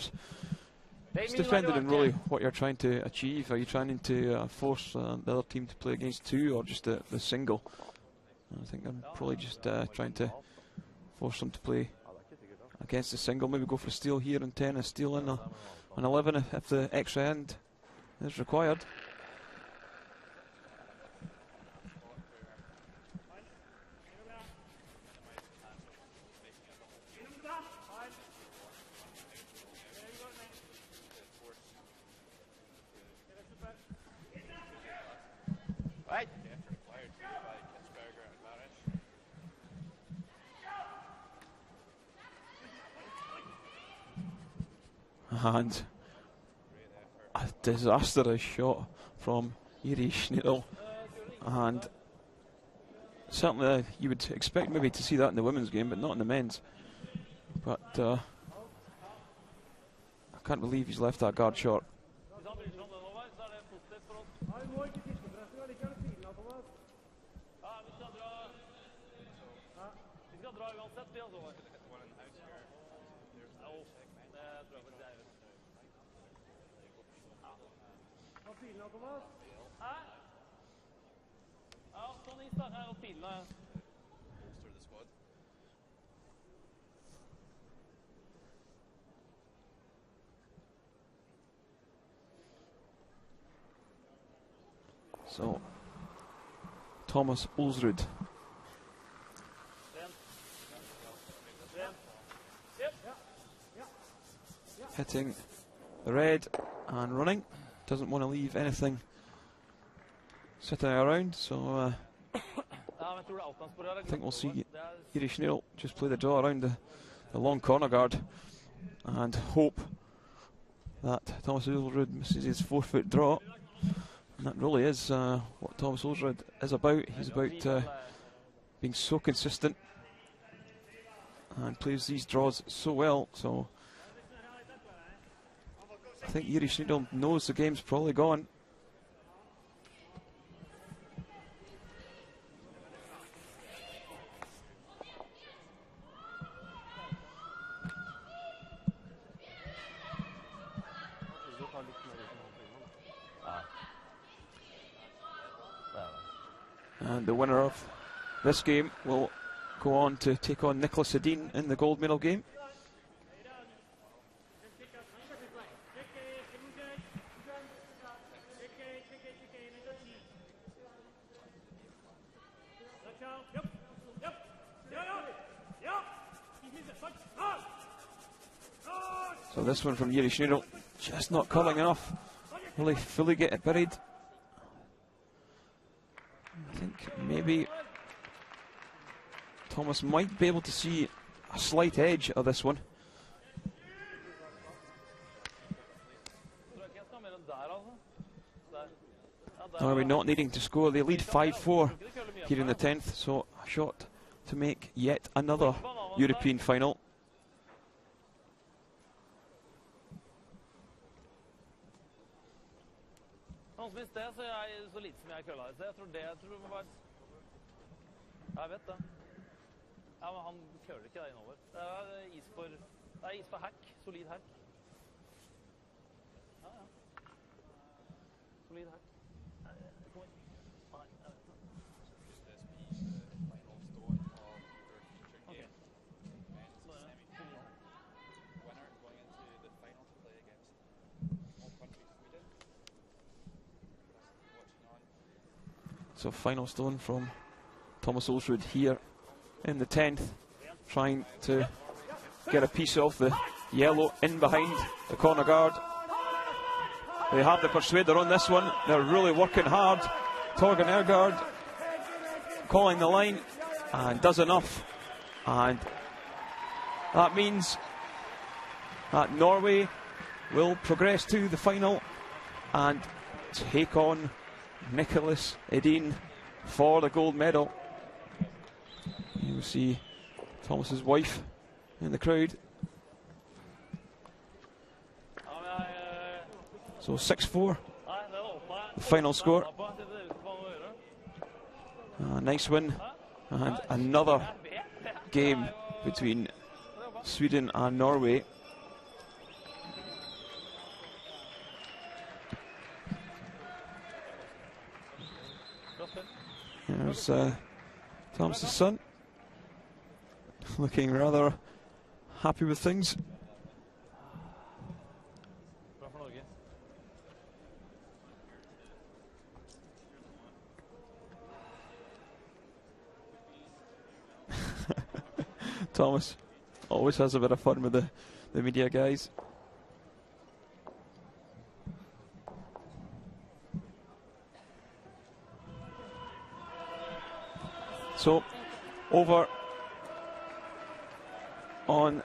It's depending on really what you're trying to achieve. Are you trying to force the other team to play against two, or just the single? I think I'm probably just trying to force them to play against the single. Maybe go for a steal here and 10, a steal in an 11 if the extra end is required. Right. And a disastrous shot from Yuri Schnittel, and certainly you would expect maybe to see that in the women's game, but not in the men's. But I can't believe he's left that guard short. So, Thomas Ulsrud hitting the red and running. Doesn't want to leave anything sitting around, so I think we'll see Yuri Schnell just play the draw around the long corner guard and hope that Thomas Ulsrud misses his 4-foot draw. And that really is what Thomas Ulsrud is about. He's about being so consistent and plays these draws so well. So I think Yuri Schneidel knows the game's probably gone. And the winner of this game will go on to take on Nicholas Edin in the gold medal game. So this one from Yuri Schneidel, just not curling enough. Will he fully get it buried? I think maybe Thomas might be able to see a slight edge of this one. Norway not needing to score, they lead 5-4 here in the 10th, so a shot to make yet another European final. Som i sted så er jeg så lite som jeg kølla, så jeg tror det må være... Jeg vet det. Ja, men han køller ikke det innover. Det er is for hack, solid hack. Ja, ja. Solid hack. Kom inn. Nei, jeg vet det. So final stone from Thomas Olsrud here in the 10th, trying to get a piece of the yellow in behind the corner guard. They have the persuader on this one, they're really working hard. Torgen Ergaard calling the line and does enough, and that means that Norway will progress to the final and take on Nicholas Edin for the gold medal. You will see Thomas's wife in the crowd. So 6-4, the final score. Nice win, and another game between Sweden and Norway. There's Thomas's son, looking rather happy with things. Thomas always has a bit of fun with the media guys. So, over on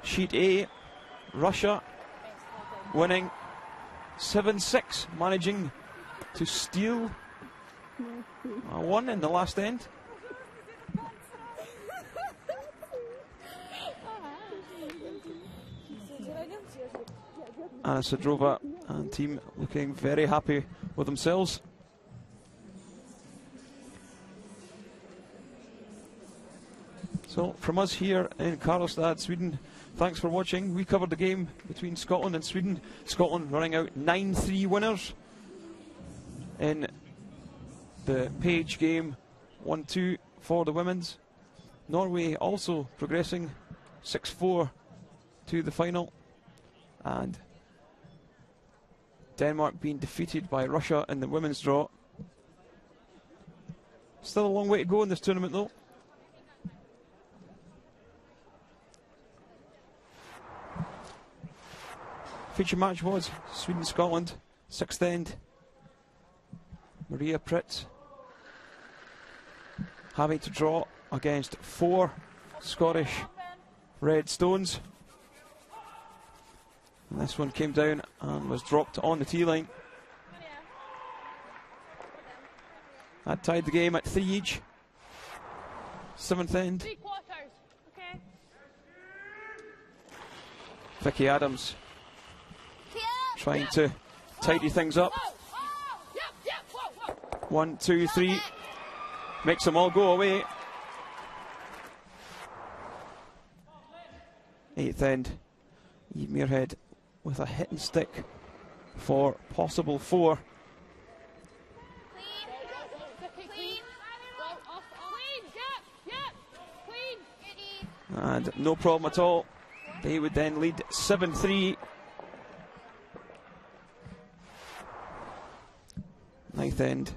sheet A, Russia winning 7-6, managing to steal one in the last end. Anna Sadrova and team looking very happy with themselves. So from us here in Karlstad, Sweden, thanks for watching. We covered the game between Scotland and Sweden. Scotland running out 9-3 winners in the Page game, 1-2 for the women's. Norway also progressing 6-4 to the final, and Denmark being defeated by Russia in the women's draw. Still a long way to go in this tournament though. Feature match was Sweden-Scotland, 6th end. Maria Pritt having to draw against 4 Scottish red stones. And this one came down and was dropped on the tee line. That tied the game at 3 each. 7th end. 3 quarters. Okay. Vicky Adams trying to tidy things up. 1, 2, 3. Makes them all go away. 8th end. Eve Muirhead with a hit and stick for possible 4. And no problem at all. They would then lead 7-3. 9th end.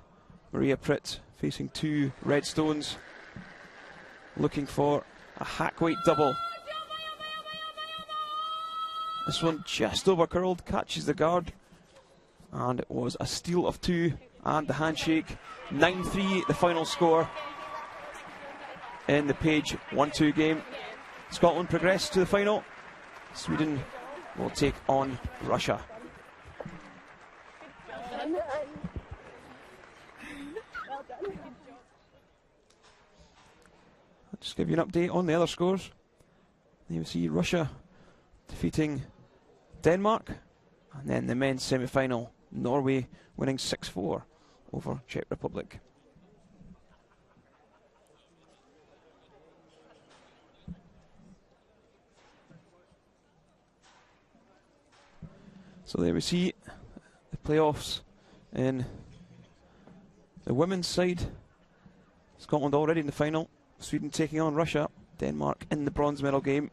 Maria Pritt facing 2 red stones, looking for a hack weight double. This one just over curled, catches the guard, and it was a steal of 2 and the handshake. 9-3 the final score in the Page 1-2 game. Scotland progress to the final. Sweden will take on Russia. I'll just give you an update on the other scores. You see Russia defeating Denmark, and then the men's semi-final, Norway winning 6-4 over Czech Republic. So there we see the playoffs in the women's side. Scotland already in the final. Sweden taking on Russia. Denmark in the bronze medal game.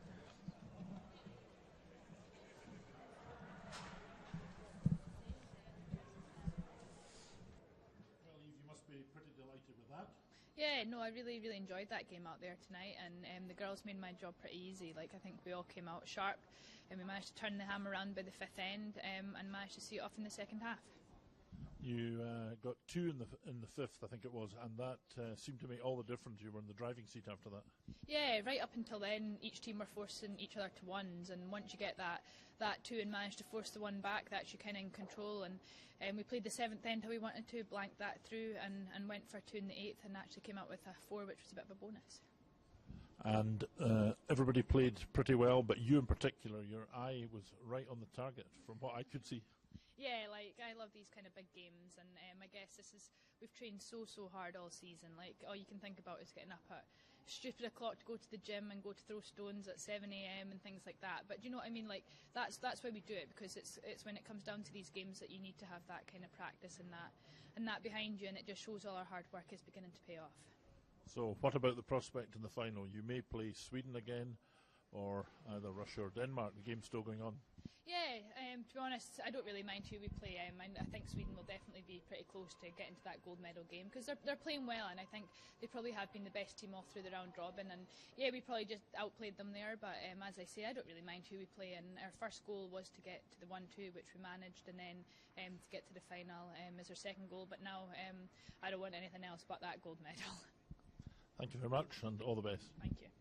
Well, Eve, you must be pretty delighted with that. Yeah, no, I really enjoyed that game out there tonight, and the girls made my job pretty easy. Like, I think we all came out sharp, and we managed to turn the hammer around by the 5th end, and managed to see it off in the second half. You got 2 in the 5th, I think it was, and that seemed to make all the difference. You were in the driving seat after that. Yeah, right up until then, each team were forcing each other to ones, and once you get that 2 and manage to force the 1 back, that's you kind of in control. And we played the 7th end how we wanted to, blanked that through, and went for 2 in the 8th, and actually came out with a 4, which was a bit of a bonus. And everybody played pretty well, but you in particular, your eye was right on the target from what I could see. Yeah, like, I love these kind of big games, and I guess we've trained so hard all season. Like, all you can think about is getting up at stupid o'clock to go to the gym and go to throw stones at 7 AM and things like that. But do you know what I mean? Like, that's why we do it, because it's when it comes down to these games that you need to have that kind of practice and that behind you, and it just shows all our hard work is beginning to pay off. So what about the prospect in the final? You may play Sweden again, or either Russia or Denmark. The game's still going on. Yeah, to be honest, I don't really mind who we play. I think Sweden will definitely be pretty close to getting to that gold medal game, because they're playing well, and I think they probably have been the best team all through the round robin. And yeah, we probably just outplayed them there, but as I say, I don't really mind who we play. And our first goal was to get to the 1-2, which we managed, and then to get to the final is our second goal. But now I don't want anything else but that gold medal. Thank you very much, and all the best. Thank you.